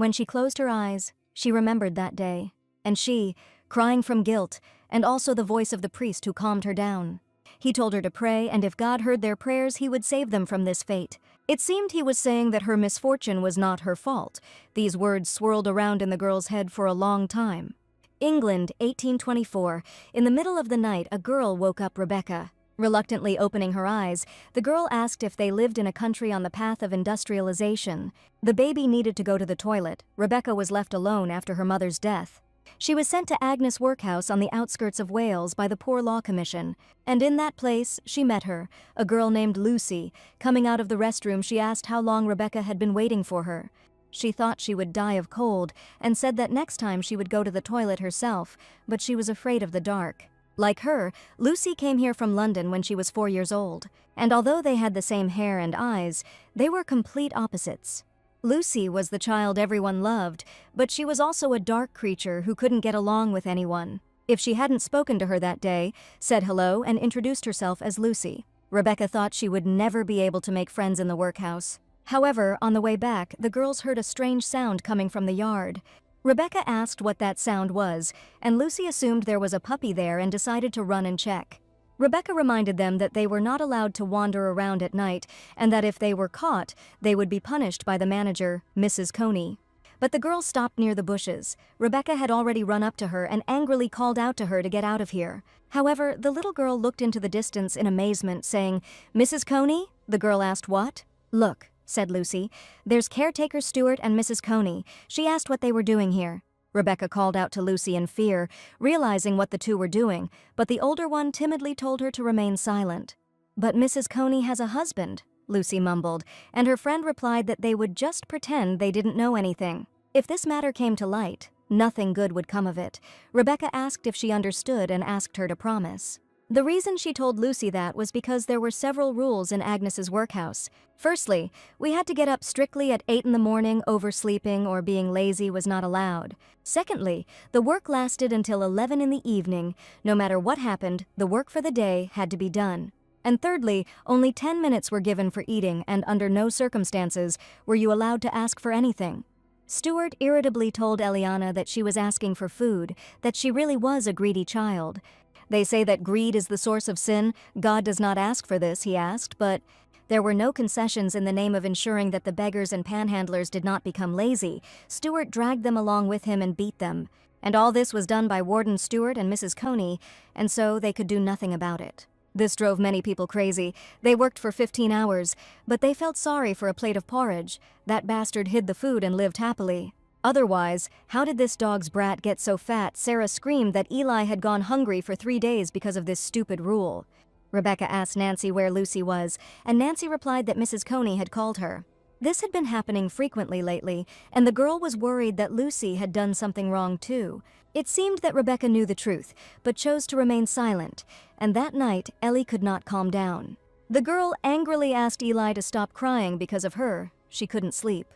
When she closed her eyes, she remembered that day, and she, crying from guilt, and also the voice of the priest who calmed her down. He told her to pray, and if God heard their prayers, he would save them from this fate. It seemed he was saying that her misfortune was not her fault. These words swirled around in the girl's head for a long time. England, 1824. In the middle of the night, a girl woke up Rebecca. Reluctantly opening her eyes, the girl asked if they lived in a country on the path of industrialization. The baby needed to go to the toilet. Rebecca was left alone after her mother's death. She was sent to Agnes Workhouse on the outskirts of Wales by the Poor Law Commission, and in that place she met her, a girl named Lucy. Coming out of the restroom, she asked how long Rebecca had been waiting for her. She thought she would die of cold and said that next time she would go to the toilet herself, but she was afraid of the dark. Like her, Lucy came here from London when she was 4 years old, and although they had the same hair and eyes, they were complete opposites. Lucy was the child everyone loved, but she was also a dark creature who couldn't get along with anyone. If she hadn't spoken to her that day, said hello, and introduced herself as Lucy, Rebecca thought she would never be able to make friends in the workhouse. However, on the way back, the girls heard a strange sound coming from the yard. Rebecca asked what that sound was, and Lucy assumed there was a puppy there and decided to run and check. Rebecca reminded them that they were not allowed to wander around at night, and that if they were caught, they would be punished by the manager, Mrs. Coney. But the girl stopped near the bushes. Rebecca had already run up to her and angrily called out to her to get out of here. However, the little girl looked into the distance in amazement, saying, "Mrs. Coney?" The girl asked, "What?" "Look," said Lucy. "There's caretaker Stewart and Mrs. Coney. She asked what they were doing here." Rebecca called out to Lucy in fear, realizing what the two were doing, but the older one timidly told her to remain silent. "But Mrs. Coney has a husband," Lucy mumbled, and her friend replied that they would just pretend they didn't know anything. If this matter came to light, nothing good would come of it. Rebecca asked if she understood and asked her to promise. The reason she told Lucy that was because there were several rules in Agnes's workhouse. Firstly, we had to get up strictly at 8 in the morning. Oversleeping or being lazy was not allowed. Secondly, the work lasted until 11 in the evening. No matter what happened, the work for the day had to be done. And thirdly, only 10 minutes were given for eating, and under no circumstances were you allowed to ask for anything. Stewart irritably told Eliana that she was asking for food, that she really was a greedy child. "They say that greed is the source of sin. God does not ask for this," he asked, but there were no concessions in the name of ensuring that the beggars and panhandlers did not become lazy. Stewart dragged them along with him and beat them. And all this was done by Warden Stewart and Mrs. Coney, and so they could do nothing about it. This drove many people crazy. They worked for 15 hours, but they felt sorry for a plate of porridge. That bastard hid the food and lived happily. Otherwise, how did this dog's brat get so fat? Sarah screamed that Eli had gone hungry for 3 days because of this stupid rule. Rebecca asked Nancy where Lucy was, and Nancy replied that Mrs. Coney had called her. This had been happening frequently lately, and the girl was worried that Lucy had done something wrong too. It seemed that Rebecca knew the truth, but chose to remain silent, and that night Ellie could not calm down. The girl angrily asked Eli to stop crying because of her. She couldn't sleep.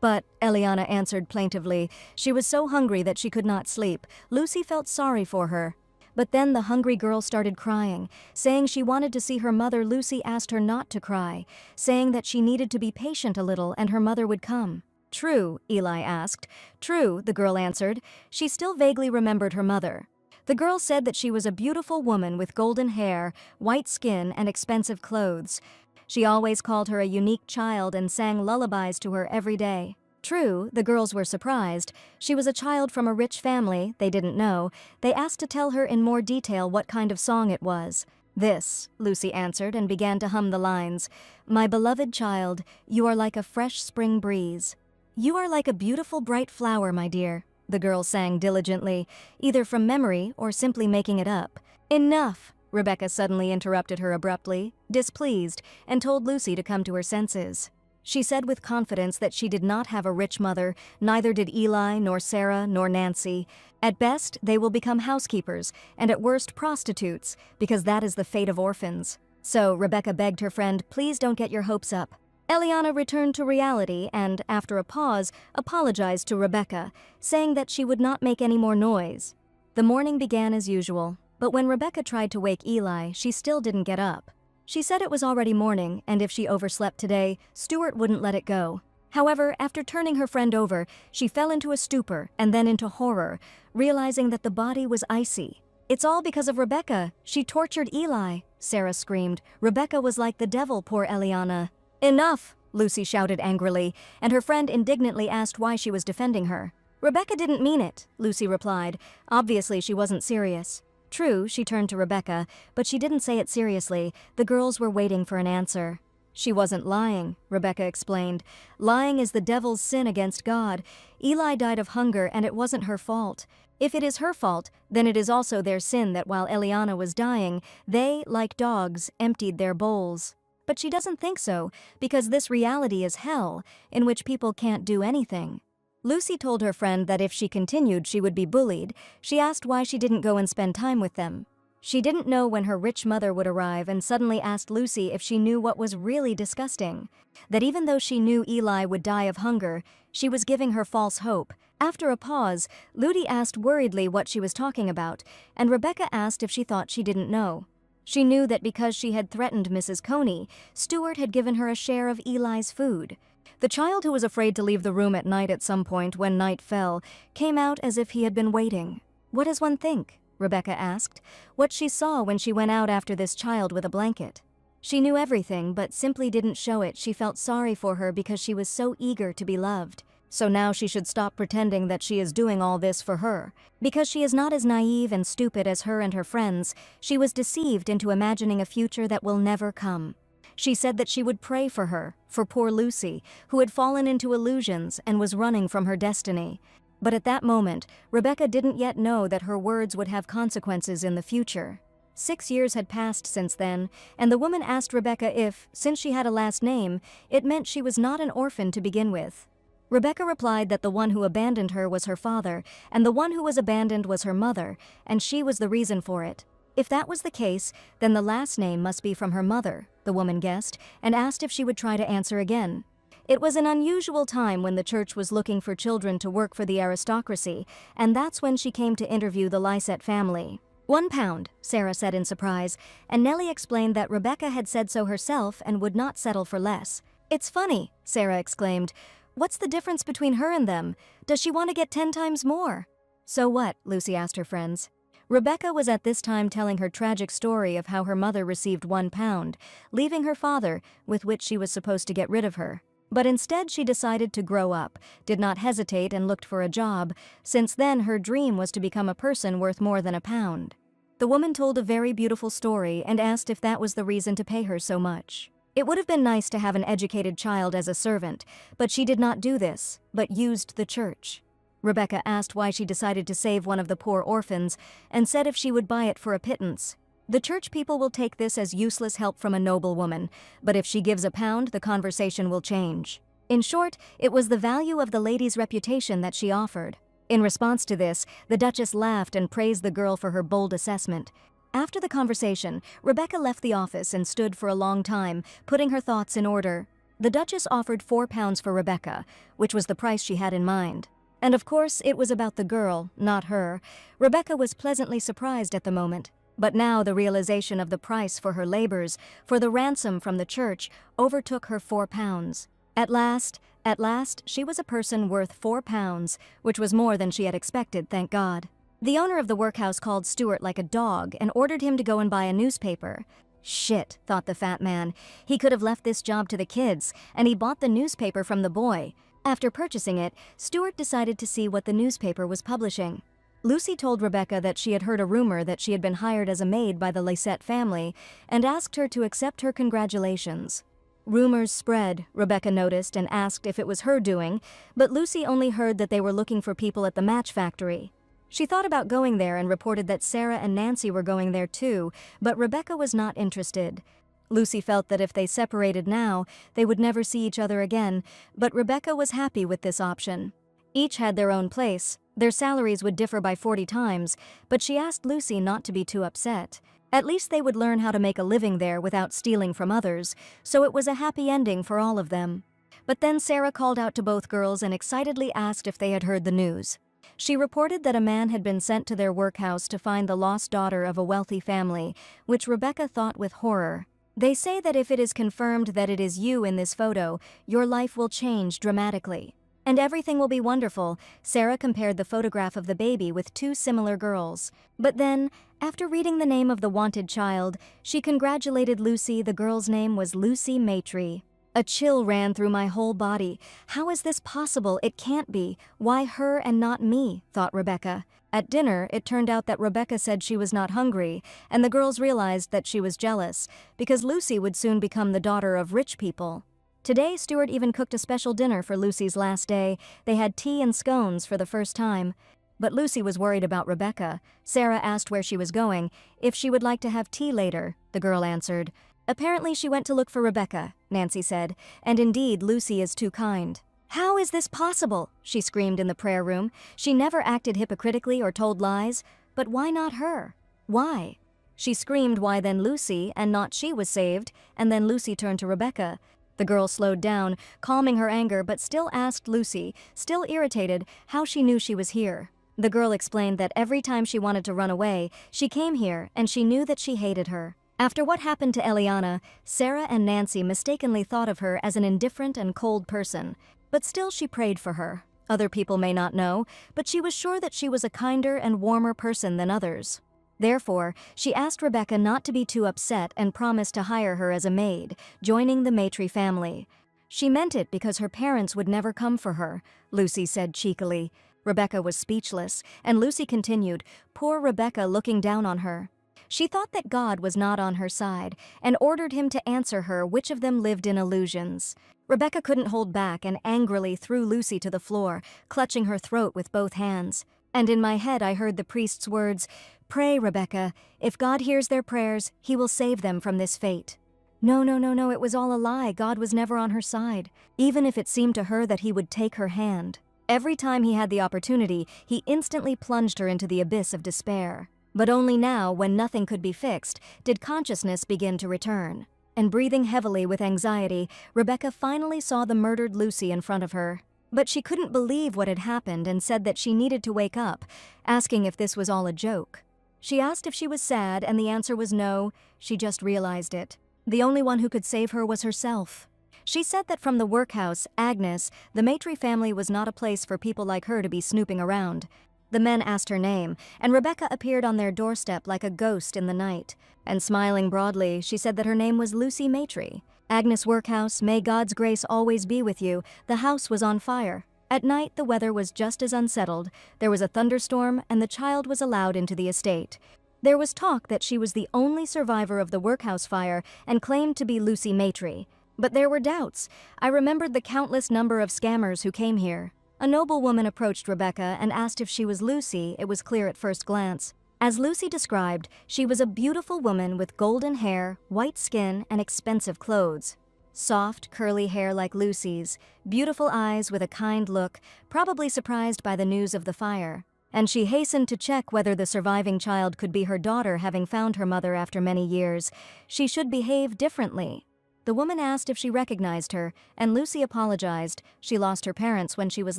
But, Eliana answered plaintively, she was so hungry that she could not sleep. Lucy felt sorry for her. But then the hungry girl started crying, saying she wanted to see her mother. Lucy asked her not to cry, saying that she needed to be patient a little and her mother would come. "True?" Eli asked. "True," the girl answered. She still vaguely remembered her mother. The girl said that she was a beautiful woman with golden hair, white skin, and expensive clothes. She always called her a unique child and sang lullabies to her every day. True, the girls were surprised. She was a child from a rich family, they didn't know. They asked to tell her in more detail what kind of song it was. "This," Lucy answered and began to hum the lines. "My beloved child, you are like a fresh spring breeze. You are like a beautiful bright flower, my dear," the girl sang diligently, either from memory or simply making it up. "Enough!" Rebecca suddenly interrupted her abruptly, displeased, and told Lucy to come to her senses. She said with confidence that she did not have a rich mother, neither did Eli, nor Sarah, nor Nancy. At best, they will become housekeepers, and at worst prostitutes, because that is the fate of orphans. So Rebecca begged her friend, "Please don't get your hopes up." Eliana returned to reality and, after a pause, apologized to Rebecca, saying that she would not make any more noise. The morning began as usual, but when Rebecca tried to wake Eli, she still didn't get up. She said it was already morning, and if she overslept today, Stewart wouldn't let it go. However, after turning her friend over, she fell into a stupor and then into horror, realizing that the body was icy. "It's all because of Rebecca. She tortured Eli," Sarah screamed. "Rebecca was like the devil, poor Eliana." "Enough!" Lucy shouted angrily, and her friend indignantly asked why she was defending her. "Rebecca didn't mean it," Lucy replied. Obviously, she wasn't serious. True, she turned to Rebecca, but she didn't say it seriously. The girls were waiting for an answer. "She wasn't lying," Rebecca explained. "Lying is the devil's sin against God. Eli died of hunger, and it wasn't her fault. If it is her fault, then it is also their sin that while Eliana was dying, they, like dogs, emptied their bowls. But she doesn't think so, because this reality is hell, in which people can't do anything." Lucy told her friend that if she continued, she would be bullied. She asked why she didn't go and spend time with them. She didn't know when her rich mother would arrive and suddenly asked Lucy if she knew what was really disgusting. That even though she knew Eli would die of hunger, she was giving her false hope. After a pause, Ludi asked worriedly what she was talking about, and Rebecca asked if she thought she didn't know. She knew that because she had threatened Mrs. Coney, Stuart had given her a share of Eli's food. The child who was afraid to leave the room at night at some point when night fell came out as if he had been waiting. "What does one think?" Rebecca asked. What she saw when she went out after this child with a blanket. She knew everything, but simply didn't show it. She felt sorry for her because she was so eager to be loved. So now she should stop pretending that she is doing all this for her. Because she is not as naive and stupid as her and her friends, she was deceived into imagining a future that will never come. She said that she would pray for her, for poor Lucy, who had fallen into illusions and was running from her destiny. But at that moment, Rebecca didn't yet know that her words would have consequences in the future. 6 years had passed since then, and the woman asked Rebecca if, since she had a last name, it meant she was not an orphan to begin with. Rebecca replied that the one who abandoned her was her father, and the one who was abandoned was her mother, and she was the reason for it. If that was the case, then the last name must be from her mother, the woman guessed, and asked if she would try to answer again. It was an unusual time when the church was looking for children to work for the aristocracy, and that's when she came to interview the Lysette family. £1, Sarah said in surprise, and Nellie explained that Rebecca had said so herself and would not settle for less. "It's funny," Sarah exclaimed. "What's the difference between her and them? Does she want to get 10 times more?" "So what?" Lucy asked her friends. Rebecca was at this time telling her tragic story of how her mother received £1, leaving her father, with which she was supposed to get rid of her. But instead she decided to grow up, did not hesitate and looked for a job. Since then her dream was to become a person worth more than £1. The woman told a very beautiful story and asked if that was the reason to pay her so much. It would have been nice to have an educated child as a servant, but she did not do this, but used the church. Rebecca asked why she decided to save one of the poor orphans and said if she would buy it for a pittance. The church people will take this as useless help from a noble woman, but if she gives £1, the conversation will change. In short, it was the value of the lady's reputation that she offered. In response to this, the Duchess laughed and praised the girl for her bold assessment. After the conversation, Rebecca left the office and stood for a long time, putting her thoughts in order. The Duchess offered £4 for Rebecca, which was the price she had in mind. And of course, it was about the girl, not her. Rebecca was pleasantly surprised at the moment. But now the realization of the price for her labors, for the ransom from the church, overtook her £4. At last, she was a person worth £4, which was more than she had expected, thank God. The owner of the workhouse called Stuart like a dog and ordered him to go and buy a newspaper. Shit, thought the fat man. He could have left this job to the kids, and he bought the newspaper from the boy. After purchasing it, Stuart decided to see what the newspaper was publishing. Lucy told Rebecca that she had heard a rumor that she had been hired as a maid by the Lysette family and asked her to accept her congratulations. Rumors spread, Rebecca noticed, and asked if it was her doing, but Lucy only heard that they were looking for people at the match factory. She thought about going there and reported that Sarah and Nancy were going there too, but Rebecca was not interested. Lucy felt that if they separated now, they would never see each other again, but Rebecca was happy with this option. Each had their own place. Their salaries would differ by 40 times, but she asked Lucy not to be too upset. At least they would learn how to make a living there without stealing from others, so it was a happy ending for all of them. But then Sarah called out to both girls and excitedly asked if they had heard the news. She reported that a man had been sent to their workhouse to find the lost daughter of a wealthy family, which Rebecca thought with horror. They say that if it is confirmed that it is you in this photo, your life will change dramatically. And everything will be wonderful. Sarah compared the photograph of the baby with two similar girls. But then, after reading the name of the wanted child, she congratulated Lucy. The girl's name was Lucy Maitre. A chill ran through my whole body. How is this possible? It can't be. Why her and not me? Thought Rebecca. At dinner, it turned out that Rebecca said she was not hungry, and the girls realized that she was jealous, because Lucy would soon become the daughter of rich people. Today, Stuart even cooked a special dinner for Lucy's last day. They had tea and scones for the first time. But Lucy was worried about Rebecca. Sarah asked where she was going, if she would like to have tea later. The girl answered. Apparently she went to look for Rebecca, Nancy said, and indeed Lucy is too kind. How is this possible? She screamed in the prayer room. She never acted hypocritically or told lies. But why not her? Why? She screamed why then Lucy and not she was saved, and then Lucy turned to Rebecca. The girl slowed down, calming her anger, but still asked Lucy, still irritated, how she knew she was here. The girl explained that every time she wanted to run away, she came here and she knew that she hated her. After what happened to Eliana, Sarah and Nancy mistakenly thought of her as an indifferent and cold person. But still she prayed for her. Other people may not know, but she was sure that she was a kinder and warmer person than others. Therefore, she asked Rebecca not to be too upset and promised to hire her as a maid, joining the Maitre family. She meant it because her parents would never come for her, Lucy said cheekily. Rebecca was speechless, and Lucy continued, poor Rebecca looking down on her. She thought that God was not on her side and ordered him to answer her which of them lived in illusions. Rebecca couldn't hold back and angrily threw Lucy to the floor, clutching her throat with both hands. And in my head I heard the priest's words, "Pray, Rebecca. If God hears their prayers, he will save them from this fate." No, it was all a lie. God was never on her side, even if it seemed to her that he would take her hand. Every time he had the opportunity, he instantly plunged her into the abyss of despair. But only now, when nothing could be fixed, did consciousness begin to return. And breathing heavily with anxiety, Rebecca finally saw the murdered Lucy in front of her. But she couldn't believe what had happened and said that she needed to wake up, asking if this was all a joke. She asked if she was sad, and the answer was no. She just realized it. The only one who could save her was herself. She said that from the workhouse, Agnes, the Maitre family was not a place for people like her to be snooping around. The men asked her name, and Rebecca appeared on their doorstep like a ghost in the night. And smiling broadly, she said that her name was Lucy Maitre. Agnes Workhouse, may God's grace always be with you. The house was on fire. At night, the weather was just as unsettled. There was a thunderstorm, and the child was allowed into the estate. There was talk that she was the only survivor of the workhouse fire and claimed to be Lucy Maitre. But there were doubts. I remembered the countless number of scammers who came here. A noblewoman approached Rebecca and asked if she was Lucy. It was clear at first glance. As Lucy described, she was a beautiful woman with golden hair, white skin, and expensive clothes. Soft, curly hair like Lucy's, beautiful eyes with a kind look, probably surprised by the news of the fire. And she hastened to check whether the surviving child could be her daughter, having found her mother after many years. She should behave differently. The woman asked if she recognized her, and Lucy apologized. She lost her parents when she was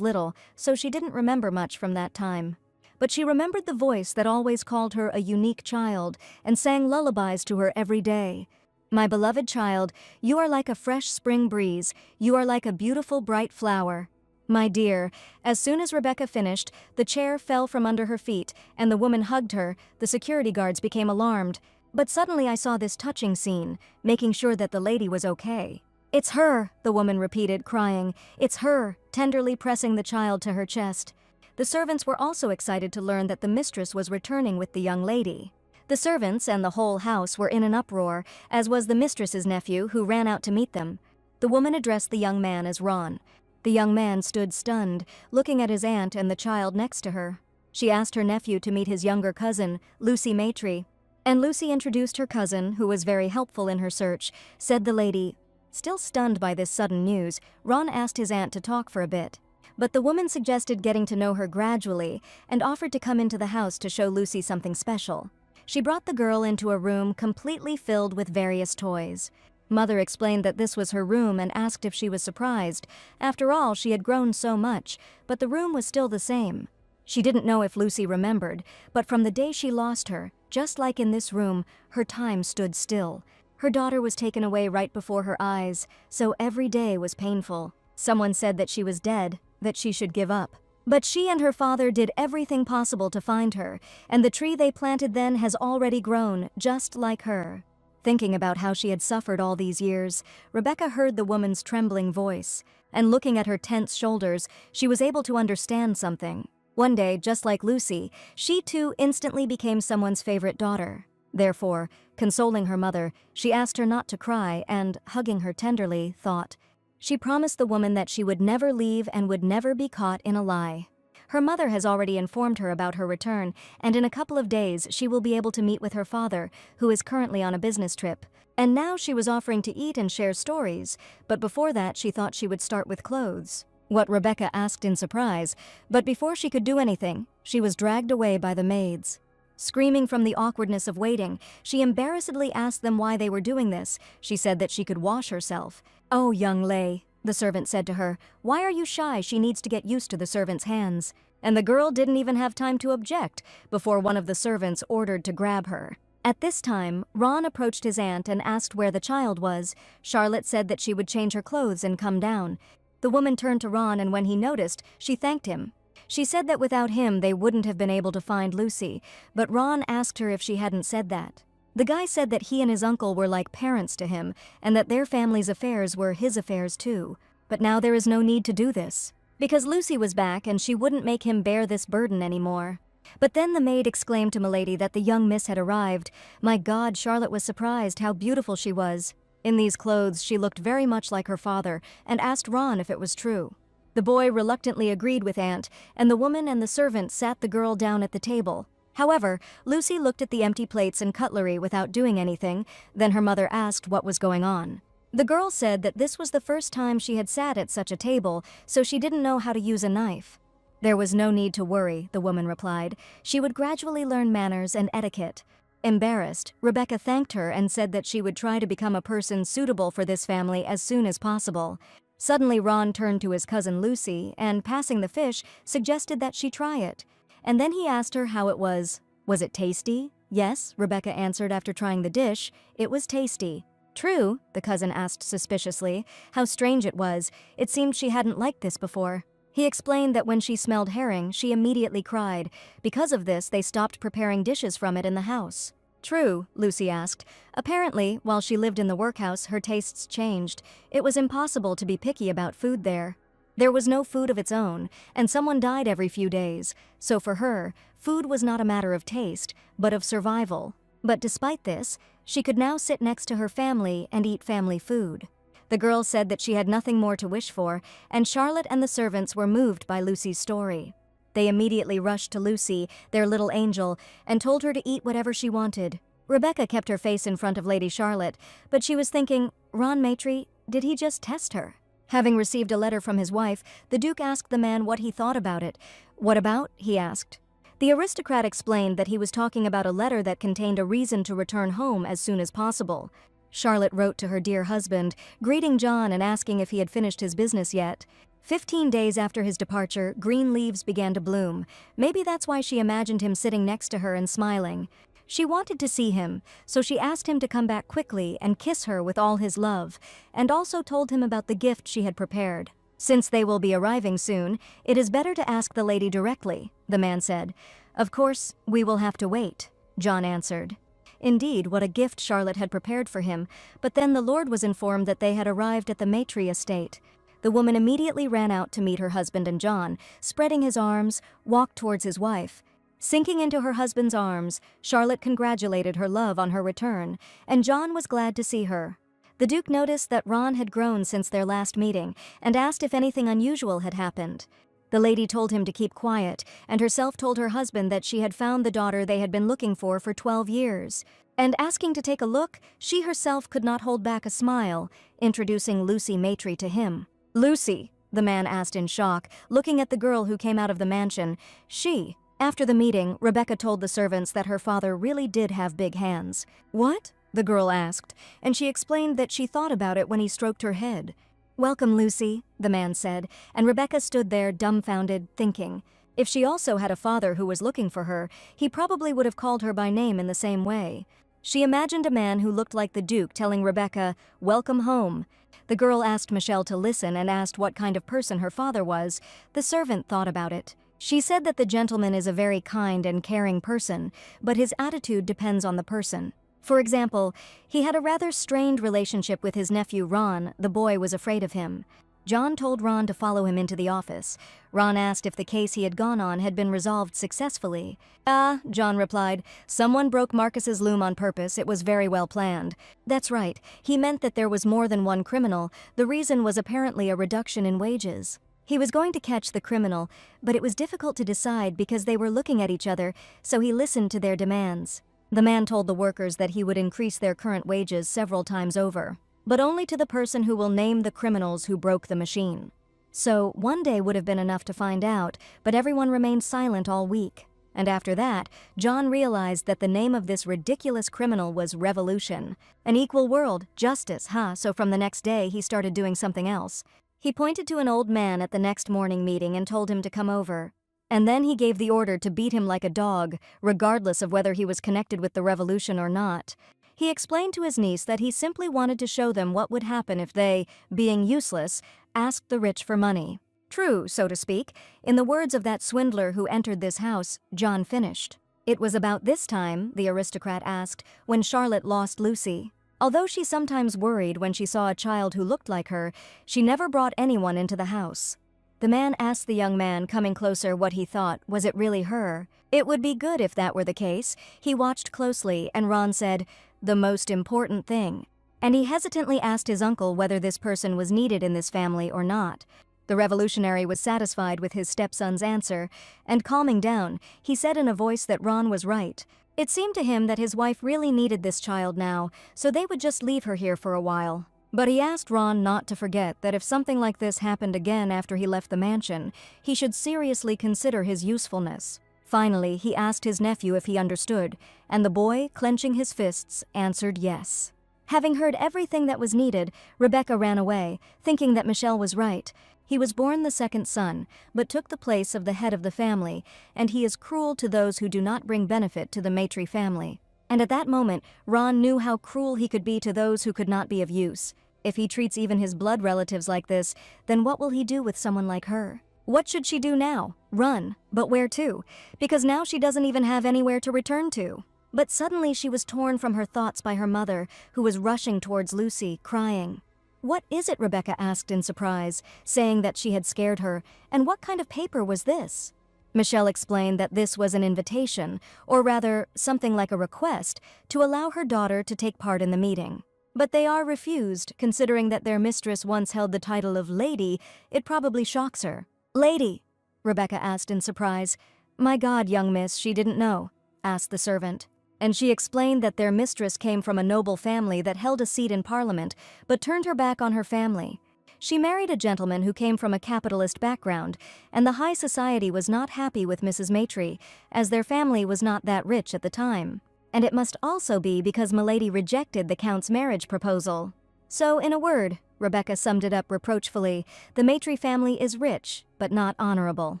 little, so she didn't remember much from that time. But she remembered the voice that always called her a unique child and sang lullabies to her every day. My beloved child, you are like a fresh spring breeze. You are like a beautiful bright flower. My dear, as soon as Rebecca finished, the chair fell from under her feet, and the woman hugged her. The security guards became alarmed. But suddenly I saw this touching scene, making sure that the lady was okay. It's her, the woman repeated, crying. It's her, tenderly pressing the child to her chest. The servants were also excited to learn that the mistress was returning with the young lady. The servants and the whole house were in an uproar, as was the mistress's nephew, who ran out to meet them. The woman addressed the young man as Ron. The young man stood stunned, looking at his aunt and the child next to her. She asked her nephew to meet his younger cousin, Lucy Maitre. And Lucy introduced her cousin, who was very helpful in her search, said the lady. Still stunned by this sudden news, Ron asked his aunt to talk for a bit. But the woman suggested getting to know her gradually and offered to come into the house to show Lucy something special. She brought the girl into a room completely filled with various toys. Mother explained that this was her room and asked if she was surprised. After all, she had grown so much, but the room was still the same. She didn't know if Lucy remembered, but from the day she lost her, just like in this room, her time stood still. Her daughter was taken away right before her eyes, so every day was painful. Someone said that she was dead, that she should give up. But she and her father did everything possible to find her, and the tree they planted then has already grown, just like her. Thinking about how she had suffered all these years, Rebecca heard the woman's trembling voice, and looking at her tense shoulders, she was able to understand something. One day, just like Lucy, she too instantly became someone's favorite daughter. Therefore, consoling her mother, she asked her not to cry and, hugging her tenderly, thought, she promised the woman that she would never leave and would never be caught in a lie. Her mother has already informed her about her return, and in a couple of days she will be able to meet with her father, who is currently on a business trip. And now she was offering to eat and share stories, but before that she thought she would start with clothes. What Rebecca asked in surprise, but before she could do anything, she was dragged away by the maids. Screaming from the awkwardness of waiting, she embarrassedly asked them why they were doing this. She said that she could wash herself. "Oh, young lay," the servant said to her, "why are you shy? She needs to get used to the servant's hands." And the girl didn't even have time to object before one of the servants ordered to grab her. At this time, Ron approached his aunt and asked where the child was. Charlotte said that she would change her clothes and come down. The woman turned to Ron, and when he noticed, she thanked him. She said that without him they wouldn't have been able to find Lucy, but Ron asked her if she hadn't said that. The guy said that he and his uncle were like parents to him, and that their family's affairs were his affairs too. But now there is no need to do this, because Lucy was back and she wouldn't make him bear this burden anymore. But then the maid exclaimed to Milady that the young miss had arrived. My God, Charlotte was surprised how beautiful she was. In these clothes she looked very much like her father, and asked Ron if it was true. The boy reluctantly agreed with Aunt, and the woman and the servant sat the girl down at the table. However, Lucy looked at the empty plates and cutlery without doing anything. Then her mother asked what was going on. The girl said that this was the first time she had sat at such a table, so she didn't know how to use a knife. There was no need to worry, the woman replied. She would gradually learn manners and etiquette. Embarrassed, Rebecca thanked her and said that she would try to become a person suitable for this family as soon as possible. Suddenly Ron turned to his cousin Lucy and, passing the fish, suggested that she try it. And then he asked her how it was. Was it tasty? Yes, Rebecca answered after trying the dish. It was tasty. True, the cousin asked suspiciously. How strange it was. It seemed she hadn't liked this before. He explained that when she smelled herring, she immediately cried. Because of this, they stopped preparing dishes from it in the house. True, Lucy asked. Apparently, while she lived in the workhouse, her tastes changed. It was impossible to be picky about food there. There was no food of its own, and someone died every few days. So for her, food was not a matter of taste, but of survival. But despite this, she could now sit next to her family and eat family food. The girl said that she had nothing more to wish for, and Charlotte and the servants were moved by Lucy's story. They immediately rushed to Lucy, their little angel, and told her to eat whatever she wanted. Rebecca kept her face in front of Lady Charlotte, but she was thinking, Ron Matry, did he just test her? Having received a letter from his wife, the Duke asked the man what he thought about it. What about? He asked. The aristocrat explained that he was talking about a letter that contained a reason to return home as soon as possible. Charlotte wrote to her dear husband, greeting John and asking if he had finished his business yet. 15 days after his departure, green leaves began to bloom. Maybe that's why she imagined him sitting next to her and smiling. She wanted to see him, so she asked him to come back quickly and kiss her with all his love, and also told him about the gift she had prepared. Since they will be arriving soon, it is better to ask the lady directly, the man said. Of course, we will have to wait, John answered. Indeed, what a gift Charlotte had prepared for him, but then the lord was informed that they had arrived at the Matry estate. The woman immediately ran out to meet her husband and John, spreading his arms, walked towards his wife. Sinking into her husband's arms, Charlotte congratulated her love on her return, and John was glad to see her. The Duke noticed that Ron had grown since their last meeting, and asked if anything unusual had happened. The lady told him to keep quiet, and herself told her husband that she had found the daughter they had been looking for 12 years. And asking to take a look, she herself could not hold back a smile, introducing Lucy Matry to him. Lucy, the man asked in shock, looking at the girl who came out of the mansion. She. After the meeting, Rebecca told the servants that her father really did have big hands. What? The girl asked, and she explained that she thought about it when he stroked her head. Welcome, Lucy, the man said, and Rebecca stood there dumbfounded, thinking. If she also had a father who was looking for her, he probably would have called her by name in the same way. She imagined a man who looked like the Duke telling Rebecca, "Welcome home." The girl asked Michelle to listen and asked what kind of person her father was. The servant thought about it. She said that the gentleman is a very kind and caring person, but his attitude depends on the person. For example, he had a rather strained relationship with his nephew Ron. The boy was afraid of him. John told Ron to follow him into the office. Ron asked if the case he had gone on had been resolved successfully. John replied, "Someone broke Marcus's loom on purpose. It was very well planned." That's right. He meant that there was more than one criminal. The reason was apparently a reduction in wages. He was going to catch the criminal, but it was difficult to decide because they were looking at each other, so he listened to their demands. The man told the workers that he would increase their current wages several times over, but only to the person who will name the criminals who broke the machine. So one day would have been enough to find out, but everyone remained silent all week. And after that, John realized that the name of this ridiculous criminal was Revolution. An equal world, justice, So from the next day, he started doing something else. He pointed to an old man at the next morning meeting and told him to come over. And then he gave the order to beat him like a dog, regardless of whether he was connected with the revolution or not. He explained to his niece that he simply wanted to show them what would happen if they, being useless, asked the rich for money. True, so to speak. In the words of that swindler who entered this house, John finished. It was about this time, the aristocrat asked, when Charlotte lost Lucy. Although she sometimes worried when she saw a child who looked like her, she never brought anyone into the house. The man asked the young man, coming closer, what he thought. Was it really her? It would be good if that were the case. He watched closely, and Ron said, "The most important thing." And he hesitantly asked his uncle whether this person was needed in this family or not. The revolutionary was satisfied with his stepson's answer, and calming down, he said in a voice that Ron was right. It seemed to him that his wife really needed this child now, so they would just leave her here for a while. But he asked Ron not to forget that if something like this happened again after he left the mansion, he should seriously consider his usefulness. Finally, he asked his nephew if he understood, and the boy, clenching his fists, answered yes. Having heard everything that was needed, Rebecca ran away, thinking that Michelle was right. He was born the second son, but took the place of the head of the family, and he is cruel to those who do not bring benefit to the Maitre family. And at that moment, Ron knew how cruel he could be to those who could not be of use. If he treats even his blood relatives like this, then what will he do with someone like her? What should she do now? Run. But where to? Because now she doesn't even have anywhere to return to. But suddenly she was torn from her thoughts by her mother, who was rushing towards Lucy, crying. "What is it?" Rebecca asked in surprise, saying that she had scared her. "And what kind of paper was this?" Michelle explained that this was an invitation, or rather, something like a request, to allow her daughter to take part in the meeting. But they are refused, considering that their mistress once held the title of Lady. It probably shocks her. "Lady?" Rebecca asked in surprise. "My God, young miss, she didn't know," asked the servant. And she explained that their mistress came from a noble family that held a seat in Parliament, but turned her back on her family. She married a gentleman who came from a capitalist background, and the high society was not happy with Mrs. Maitre, as their family was not that rich at the time. And it must also be because Milady rejected the Count's marriage proposal. So, in a word, Rebecca summed it up reproachfully, the Maitre family is rich, but not honorable.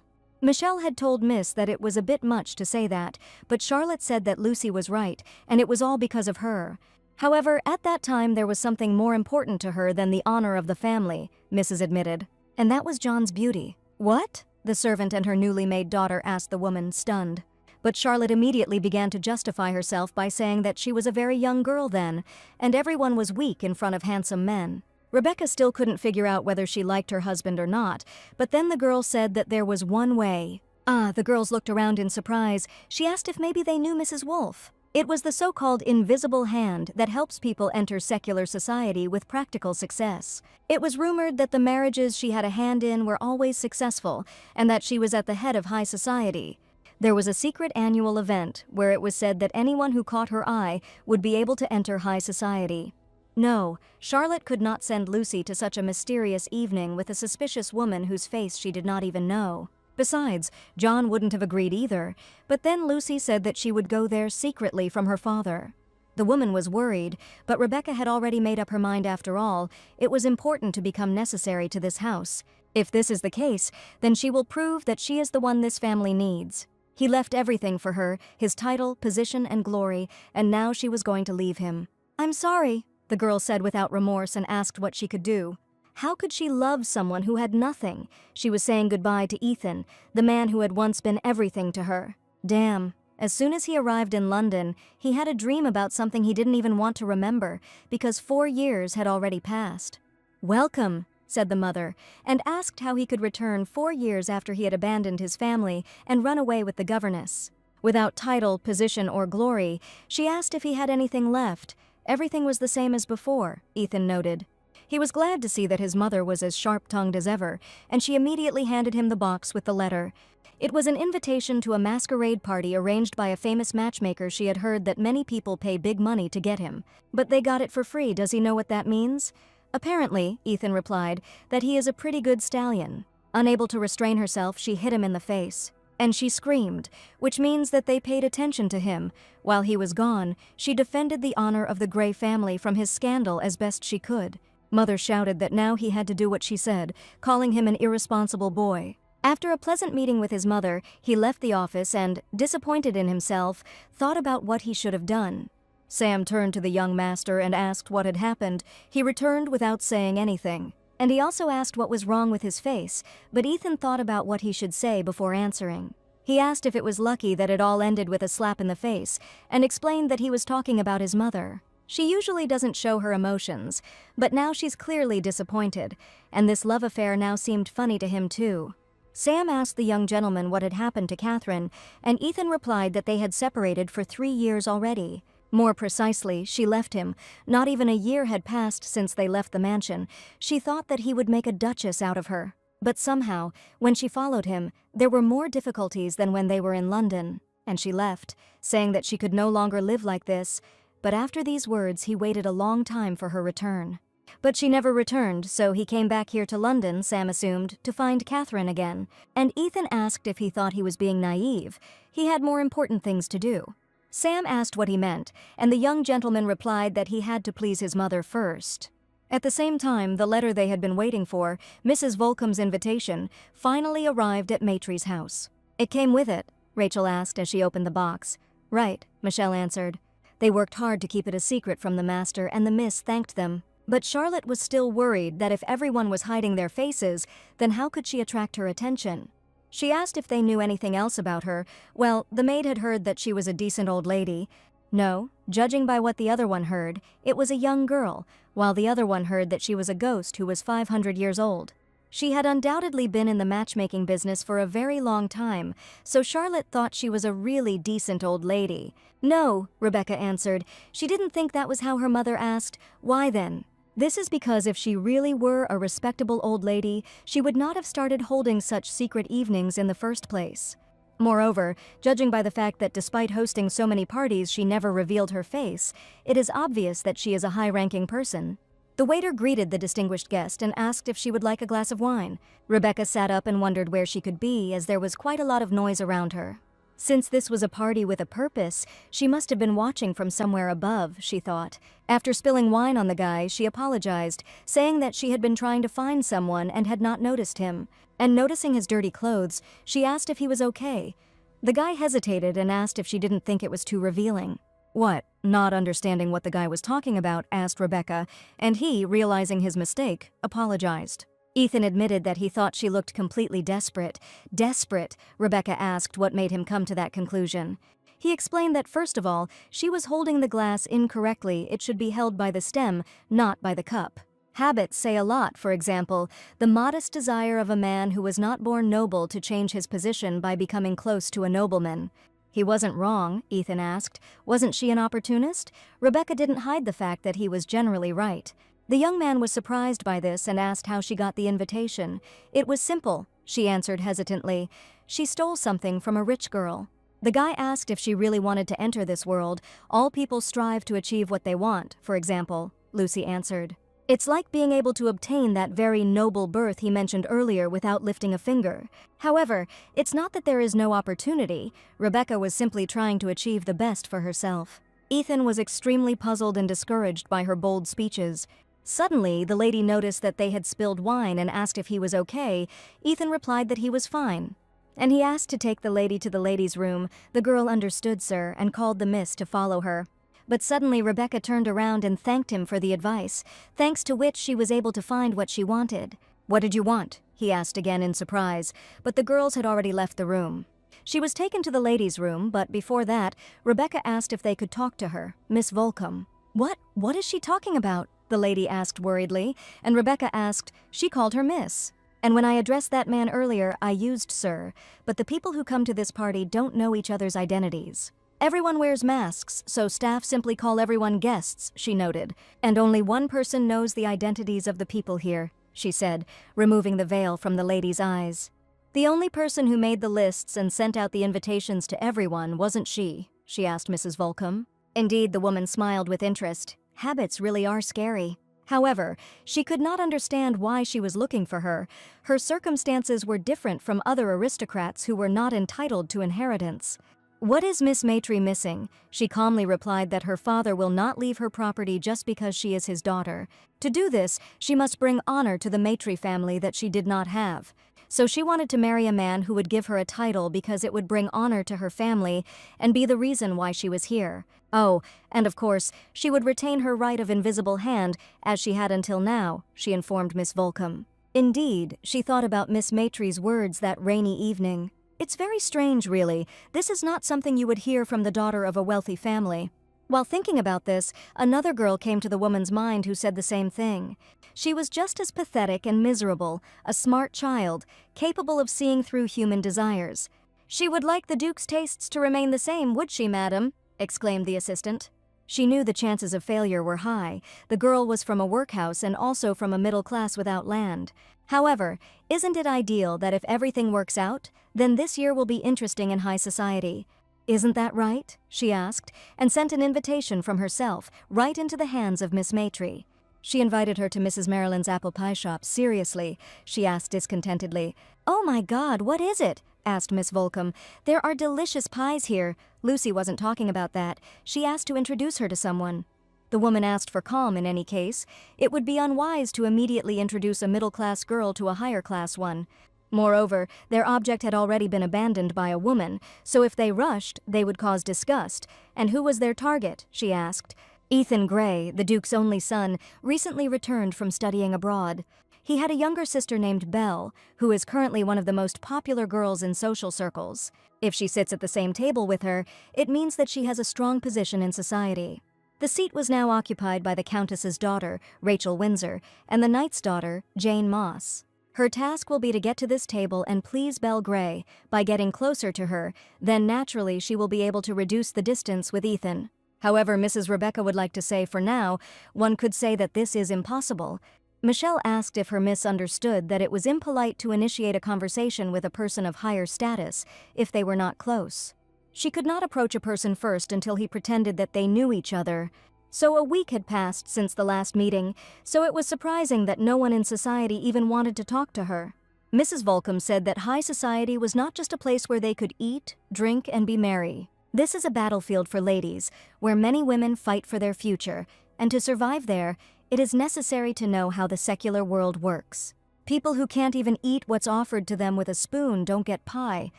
Michelle had told Miss that it was a bit much to say that, but Charlotte said that Lucy was right, and it was all because of her. However, at that time there was something more important to her than the honor of the family, Mrs. admitted, and that was John's beauty. "What?" the servant and her newly made daughter asked the woman, stunned. But Charlotte immediately began to justify herself by saying that she was a very young girl then, and everyone was weak in front of handsome men. Rebecca still couldn't figure out whether she liked her husband or not, but then the girl said that there was one way. The girls looked around in surprise. She asked if maybe they knew Mrs. Wolfe. It was the so-called invisible hand that helps people enter secular society with practical success. It was rumored that the marriages she had a hand in were always successful, and that she was at the head of high society. There was a secret annual event where it was said that anyone who caught her eye would be able to enter high society. No, Charlotte could not send Lucy to such a mysterious evening with a suspicious woman whose face she did not even know. Besides, John wouldn't have agreed either, but then Lucy said that she would go there secretly from her father. The woman was worried, but Rebecca had already made up her mind after all. It was important to become necessary to this house. If this is the case, then she will prove that she is the one this family needs. He left everything for her, his title, position, and glory, and now she was going to leave him. "I'm sorry," the girl said without remorse and asked what she could do. How could she love someone who had nothing? She was saying goodbye to Ethan, the man who had once been everything to her. Damn. As soon as he arrived in London, he had a dream about something he didn't even want to remember, because 4 years had already passed. "Welcome," said the mother, and asked how he could return 4 years after he had abandoned his family and run away with the governess. Without title, position, or glory, she asked if he had anything left. Everything was the same as before, Ethan noted. He was glad to see that his mother was as sharp-tongued as ever, and she immediately handed him the box with the letter. It was an invitation to a masquerade party arranged by a famous matchmaker she had heard that many people pay big money to get him. But they got it for free. Does he know what that means? Apparently, Ethan replied, that he is a pretty good stallion. Unable to restrain herself, she hit him in the face. And she screamed, which means that they paid attention to him. While he was gone, she defended the honor of the Grey family from his scandal as best she could. Mother shouted that now he had to do what she said, calling him an irresponsible boy. After a pleasant meeting with his mother, he left the office and, disappointed in himself, thought about what he should have done. Sam turned to the young master and asked what had happened. He returned without saying anything. And he also asked what was wrong with his face, but Ethan thought about what he should say before answering. He asked if it was lucky that it all ended with a slap in the face, and explained that he was talking about his mother. She usually doesn't show her emotions, but now she's clearly disappointed, and this love affair now seemed funny to him too. Sam asked the young gentleman what had happened to Catherine, and Ethan replied that they had separated for 3 years already. More precisely, she left him. Not even a year had passed since they left the mansion. She thought that he would make a duchess out of her. But somehow, when she followed him, there were more difficulties than when they were in London, and she left, saying that she could no longer live like this. But after these words, he waited a long time for her return. But she never returned, so he came back here to London, Sam assumed, to find Catherine again. And Ethan asked if he thought he was being naive. He had more important things to do. Sam asked what he meant, and the young gentleman replied that he had to please his mother first. At the same time, the letter they had been waiting for, Mrs. Volcom's invitation, finally arrived at Maitre's house. "It came with it?" Rachel asked as she opened the box. "Right," Michelle answered. They worked hard to keep it a secret from the master, and the miss thanked them. But Charlotte was still worried that if everyone was hiding their faces, then how could she attract her attention? She asked if they knew anything else about her. Well, the maid had heard that she was a decent old lady. No, judging by what the other one heard, it was a young girl, while the other one heard that she was a ghost who was 500 years old. She had undoubtedly been in the matchmaking business for a very long time, so Charlotte thought she was a really decent old lady. "No," Rebecca answered. She didn't think that was how her mother asked. "Why then?" This is because if she really were a respectable old lady, she would not have started holding such secret evenings in the first place. Moreover, judging by the fact that despite hosting so many parties she never revealed her face, it is obvious that she is a high-ranking person. The waiter greeted the distinguished guest and asked if she would like a glass of wine. Rebecca sat up and wondered where she could be, as there was quite a lot of noise around her. Since this was a party with a purpose, she must have been watching from somewhere above, she thought. After spilling wine on the guy, she apologized, saying that she had been trying to find someone and had not noticed him. And noticing his dirty clothes, she asked if he was okay. The guy hesitated and asked if she didn't think it was too revealing. "What?" Not understanding what the guy was talking about, asked Rebecca, and he, realizing his mistake, apologized. Ethan admitted that he thought she looked completely desperate. Desperate? Rebecca asked what made him come to that conclusion. He explained that first of all, she was holding the glass incorrectly. It should be held by the stem, not by the cup. Habits say a lot. For example, the modest desire of a man who was not born noble to change his position by becoming close to a nobleman. He wasn't wrong, Ethan asked. Wasn't she an opportunist? Rebecca didn't hide the fact that he was generally right. The young man was surprised by this and asked how she got the invitation. "It was simple," she answered hesitantly. "She stole something from a rich girl." The guy asked if she really wanted to enter this world. "All people strive to achieve what they want, for example," Lucy answered. "It's like being able to obtain that very noble birth he mentioned earlier without lifting a finger. However, it's not that there is no opportunity. Rebecca was simply trying to achieve the best for herself." Ethan was extremely puzzled and discouraged by her bold speeches. Suddenly, the lady noticed that they had spilled wine and asked if he was okay. Ethan replied that he was fine. And he asked to take the lady to the ladies' room. The girl understood, sir, and called the miss to follow her. But suddenly Rebecca turned around and thanked him for the advice, thanks to which she was able to find what she wanted. "What did you want?" he asked again in surprise, but the girls had already left the room. She was taken to the ladies' room, but before that, Rebecca asked if they could talk to her, Miss Volcom. What is she talking about?" the lady asked worriedly, and Rebecca asked, "She called her miss. And when I addressed that man earlier, I used sir, but the people who come to this party don't know each other's identities. Everyone wears masks, so staff simply call everyone guests," she noted, "and only one person knows the identities of the people here," she said, removing the veil from the lady's eyes. "The only person who made the lists and sent out the invitations to everyone wasn't she?" she asked Mrs. Volcom. Indeed, the woman smiled with interest. Habits really are scary. However, she could not understand why she was looking for her. Her circumstances were different from other aristocrats who were not entitled to inheritance. "What is Miss Maitri missing?" She calmly replied that her father will not leave her property just because she is his daughter. To do this, she must bring honor to the Maitri family that she did not have. So she wanted to marry a man who would give her a title because it would bring honor to her family and be the reason why she was here. Oh, and of course, she would retain her right of invisible hand, as she had until now, she informed Miss Volcom. Indeed, she thought about Miss Maitri's words that rainy evening. It's very strange, really. This is not something you would hear from the daughter of a wealthy family. While thinking about this, another girl came to the woman's mind who said the same thing. She was just as pathetic and miserable, a smart child, capable of seeing through human desires. "She would like the Duke's tastes to remain the same, would she, madam?" exclaimed the assistant. She knew the chances of failure were high. The girl was from a workhouse and also from a middle class without land. However, isn't it ideal that if everything works out, then this year will be interesting in high society? "Isn't that right?" she asked, and sent an invitation from herself, right into the hands of Miss Maitri. She invited her to Mrs. Marilyn's apple pie shop. "Seriously?" she asked discontentedly. "Oh my God, what is it?" asked Miss Volcom. "There are delicious pies here." Lucy wasn't talking about that. She asked to introduce her to someone. The woman asked for calm in any case. It would be unwise to immediately introduce a middle-class girl to a higher-class one. Moreover, their object had already been abandoned by a woman, so if they rushed, they would cause disgust. And who was their target, she asked. Ethan Gray, the Duke's only son, recently returned from studying abroad. He had a younger sister named Belle, who is currently one of the most popular girls in social circles. If she sits at the same table with her, it means that she has a strong position in society. The seat was now occupied by the Countess's daughter, Rachel Windsor, and the Knight's daughter, Jane Moss. Her task will be to get to this table and please Belle Gray. By getting closer to her, then naturally she will be able to reduce the distance with Ethan. However, Mrs. Rebecca would like to say, for now, one could say that this is impossible. Michelle asked if her miss understood that it was impolite to initiate a conversation with a person of higher status if they were not close. She could not approach a person first until he pretended that they knew each other. So a week had passed since the last meeting, so it was surprising that no one in society even wanted to talk to her. Mrs. Volcom said that high society was not just a place where they could eat, drink, and be merry. This is a battlefield for ladies, where many women fight for their future, and to survive there, it is necessary to know how the secular world works. People who can't even eat what's offered to them with a spoon don't get pie,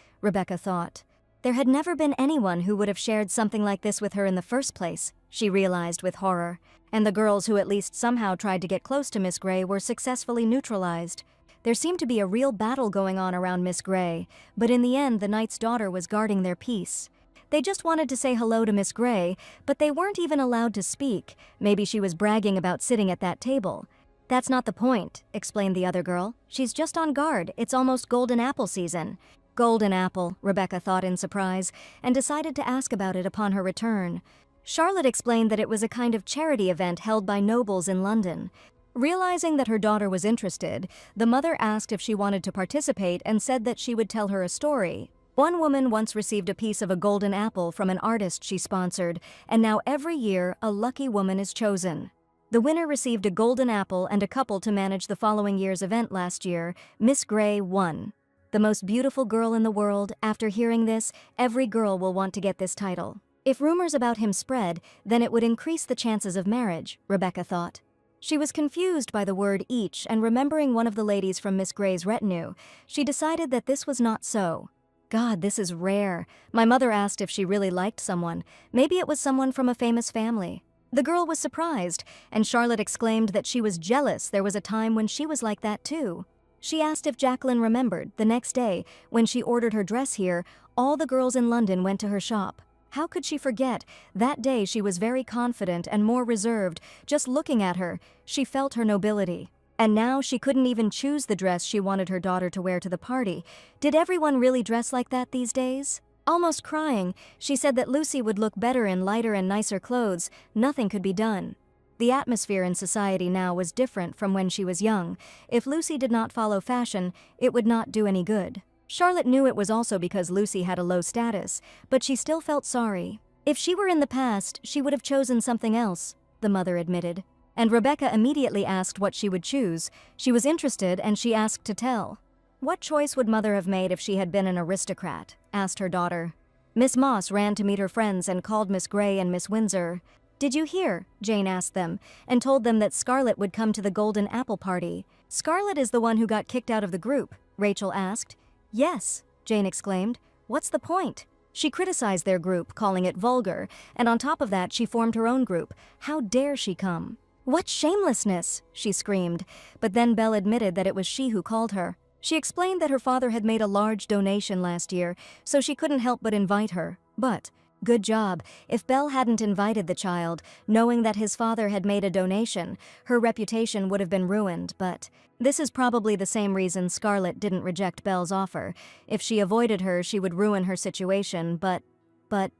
Rebecca thought. There had never been anyone who would have shared something like this with her in the first place, she realized with horror, and the girls who at least somehow tried to get close to Miss Gray were successfully neutralized. There seemed to be a real battle going on around Miss Gray, but in the end the Knight's daughter was guarding their peace. They just wanted to say hello to Miss Gray, but they weren't even allowed to speak. Maybe she was bragging about sitting at that table. That's not the point, explained the other girl. She's just on guard. It's almost golden apple season. Golden apple, Rebecca thought in surprise, and decided to ask about it upon her return. Charlotte explained that it was a kind of charity event held by nobles in London. Realizing that her daughter was interested, the mother asked if she wanted to participate and said that she would tell her a story. One woman once received a piece of a golden apple from an artist she sponsored, and now every year a lucky woman is chosen. The winner received a golden apple and a couple to manage the following year's event last year. Miss Gray won. The most beautiful girl in the world. After hearing this, every girl will want to get this title. If rumors about him spread, then it would increase the chances of marriage, Rebecca thought. She was confused by the word each, and remembering one of the ladies from Miss Gray's retinue, she decided that this was not so. God, this is rare. My mother asked if she really liked someone. Maybe it was someone from a famous family. The girl was surprised, and Charlotte exclaimed that she was jealous there was a time when she was like that too. She asked if Jacqueline remembered, the next day, when she ordered her dress here, all the girls in London went to her shop. How could she forget? That day she was very confident and more reserved. Just looking at her, she felt her nobility. And now she couldn't even choose the dress she wanted her daughter to wear to the party. Did everyone really dress like that these days? Almost crying, she said that Lucy would look better in lighter and nicer clothes. Nothing could be done. The atmosphere in society now was different from when she was young. If Lucy did not follow fashion, it would not do any good. Charlotte knew it was also because Lucy had a low status, but she still felt sorry. If she were in the past, she would have chosen something else, the mother admitted. And Rebecca immediately asked what she would choose. She was interested and she asked to tell. What choice would mother have made if she had been an aristocrat? Asked her daughter. Miss Moss ran to meet her friends and called Miss Grey and Miss Windsor. Did you hear? Jane asked them, and told them that Scarlett would come to the Golden Apple party. Scarlett is the one who got kicked out of the group, Rachel asked. Yes, Jane exclaimed. What's the point? She criticized their group, calling it vulgar, and on top of that she formed her own group. How dare she come? What shamelessness, she screamed, but then Belle admitted that it was she who called her. She explained that her father had made a large donation last year, so she couldn't help but invite her. But, good job, if Belle hadn't invited the child, knowing that his father had made a donation, her reputation would have been ruined, but this is probably the same reason Scarlett didn't reject Belle's offer. If she avoided her, she would ruin her situation, but what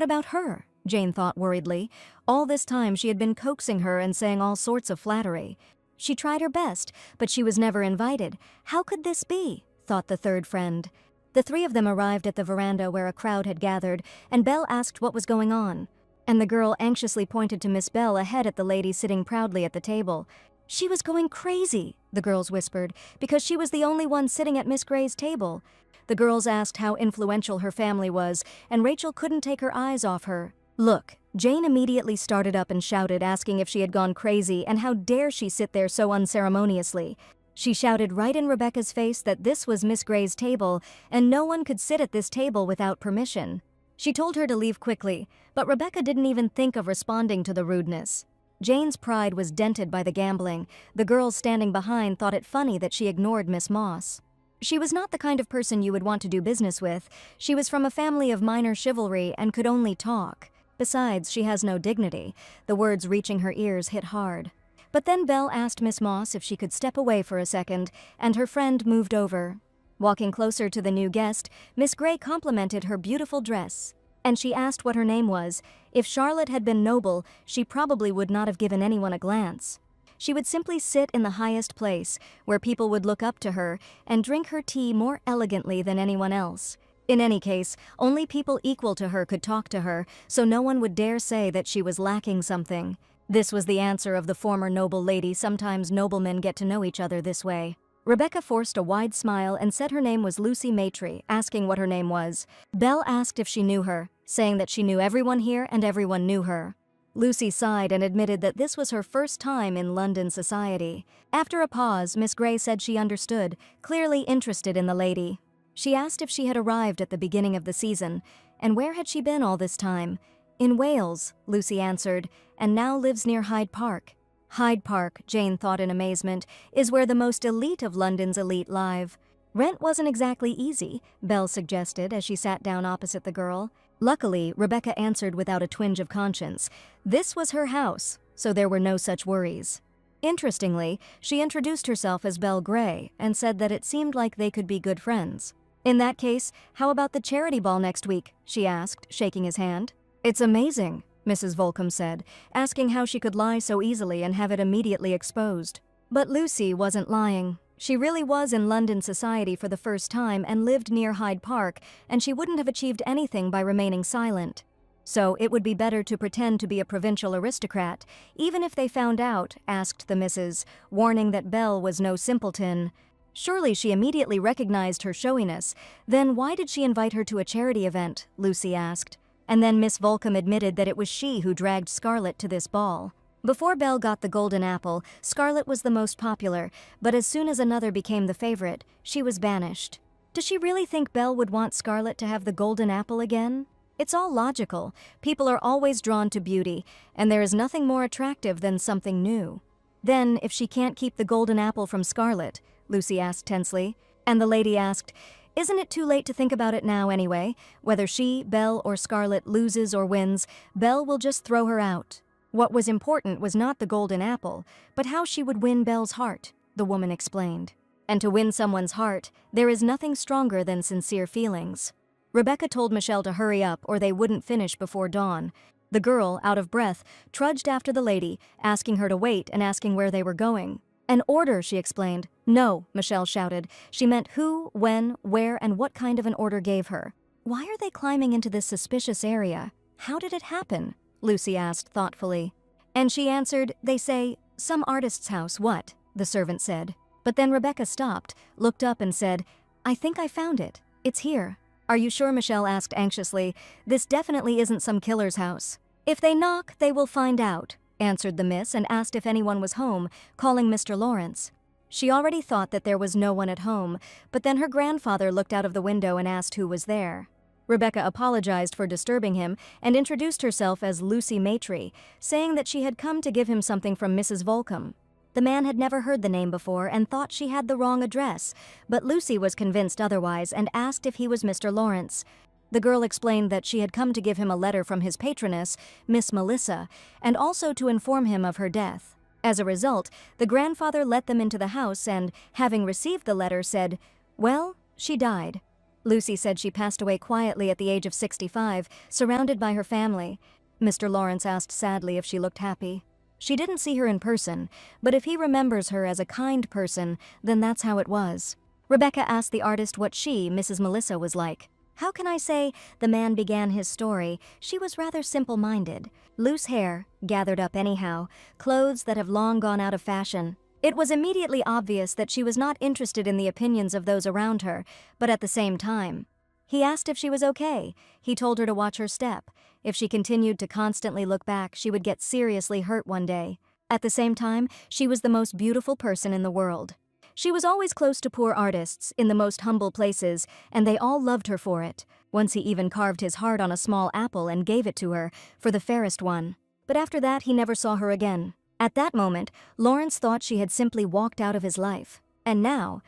about her? Jane thought worriedly. All this time she had been coaxing her and saying all sorts of flattery. She tried her best, but she was never invited. How could this be? Thought the third friend. The three of them arrived at the veranda where a crowd had gathered, and Belle asked what was going on. And the girl anxiously pointed to Miss Belle ahead at the lady sitting proudly at the table. She was going crazy, the girls whispered, because she was the only one sitting at Miss Grey's table. The girls asked how influential her family was, and Rachel couldn't take her eyes off her. Look, Jane immediately started up and shouted, asking if she had gone crazy and how dare she sit there so unceremoniously. She shouted right in Rebecca's face that this was Miss Grey's table and no one could sit at this table without permission. She told her to leave quickly, but Rebecca didn't even think of responding to the rudeness. Jane's pride was dented by the gambling. The girls standing behind thought it funny that she ignored Miss Moss. She was not the kind of person you would want to do business with. She was from a family of minor chivalry and could only talk. Besides, she has no dignity. The words reaching her ears hit hard. But then Belle asked Miss Moss if she could step away for a second, and her friend moved over. Walking closer to the new guest, Miss Grey complimented her beautiful dress, and she asked what her name was. If Charlotte had been noble, she probably would not have given anyone a glance. She would simply sit in the highest place, where people would look up to her, and drink her tea more elegantly than anyone else. In any case, only people equal to her could talk to her, so no one would dare say that she was lacking something. This was the answer of the former noble lady. Sometimes noblemen get to know each other this way. Rebecca forced a wide smile and said her name was Lucy Matry, asking what her name was. Belle asked if she knew her, saying that she knew everyone here and everyone knew her. Lucy sighed and admitted that this was her first time in London society. After a pause, Miss Grey said she understood, clearly interested in the lady. She asked if she had arrived at the beginning of the season, and where had she been all this time? In Wales, Lucy answered, and now lives near Hyde Park. Hyde Park, Jane thought in amazement, is where the most elite of London's elite live. Rent wasn't exactly easy, Belle suggested as she sat down opposite the girl. Luckily, Rebecca answered without a twinge of conscience. This was her house, so there were no such worries. Interestingly, she introduced herself as Belle Grey and said that it seemed like they could be good friends. In that case, how about the charity ball next week? She asked, shaking his hand. It's amazing, Mrs. Volcom said, asking how she could lie so easily and have it immediately exposed. But Lucy wasn't lying. She really was in London society for the first time and lived near Hyde Park, and she wouldn't have achieved anything by remaining silent. So it would be better to pretend to be a provincial aristocrat, even if they found out, asked the missus, warning that Belle was no simpleton. Surely she immediately recognized her showiness. Then why did she invite her to a charity event? Lucy asked. And then Miss Volcom admitted that it was she who dragged Scarlett to this ball. Before Belle got the golden apple, Scarlett was the most popular, but as soon as another became the favorite, she was banished. Does she really think Belle would want Scarlet to have the golden apple again? It's all logical. People are always drawn to beauty, and there is nothing more attractive than something new. Then, if she can't keep the golden apple from Scarlet, Lucy asked tensely, and the lady asked, isn't it too late to think about it now anyway? Whether she, Belle, or Scarlet loses or wins, Belle will just throw her out. What was important was not the golden apple, but how she would win Belle's heart, the woman explained. And to win someone's heart, there is nothing stronger than sincere feelings. Rebecca told Michelle to hurry up or they wouldn't finish before dawn. The girl, out of breath, trudged after the lady, asking her to wait and asking where they were going. An order, she explained. No, Michelle shouted. She meant who, when, where, and what kind of an order gave her. Why are they climbing into this suspicious area? How did it happen? Lucy asked thoughtfully. And she answered, they say, some artist's house, what? The servant said. But then Rebecca stopped, looked up and said, I think I found it. It's here. Are you sure? Michelle asked anxiously. This definitely isn't some killer's house. If they knock, they will find out, answered the miss and asked if anyone was home, calling Mr. Lawrence. She already thought that there was no one at home, but then her grandfather looked out of the window and asked who was there. Rebecca apologized for disturbing him and introduced herself as Lucy Maitre, saying that she had come to give him something from Mrs. Volcom. The man had never heard the name before and thought she had the wrong address, but Lucy was convinced otherwise and asked if he was Mr. Lawrence. The girl explained that she had come to give him a letter from his patroness, Miss Melissa, and also to inform him of her death. As a result, the grandfather let them into the house and, having received the letter, said, well, she died. Lucy said she passed away quietly at the age of 65, surrounded by her family. Mr. Lawrence asked sadly if she looked happy. She didn't see her in person, but if he remembers her as a kind person, then that's how it was. Rebecca asked the artist what she, Mrs. Melissa, was like. How can I say? The man began his story. She was rather simple-minded. Loose hair, gathered up anyhow, clothes that have long gone out of fashion. It was immediately obvious that she was not interested in the opinions of those around her, but at the same time. He asked if she was okay. He told her to watch her step. If she continued to constantly look back, she would get seriously hurt one day. At the same time, she was the most beautiful person in the world. She was always close to poor artists, in the most humble places, and they all loved her for it. Once he even carved his heart on a small apple and gave it to her, for the fairest one. But after that, he never saw her again. At that moment, Lawrence thought she had simply walked out of his life. And now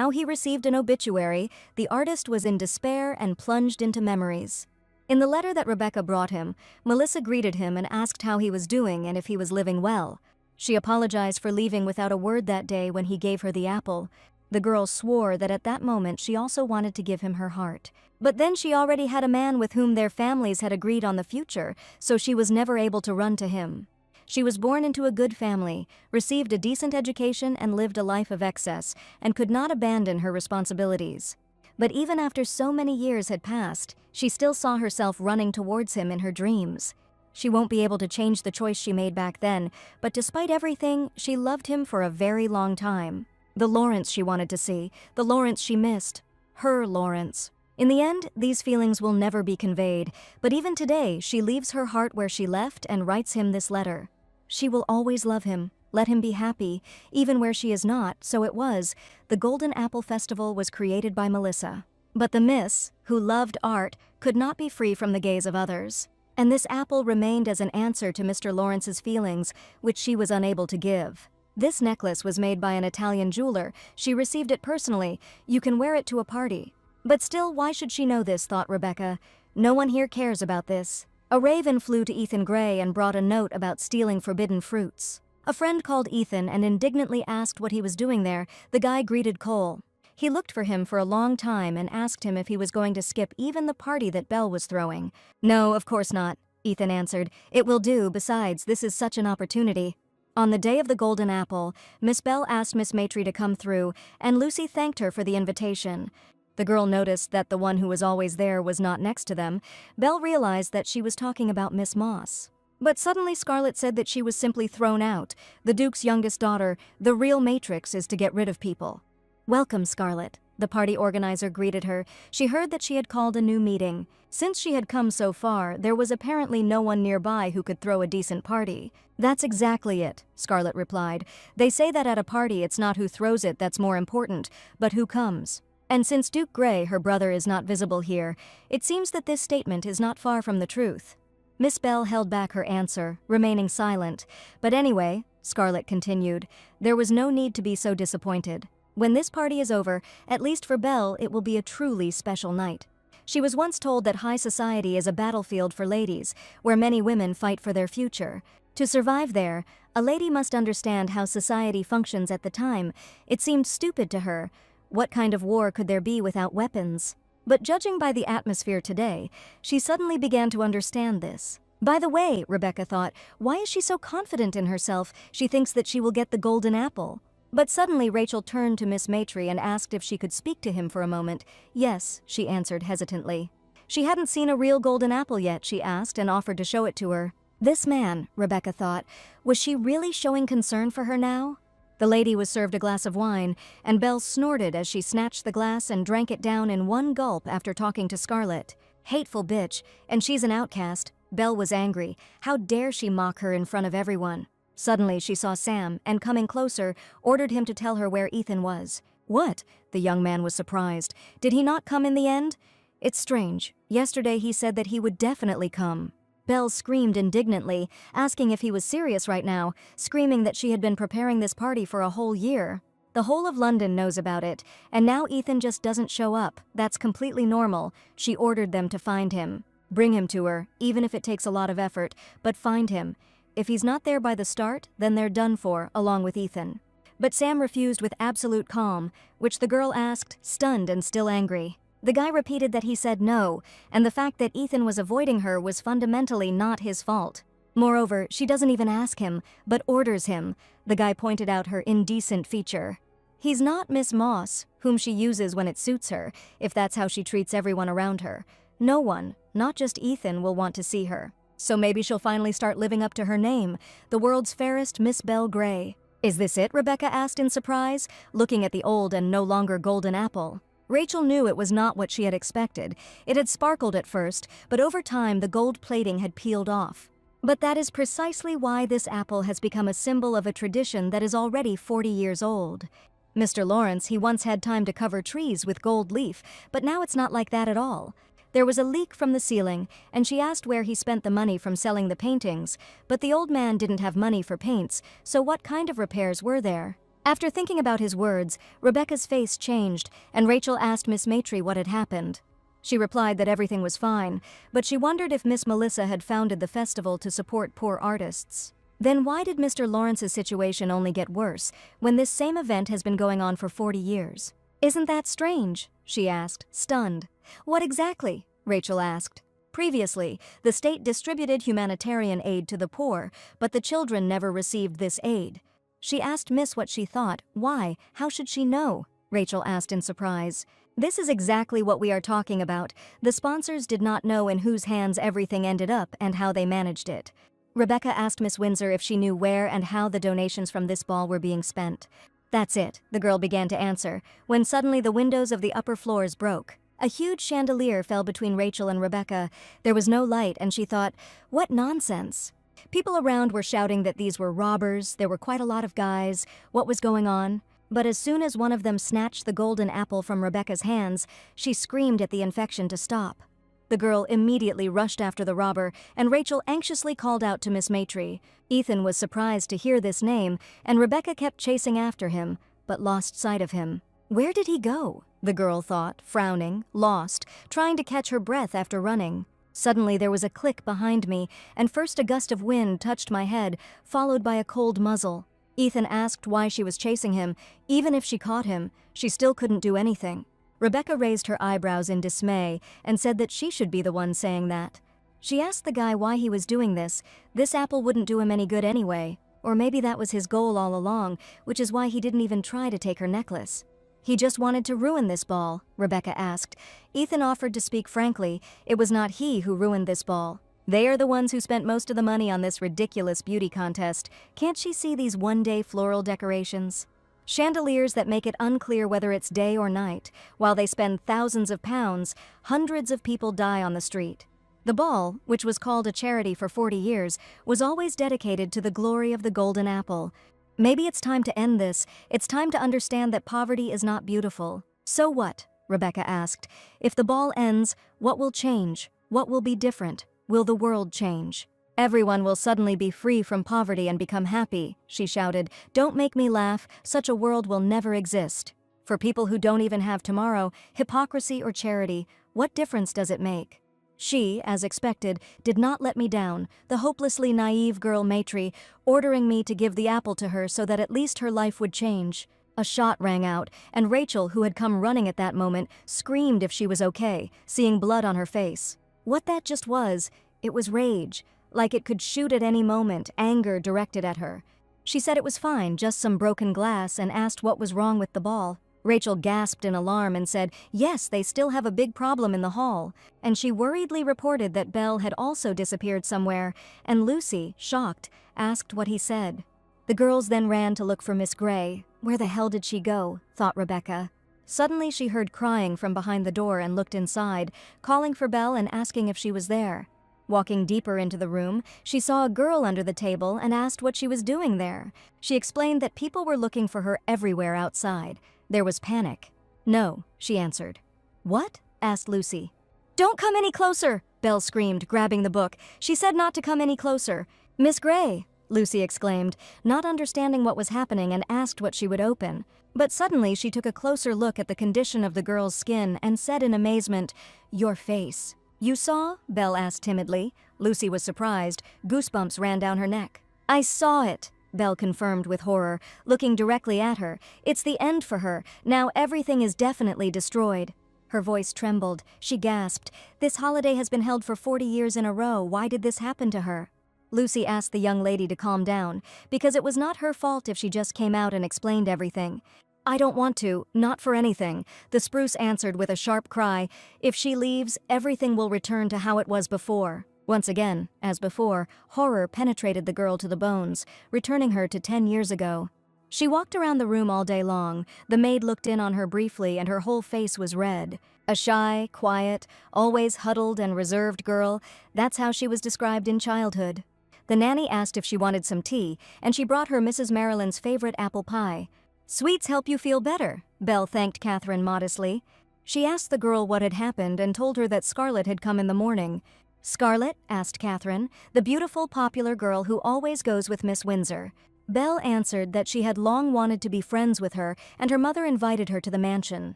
he received an obituary. The artist was in despair and plunged into memories. In the letter that Rebecca brought him, Melissa greeted him and asked how he was doing and if he was living well. She apologized for leaving without a word that day when he gave her the apple. The girl swore that at that moment she also wanted to give him her heart. But then she already had a man with whom their families had agreed on the future, so she was never able to run to him. She was born into a good family, received a decent education and lived a life of excess, and could not abandon her responsibilities. But even after so many years had passed, she still saw herself running towards him in her dreams. She won't be able to change the choice she made back then, but despite everything, she loved him for a very long time. The Lawrence she wanted to see, the Lawrence she missed. Her Lawrence. In the end, these feelings will never be conveyed, but even today, she leaves her heart where she left and writes him this letter. She will always love him, let him be happy, even where she is not, so it was. The Golden Apple Festival was created by Melissa. But the miss, who loved art, could not be free from the gaze of others. And this apple remained as an answer to Mr. Lawrence's feelings, which she was unable to give. This necklace was made by an Italian jeweler. She received it personally. You can wear it to a party. But still, why should she know this, thought Rebecca. No one here cares about this. A raven flew to Ethan Gray and brought a note about stealing forbidden fruits. A friend called Ethan and indignantly asked what he was doing there. The guy greeted Cole. He looked for him for a long time and asked him if he was going to skip even the party that Belle was throwing. No, of course not, Ethan answered. It will do, besides, this is such an opportunity. On the day of the Golden Apple, Miss Belle asked Miss Maitre to come through, and Lucy thanked her for the invitation. The girl noticed that the one who was always there was not next to them. Belle realized that she was talking about Miss Moss. But suddenly Scarlet said that she was simply thrown out. The Duke's youngest daughter, the real Matrix, is to get rid of people. Welcome, Scarlet. The party organizer greeted her. She heard that she had called a new meeting. Since she had come so far, there was apparently no one nearby who could throw a decent party. That's exactly it, Scarlet replied. They say that at a party it's not who throws it that's more important, but who comes. And since Duke Gray, her brother, is not visible here, it seems that this statement is not far from the truth. Miss Bell held back her answer, remaining silent. But anyway, Scarlett continued, there was no need to be so disappointed. When this party is over, at least for Belle, it will be a truly special night. She was once told that high society is a battlefield for ladies, where many women fight for their future. To survive there, a lady must understand how society functions at the time. It seemed stupid to her. What kind of war could there be without weapons? But judging by the atmosphere today, she suddenly began to understand this. By the way, Rebecca thought, why is she so confident in herself she thinks that she will get the golden apple? But suddenly Rachel turned to Miss Maitre and asked if she could speak to him for a moment. Yes, she answered hesitantly. She hadn't seen a real golden apple yet, she asked, and offered to show it to her. This man, Rebecca thought, was she really showing concern for her now? The lady was served a glass of wine, and Belle snorted as she snatched the glass and drank it down in one gulp after talking to Scarlett. Hateful bitch, and she's an outcast. Belle was angry. How dare she mock her in front of everyone? Suddenly she saw Sam, and coming closer, ordered him to tell her where Ethan was. What? The young man was surprised. Did he not come in the end? It's strange. Yesterday he said that he would definitely come. Belle screamed indignantly, asking if he was serious right now, screaming that she had been preparing this party for a whole year. The whole of London knows about it, and now Ethan just doesn't show up. That's completely normal. She ordered them to find him. Bring him to her, even if it takes a lot of effort, but find him. If he's not there by the start, then they're done for, along with Ethan. But Sam refused with absolute calm, which the girl asked, stunned and still angry. The guy repeated that he said no, and the fact that Ethan was avoiding her was fundamentally not his fault. Moreover, she doesn't even ask him, but orders him. The guy pointed out her indecent feature. He's not Miss Moss, whom she uses when it suits her, if that's how she treats everyone around her. No one, not just Ethan, will want to see her. So maybe she'll finally start living up to her name, the world's fairest Miss Belle Gray. Is this it? Rebecca asked in surprise, looking at the old and no longer golden apple. Rachel knew it was not what she had expected. It had sparkled at first, but over time the gold plating had peeled off. But that is precisely why this apple has become a symbol of a tradition that is already 40 years old. Mr. Lawrence, he once had time to cover trees with gold leaf, but now it's not like that at all. There was a leak from the ceiling, and she asked where he spent the money from selling the paintings, but the old man didn't have money for paints, so what kind of repairs were there? After thinking about his words, Rebecca's face changed, and Rachel asked Miss Maitre what had happened. She replied that everything was fine, but she wondered if Miss Melissa had founded the festival to support poor artists. Then why did Mr. Lawrence's situation only get worse, when this same event has been going on for 40 years? Isn't that strange? She asked, stunned. What exactly? Rachel asked. Previously, the state distributed humanitarian aid to the poor, but the children never received this aid. She asked Miss what she thought. Why? How should she know? Rachel asked in surprise. This is exactly what we are talking about. The sponsors did not know in whose hands everything ended up and how they managed it. Rebecca asked Miss Windsor if she knew where and how the donations from this ball were being spent. That's it, the girl began to answer, when suddenly the windows of the upper floors broke. A huge chandelier fell between Rachel and Rebecca. There was no light, and she thought, what nonsense. People around were shouting that these were robbers. There were quite a lot of guys. What was going on? But as soon as one of them snatched the golden apple from Rebecca's hands, she screamed at the infection to stop. The girl immediately rushed after the robber, and Rachel anxiously called out to Miss Maitre. Ethan was surprised to hear this name, and Rebecca kept chasing after him, but lost sight of him. Where did he go? The girl thought, frowning, lost, trying to catch her breath after running. Suddenly there was a click behind me, and first a gust of wind touched my head, followed by a cold muzzle. Ethan asked why she was chasing him. Even if she caught him, she still couldn't do anything. Rebecca raised her eyebrows in dismay and said that she should be the one saying that. She asked the guy why he was doing this. This apple wouldn't do him any good anyway. Or maybe that was his goal all along, which is why he didn't even try to take her necklace. He just wanted to ruin this ball, Rebecca asked. Ethan offered to speak frankly. It was not he who ruined this ball. They are the ones who spent most of the money on this ridiculous beauty contest. Can't she see these one-day floral decorations? Chandeliers that make it unclear whether it's day or night. While they spend thousands of pounds, hundreds of people die on the street. The ball, which was called a charity for 40 years, was always dedicated to the glory of the golden apple. Maybe it's time to end this. It's time to understand that poverty is not beautiful. So what? Rebecca asked. "If the ball ends, what will change? What will be different? Will the world change?" "Everyone will suddenly be free from poverty and become happy," she shouted. "Don't make me laugh. Such a world will never exist. For people who don't even have tomorrow, hypocrisy or charity, what difference does it make?" She, as expected, did not let me down, the hopelessly naive girl Matri, ordering me to give the apple to her so that at least her life would change. A shot rang out, and Rachel, who had come running at that moment, screamed if she was okay, seeing blood on her face. What that just was, it was rage, like it could shoot at any moment, anger directed at her. She said it was fine, just some broken glass, and asked what was wrong with the ball. Rachel gasped in alarm and said, yes, they still have a big problem in the hall, and she worriedly reported that Belle had also disappeared somewhere, and Lucy, shocked, asked what he said. The girls then ran to look for Miss Gray. Where the hell did she go? Thought Rebecca. Suddenly she heard crying from behind the door and looked inside, calling for Belle and asking if she was there. Walking deeper into the room, she saw a girl under the table and asked what she was doing there. She explained that people were looking for her everywhere outside. There was panic. "No," she answered. "What?" asked Lucy. "Don't come any closer," Belle screamed, grabbing the book. "She said not to come any closer." "Miss Gray," Lucy exclaimed, not understanding what was happening, and asked what she would open. But suddenly she took a closer look at the condition of the girl's skin and said in amazement, "Your face." "You saw?" Belle asked timidly. Lucy was surprised. Goosebumps ran down her neck. "I saw it," Belle confirmed with horror, looking directly at her. "It's the end for her. Now everything is definitely destroyed." Her voice trembled. She gasped. "This holiday has been held for 40 years in a row. Why did this happen to her?" Lucy asked the young lady to calm down, because it was not her fault if she just came out and explained everything. "I don't want to, not for anything," the spruce answered with a sharp cry. "If she leaves, everything will return to how it was before." Once again, as before, horror penetrated the girl to the bones, returning her to 10 years ago. She walked around the room all day long. The maid looked in on her briefly, and her whole face was red. A shy, quiet, always huddled and reserved girl, that's how she was described in childhood. The nanny asked if she wanted some tea, and she brought her Mrs. Marilyn's favorite apple pie. "Sweets help you feel better," Belle thanked Catherine modestly. She asked the girl what had happened and told her that Scarlett had come in the morning. "Scarlett?" asked Catherine, "the beautiful, popular girl who always goes with Miss Windsor." Belle answered that she had long wanted to be friends with her, and her mother invited her to the mansion.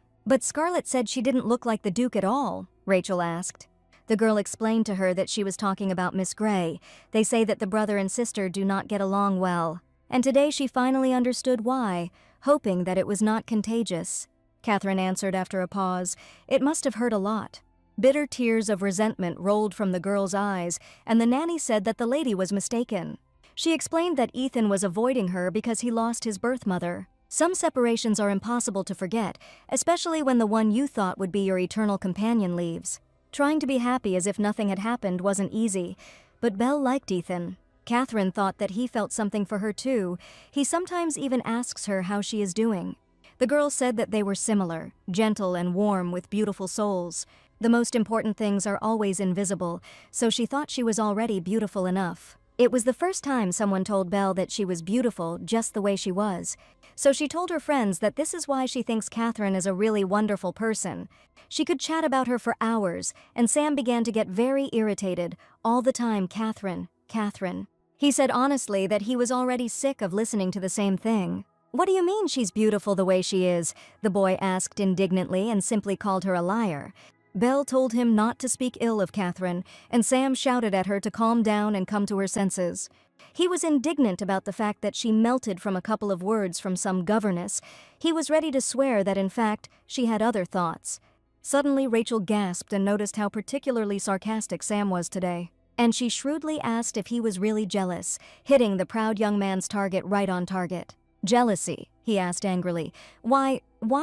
"But Scarlett said she didn't look like the Duke at all," Rachel asked. The girl explained to her that she was talking about Miss Gray. They say that the brother and sister do not get along well. And today she finally understood why, hoping that it was not contagious. Catherine answered after a pause. It must have hurt a lot. Bitter tears of resentment rolled from the girl's eyes, and the nanny said that the lady was mistaken. She explained that Ethan was avoiding her because he lost his birth mother. Some separations are impossible to forget, especially when the one you thought would be your eternal companion leaves. Trying to be happy as if nothing had happened wasn't easy, but Belle liked Ethan. Catherine thought that he felt something for her too. He sometimes even asks her how she is doing. The girl said that they were similar, gentle and warm with beautiful souls. The most important things are always invisible, so she thought she was already beautiful enough. It was the first time someone told Belle that she was beautiful just the way she was. So she told her friends that this is why she thinks Catherine is a really wonderful person. She could chat about her for hours, and Sam began to get very irritated, all the time, "Catherine, Catherine." He said honestly that he was already sick of listening to the same thing. "What do you mean she's beautiful the way she is?" the boy asked indignantly and simply called her a liar. Belle told him not to speak ill of Catherine, and Sam shouted at her to calm down and come to her senses. He was indignant about the fact that she melted from a couple of words from some governess. He was ready to swear that, in fact, she had other thoughts. Suddenly, Rachel gasped and noticed how particularly sarcastic Sam was today. And she shrewdly asked if he was really jealous, hitting the proud young man's target right on target. "Jealousy?" he asked angrily. Why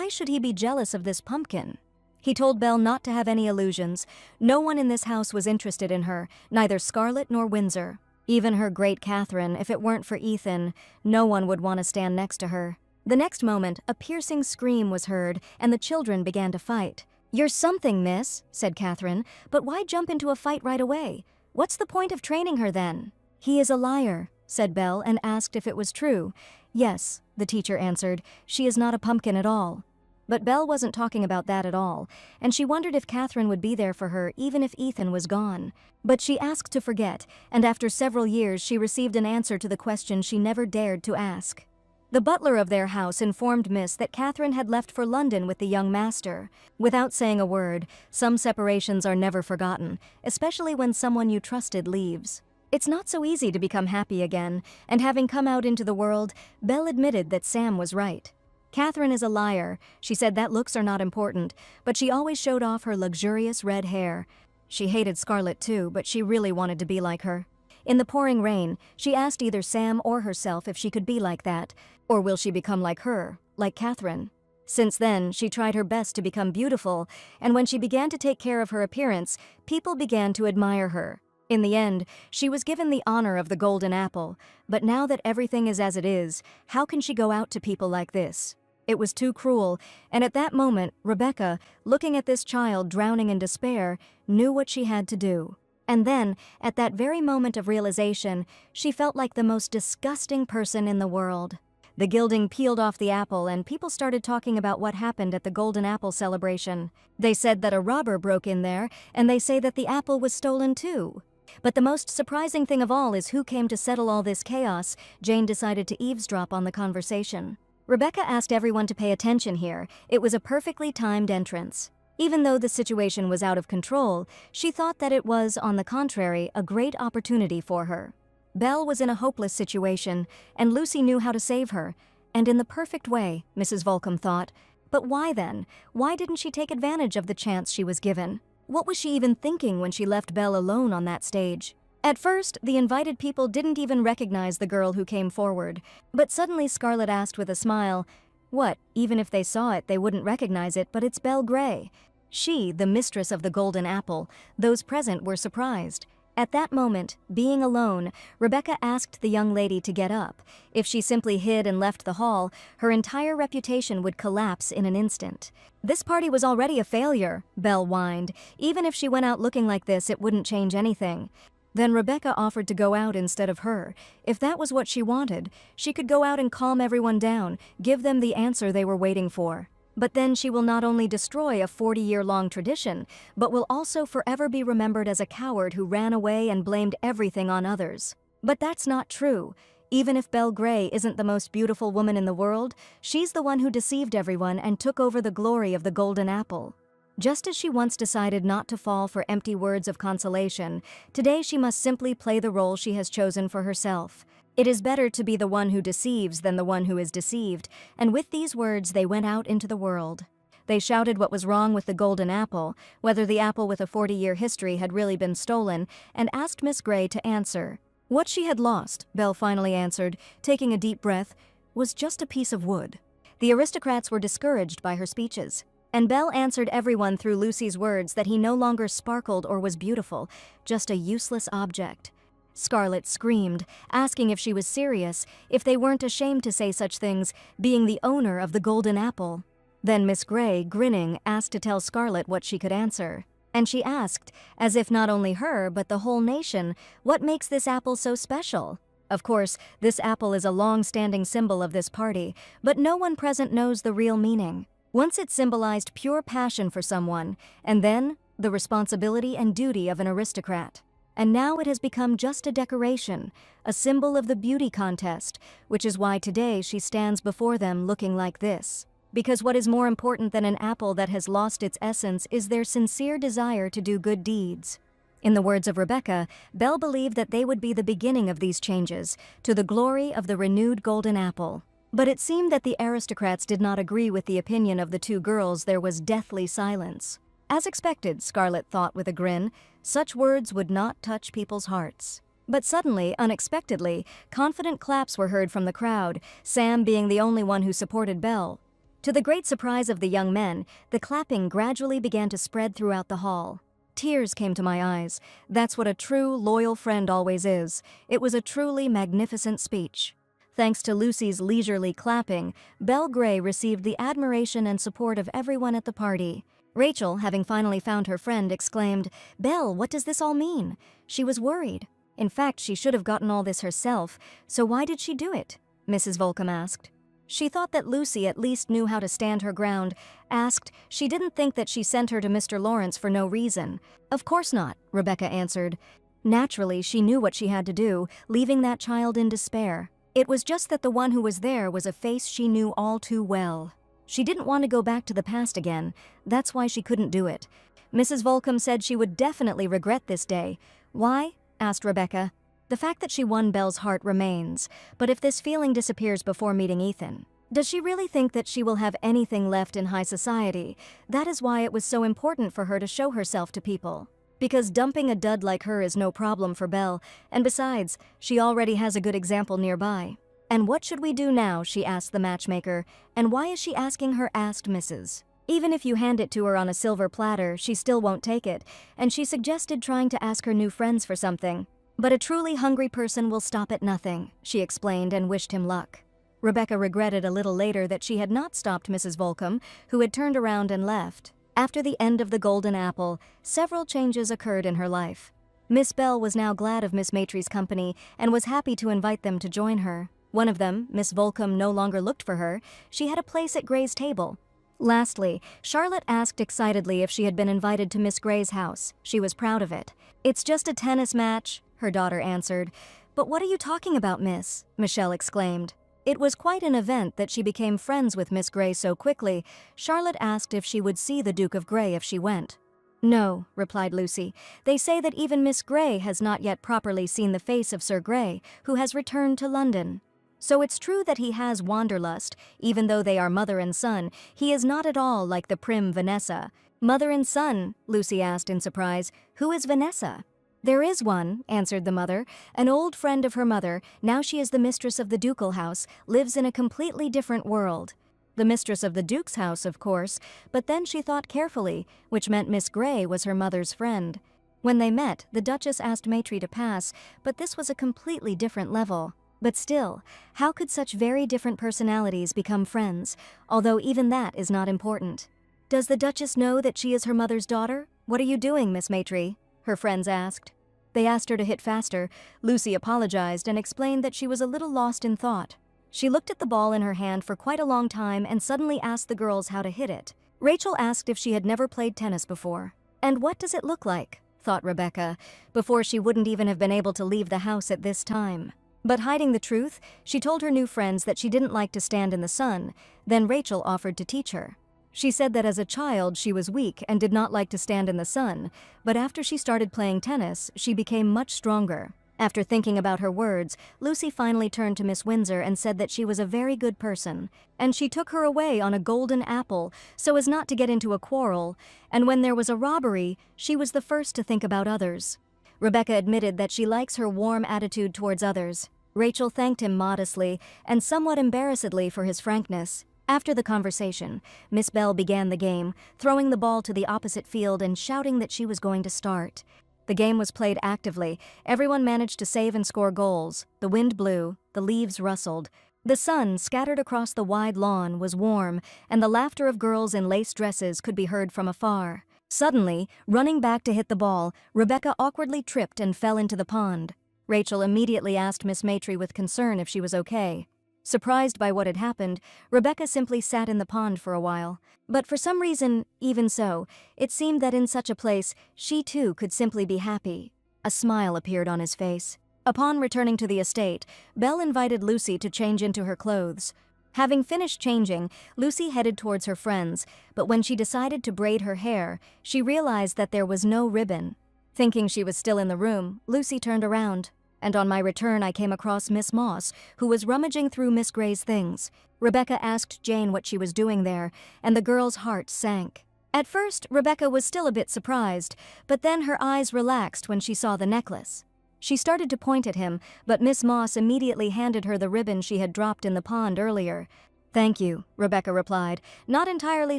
should he be jealous of this pumpkin?" He told Belle not to have any illusions. No one in this house was interested in her, neither Scarlett nor Windsor. Even her great Catherine, if it weren't for Ethan, no one would want to stand next to her. The next moment, a piercing scream was heard, and the children began to fight. "You're something, miss," said Catherine, "but why jump into a fight right away? What's the point of training her then?" "He is a liar," said Belle, and asked if it was true. "Yes," the teacher answered. "She is not a pumpkin at all." But Belle wasn't talking about that at all, and she wondered if Catherine would be there for her even if Ethan was gone. But she asked to forget, and after several years she received an answer to the question she never dared to ask. The butler of their house informed Miss that Catherine had left for London with the young master. Without saying a word, some separations are never forgotten, especially when someone you trusted leaves. It's not so easy to become happy again, and having come out into the world, Belle admitted that Sam was right. Catherine is a liar. She said that looks are not important, but she always showed off her luxurious red hair. She hated Scarlett too, but she really wanted to be like her. In the pouring rain, she asked either Sam or herself if she could be like that, or will she become like her, like Catherine? Since then, she tried her best to become beautiful, and when she began to take care of her appearance, people began to admire her. In the end, she was given the honor of the golden apple, but now that everything is as it is, how can she go out to people like this? It was too cruel, and at that moment, Rebecca, looking at this child drowning in despair, knew what she had to do. And then, at that very moment of realization, she felt like the most disgusting person in the world. The gilding peeled off the apple and people started talking about what happened at the golden apple celebration. They said that a robber broke in there, and they say that the apple was stolen too. But the most surprising thing of all is who came to settle all this chaos. Jane decided to eavesdrop on the conversation. Rebecca asked everyone to pay attention here. It was a perfectly timed entrance. Even though the situation was out of control, she thought that it was, on the contrary, a great opportunity for her. Belle was in a hopeless situation, and Lucy knew how to save her. And in the perfect way, Mrs. Volcom thought. But why then? Why didn't she take advantage of the chance she was given? What was she even thinking when she left Belle alone on that stage? At first, the invited people didn't even recognize the girl who came forward. But suddenly Scarlett asked with a smile, "What, even if they saw it, they wouldn't recognize it, but it's Belle Gray." She, the mistress of the golden apple, those present were surprised. At that moment, being alone, Rebecca asked the young lady to get up. If she simply hid and left the hall, her entire reputation would collapse in an instant. "This party was already a failure," Belle whined. "Even if she went out looking like this, it wouldn't change anything." Then Rebecca offered to go out instead of her. If that was what she wanted, she could go out and calm everyone down, give them the answer they were waiting for. But then she will not only destroy a 40-year-long tradition, but will also forever be remembered as a coward who ran away and blamed everything on others. But that's not true. Even if Belle Gray isn't the most beautiful woman in the world, she's the one who deceived everyone and took over the glory of the golden apple. Just as she once decided not to fall for empty words of consolation, today she must simply play the role she has chosen for herself. It is better to be the one who deceives than the one who is deceived, and with these words they went out into the world. They shouted what was wrong with the golden apple, whether the apple with a 40-year history had really been stolen, and asked Miss Gray to answer. What she had lost, Belle finally answered, taking a deep breath, was just a piece of wood. The aristocrats were discouraged by her speeches. And Belle answered everyone through Lucy's words that he no longer sparkled or was beautiful, just a useless object. Scarlett screamed, asking if she was serious, if they weren't ashamed to say such things, being the owner of the golden apple. Then Miss Gray, grinning, asked to tell Scarlett what she could answer. And she asked, as if not only her but the whole nation, what makes this apple so special? Of course, this apple is a long-standing symbol of this party, but no one present knows the real meaning. Once it symbolized pure passion for someone, and then the responsibility and duty of an aristocrat. And now it has become just a decoration, a symbol of the beauty contest, which is why today she stands before them looking like this. Because what is more important than an apple that has lost its essence is their sincere desire to do good deeds. In the words of Rebecca, Belle believed that they would be the beginning of these changes, to the glory of the renewed golden apple. But it seemed that the aristocrats did not agree with the opinion of the two girls. There was deathly silence. As expected, Scarlett thought with a grin, such words would not touch people's hearts. But suddenly, unexpectedly, confident claps were heard from the crowd, Sam being the only one who supported Belle. To the great surprise of the young men, the clapping gradually began to spread throughout the hall. Tears came to my eyes. That's what a true, loyal friend always is. It was a truly magnificent speech. Thanks to Lucy's leisurely clapping, Belle Gray received the admiration and support of everyone at the party. Rachel, having finally found her friend, exclaimed, "Belle, what does this all mean?" She was worried. In fact, she should have gotten all this herself, so why did she do it? Mrs. Volcom asked. She thought that Lucy at least knew how to stand her ground, asked she didn't think that she sent her to Mr. Lawrence for no reason. Of course not, Rebecca answered. Naturally, she knew what she had to do, leaving that child in despair. It was just that the one who was there was a face she knew all too well. She didn't want to go back to the past again. That's why she couldn't do it. Mrs. Volcom said she would definitely regret this day. Why? Asked Rebecca. The fact that she won Belle's heart remains, but if this feeling disappears before meeting Ethan, does she really think that she will have anything left in high society? That is why it was so important for her to show herself to people. Because dumping a dud like her is no problem for Belle, and besides, she already has a good example nearby. And what should we do now, she asked the matchmaker, and why is she asking her, asked Mrs. Even if you hand it to her on a silver platter, she still won't take it, and she suggested trying to ask her new friends for something. But a truly hungry person will stop at nothing, she explained and wished him luck. Rebecca regretted a little later that she had not stopped Mrs. Volcom, who had turned around and left. After the end of the Golden Apple, several changes occurred in her life. Miss Belle was now glad of Miss Maitry's company and was happy to invite them to join her. One of them, Miss Volcom, no longer looked for her. She had a place at Gray's table. Lastly, Charlotte asked excitedly if she had been invited to Miss Gray's house. She was proud of it. "It's just a tennis match," her daughter answered. "But what are you talking about, miss?" Michelle exclaimed. It was quite an event that she became friends with Miss Gray so quickly. Charlotte asked if she would see the Duke of Gray if she went. "No," replied Lucy. "They say that even Miss Gray has not yet properly seen the face of Sir Gray, who has returned to London. So it's true that he has wanderlust. Even though they are mother and son, he is not at all like the prim Vanessa." "Mother and son?" Lucy asked in surprise. "Who is Vanessa?" "There is one," answered the mother, "an old friend of her mother. Now she is the mistress of the ducal house, lives in a completely different world." The mistress of the Duke's house, of course, but then she thought carefully, which meant Miss Gray was her mother's friend. When they met, the Duchess asked Maitry to pass, but this was a completely different level. But still, how could such very different personalities become friends, although even that is not important? "Does the Duchess know that she is her mother's daughter? What are you doing, Miss Maitry?" her friends asked. They asked her to hit faster. Lucy apologized and explained that she was a little lost in thought. She looked at the ball in her hand for quite a long time and suddenly asked the girls how to hit it. Rachel asked if she had never played tennis before. "And what does it look like?" thought Rebecca, before she wouldn't even have been able to leave the house at this time. But hiding the truth, she told her new friends that she didn't like to stand in the sun. Then Rachel offered to teach her. She said that as a child she was weak and did not like to stand in the sun, but after she started playing tennis, she became much stronger. After thinking about her words, Lucy finally turned to Miss Windsor and said that she was a very good person, and she took her away on a golden apple so as not to get into a quarrel, and when there was a robbery, she was the first to think about others. Rebecca admitted that she likes her warm attitude towards others. Rachel thanked him modestly and somewhat embarrassedly for his frankness. After the conversation, Miss Belle began the game, throwing the ball to the opposite field and shouting that she was going to start. The game was played actively. Everyone managed to save and score goals. The wind blew, the leaves rustled. The sun, scattered across the wide lawn, was warm, and the laughter of girls in lace dresses could be heard from afar. Suddenly, running back to hit the ball, Rebecca awkwardly tripped and fell into the pond. Rachel immediately asked Miss Maitry with concern if she was okay. Surprised by what had happened, Rebecca simply sat in the pond for a while. But for some reason, even so, it seemed that in such a place, she too could simply be happy. A smile appeared on his face. Upon returning to the estate, Belle invited Lucy to change into her clothes. Having finished changing, Lucy headed towards her friends, but when she decided to braid her hair, she realized that there was no ribbon. Thinking she was still in the room, Lucy turned around. And on my return I came across Miss Moss, who was rummaging through Miss Gray's things. Rebecca asked Jane what she was doing there, and the girl's heart sank. At first, Rebecca was still a bit surprised, but then her eyes relaxed when she saw the necklace. She started to point at him, but Miss Moss immediately handed her the ribbon she had dropped in the pond earlier. "Thank you," Rebecca replied, not entirely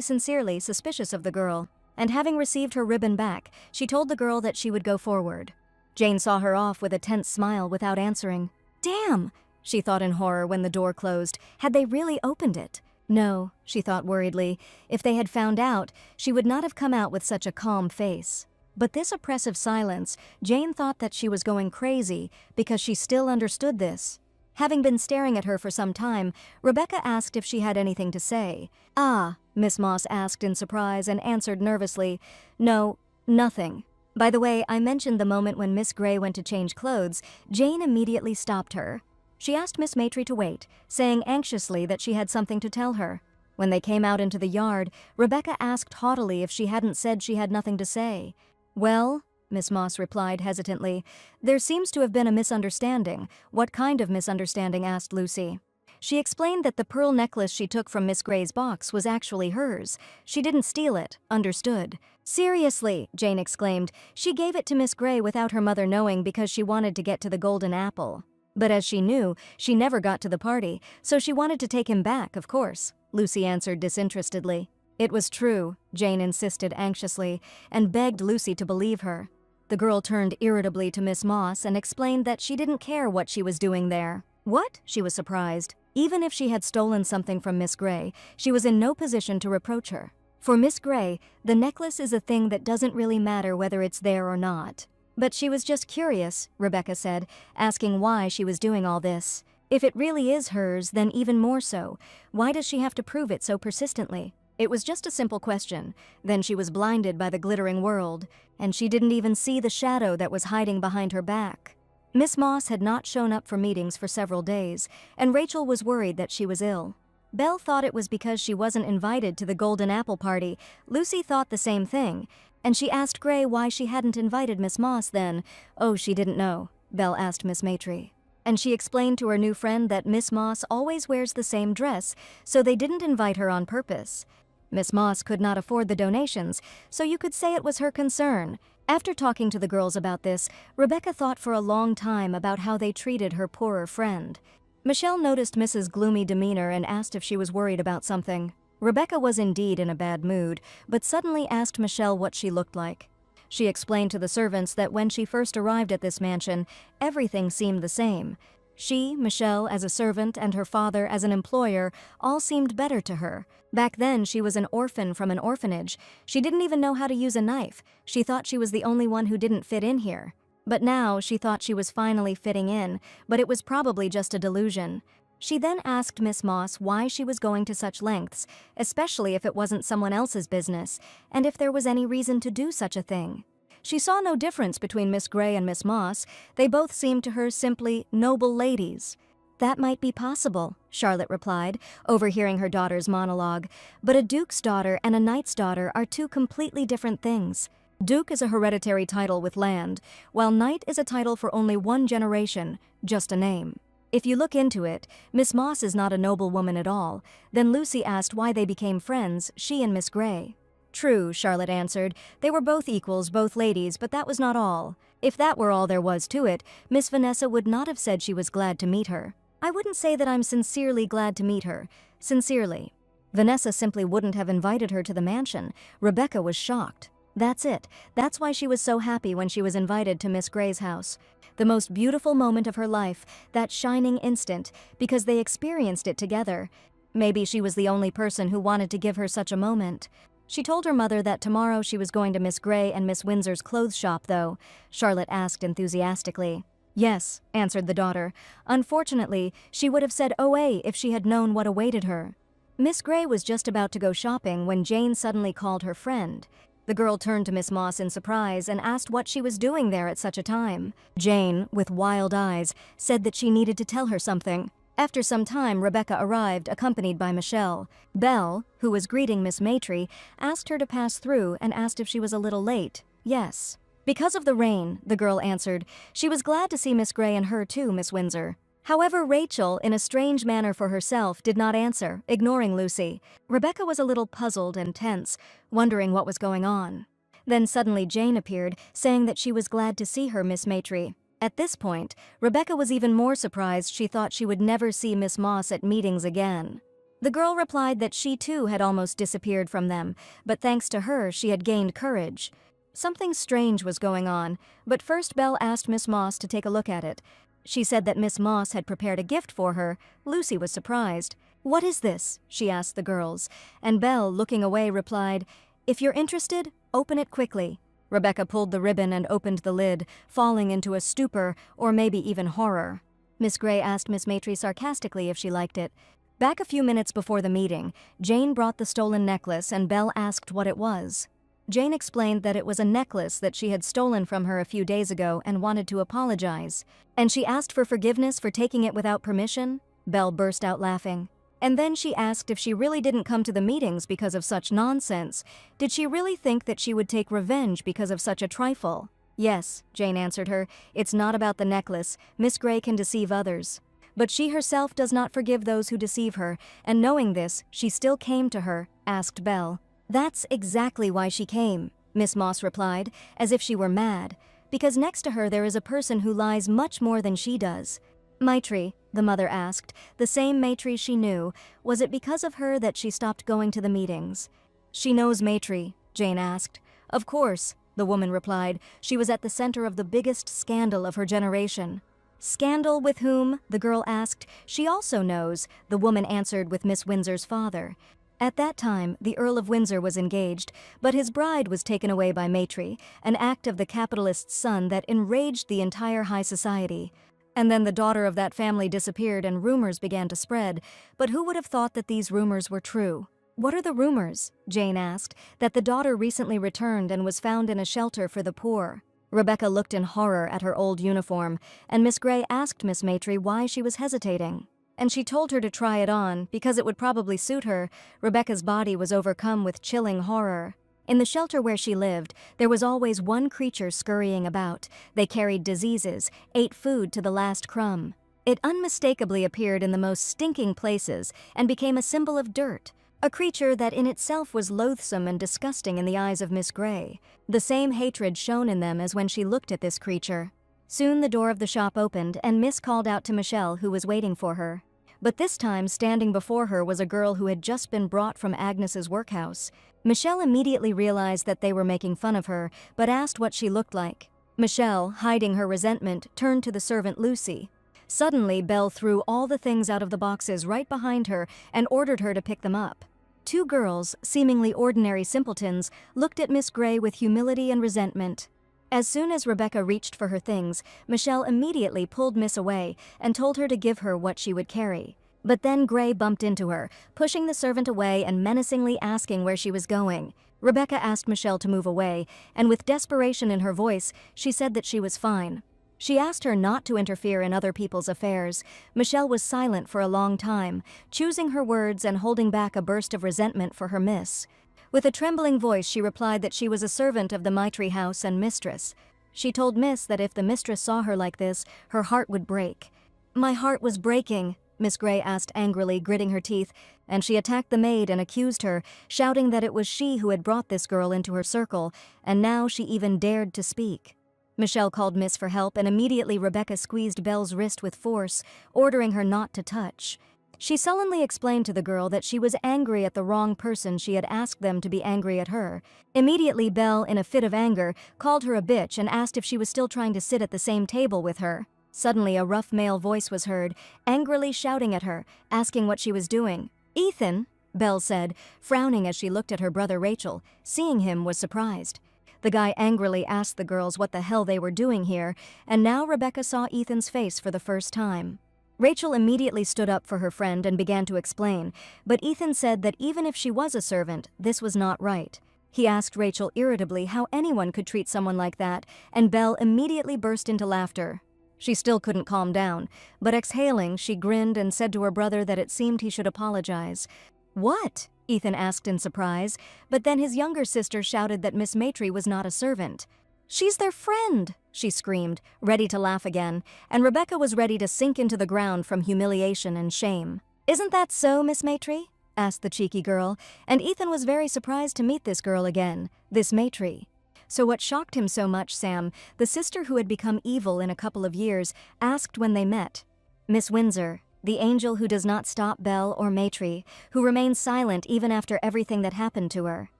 sincerely suspicious of the girl. And having received her ribbon back, she told the girl that she would go forward. Jane saw her off with a tense smile without answering. "Damn!" she thought in horror when the door closed. Had they really opened it? No, she thought worriedly. If they had found out, she would not have come out with such a calm face. But this oppressive silence, Jane thought that she was going crazy because she still understood this. Having been staring at her for some time, Rebecca asked if she had anything to say. "Ah," Miss Moss asked in surprise and answered nervously, "No, nothing." By the way, I mentioned the moment when Miss Gray went to change clothes. Jane immediately stopped her. She asked Miss Matry to wait, saying anxiously that she had something to tell her. When they came out into the yard, Rebecca asked haughtily if she hadn't said she had nothing to say. "Well," Miss Moss replied hesitantly, "there seems to have been a misunderstanding." "What kind of misunderstanding?" asked Lucy. She explained that the pearl necklace she took from Miss Gray's box was actually hers. She didn't steal it, understood. "Seriously," Jane exclaimed, "she gave it to Miss Gray without her mother knowing because she wanted to get to the golden apple. But as she knew, she never got to the party, so she wanted to take him back, of course," Lucy answered disinterestedly. It was true, Jane insisted anxiously, and begged Lucy to believe her. The girl turned irritably to Miss Moss and explained that she didn't care what she was doing there. What? She was surprised. Even if she had stolen something from Miss Gray, she was in no position to reproach her. For Miss Gray, the necklace is a thing that doesn't really matter whether it's there or not. But she was just curious, Rebecca said, asking why she was doing all this. If it really is hers, then even more so. Why does she have to prove it so persistently? It was just a simple question. Then she was blinded by the glittering world, and she didn't even see the shadow that was hiding behind her back. Miss Moss had not shown up for meetings for several days, and Rachel was worried that she was ill. Belle thought it was because she wasn't invited to the Golden Apple party. Lucy thought the same thing, and she asked Gray why she hadn't invited Miss Moss then. Oh, she didn't know, Belle asked Miss Matry. And she explained to her new friend that Miss Moss always wears the same dress, so they didn't invite her on purpose. Miss Moss could not afford the donations, so you could say it was her concern. After talking to the girls about this, Rebecca thought for a long time about how they treated her poorer friend. Michelle noticed Mrs. gloomy demeanor and asked if she was worried about something. Rebecca was indeed in a bad mood, but suddenly asked Michelle what she looked like. She explained to the servants that when she first arrived at this mansion, everything seemed the same. She, Michelle as a servant, and her father as an employer all seemed better to her. Back then, she was an orphan from an orphanage. She didn't even know how to use a knife. She thought she was the only one who didn't fit in here. But now, she thought she was finally fitting in, but it was probably just a delusion. She then asked Miss Moss why she was going to such lengths, especially if it wasn't someone else's business, and if there was any reason to do such a thing. She saw no difference between Miss Gray and Miss Moss. They both seemed to her simply noble ladies. "That might be possible," Charlotte replied, overhearing her daughter's monologue. "But a duke's daughter and a knight's daughter are two completely different things. Duke is a hereditary title with land, while knight is a title for only one generation, just a name. If you look into it, Miss Moss is not a noble woman at all." Then Lucy asked why they became friends, she and Miss Gray. "True," Charlotte answered. "They were both equals, both ladies, but that was not all. If that were all there was to it, Miss Vanessa would not have said she was glad to meet her. I wouldn't say that I'm sincerely glad to meet her. Sincerely. Vanessa simply wouldn't have invited her to the mansion." Rebecca was shocked. That's it. That's why she was so happy when she was invited to Miss Gray's house. The most beautiful moment of her life, that shining instant, because they experienced it together. Maybe she was the only person who wanted to give her such a moment. She told her mother that tomorrow she was going to Miss Gray and Miss Windsor's clothes shop, though, Charlotte asked enthusiastically. "Yes," answered the daughter. "Unfortunately, she would have said OA if she had known what awaited her." Miss Gray was just about to go shopping when Jane suddenly called her friend. The girl turned to Miss Moss in surprise and asked what she was doing there at such a time. Jane, with wild eyes, said that she needed to tell her something. After some time, Rebecca arrived, accompanied by Michelle. Belle, who was greeting Miss Matry, asked her to pass through and asked if she was a little late. "Yes." "Because of the rain," the girl answered. She was glad to see Miss Gray and her too, Miss Windsor. However, Rachel, in a strange manner for herself, did not answer, ignoring Lucy. Rebecca was a little puzzled and tense, wondering what was going on. Then suddenly Jane appeared, saying that she was glad to see her, Miss Matry. At this point, Rebecca was even more surprised. She thought she would never see Miss Moss at meetings again. The girl replied that she too had almost disappeared from them, but thanks to her she had gained courage. Something strange was going on, but first Belle asked Miss Moss to take a look at it. She said that Miss Moss had prepared a gift for her. Lucy was surprised. "What is this?" she asked the girls, and Belle, looking away, replied, "If you're interested, open it quickly." Rebecca pulled the ribbon and opened the lid, falling into a stupor, or maybe even horror. Miss Gray asked Miss Maitre sarcastically if she liked it. Back a few minutes before the meeting, Jane brought the stolen necklace and Belle asked what it was. Jane explained that it was a necklace that she had stolen from her a few days ago and wanted to apologize. And she asked for forgiveness for taking it without permission? Belle burst out laughing. And then she asked if she really didn't come to the meetings because of such nonsense. Did she really think that she would take revenge because of such a trifle? Yes, Jane answered her. It's not about the necklace. Miss Gray can deceive others. But she herself does not forgive those who deceive her, and knowing this, she still came to her, asked Belle. That's exactly why she came, Miss Moss replied, as if she were mad, because next to her there is a person who lies much more than she does. Maitre, the mother asked, the same Maitre she knew, was it because of her that she stopped going to the meetings? She knows Maitre, Jane asked. Of course, the woman replied. She was at the center of the biggest scandal of her generation. Scandal with whom? The girl asked. She also knows, the woman answered with Miss Windsor's father. At that time, the Earl of Windsor was engaged, but his bride was taken away by Maitre, an act of the capitalist's son that enraged the entire high society. And then the daughter of that family disappeared and rumors began to spread, but who would have thought that these rumors were true? What are the rumors? Jane asked. That the daughter recently returned and was found in a shelter for the poor. Rebecca looked in horror at her old uniform, and Miss Gray asked Miss Maitre why she was hesitating. And she told her to try it on, because it would probably suit her. Rebecca's body was overcome with chilling horror. In the shelter where she lived, there was always one creature scurrying about. They carried diseases, ate food to the last crumb. It unmistakably appeared in the most stinking places and became a symbol of dirt. A creature that in itself was loathsome and disgusting in the eyes of Miss Gray. The same hatred shone in them as when she looked at this creature. Soon the door of the shop opened and Miss called out to Michelle, who was waiting for her. But this time, standing before her was a girl who had just been brought from Agnes's workhouse. Michelle immediately realized that they were making fun of her, but asked what she looked like. Michelle, hiding her resentment, turned to the servant Lucy. Suddenly, Belle threw all the things out of the boxes right behind her and ordered her to pick them up. Two girls, seemingly ordinary simpletons, looked at Miss Gray with humility and resentment. As soon as Rebecca reached for her things, Michelle immediately pulled Miss away and told her to give her what she would carry. But then Gray bumped into her, pushing the servant away and menacingly asking where she was going. Rebecca asked Michelle to move away, and with desperation in her voice, she said that she was fine. She asked her not to interfere in other people's affairs. Michelle was silent for a long time, choosing her words and holding back a burst of resentment for her miss. With a trembling voice, she replied that she was a servant of the Maitre house and mistress. She told Miss that if the mistress saw her like this, her heart would break. My heart was breaking, Miss Gray asked angrily, gritting her teeth, and she attacked the maid and accused her, shouting that it was she who had brought this girl into her circle, and now she even dared to speak. Michelle called Miss for help, and immediately Rebecca squeezed Belle's wrist with force, ordering her not to touch. She sullenly explained to the girl that she was angry at the wrong person. She had asked them to be angry at her. Immediately, Belle, in a fit of anger, called her a bitch and asked if she was still trying to sit at the same table with her. Suddenly, a rough male voice was heard, angrily shouting at her, asking what she was doing. "Ethan," Belle said, frowning as she looked at her brother Rachel. Seeing him was surprised. The guy angrily asked the girls what the hell they were doing here, and now Rebecca saw Ethan's face for the first time. Rachel immediately stood up for her friend and began to explain, but Ethan said that even if she was a servant, this was not right. He asked Rachel irritably how anyone could treat someone like that, and Belle immediately burst into laughter. She still couldn't calm down, but exhaling, she grinned and said to her brother that it seemed he should apologize. "What?" Ethan asked in surprise, but then his younger sister shouted that Miss Maitre was not a servant. "She's their friend!" she screamed, ready to laugh again, and Rebecca was ready to sink into the ground from humiliation and shame. "Isn't that so, Miss Maitre?" asked the cheeky girl, and Ethan was very surprised to meet this girl again, this Maitre. So what shocked him so much, Sam, the sister who had become evil in a couple of years, asked when they met. "Miss Windsor, the angel who does not stop Belle or Maitre, who remains silent even after everything that happened to her."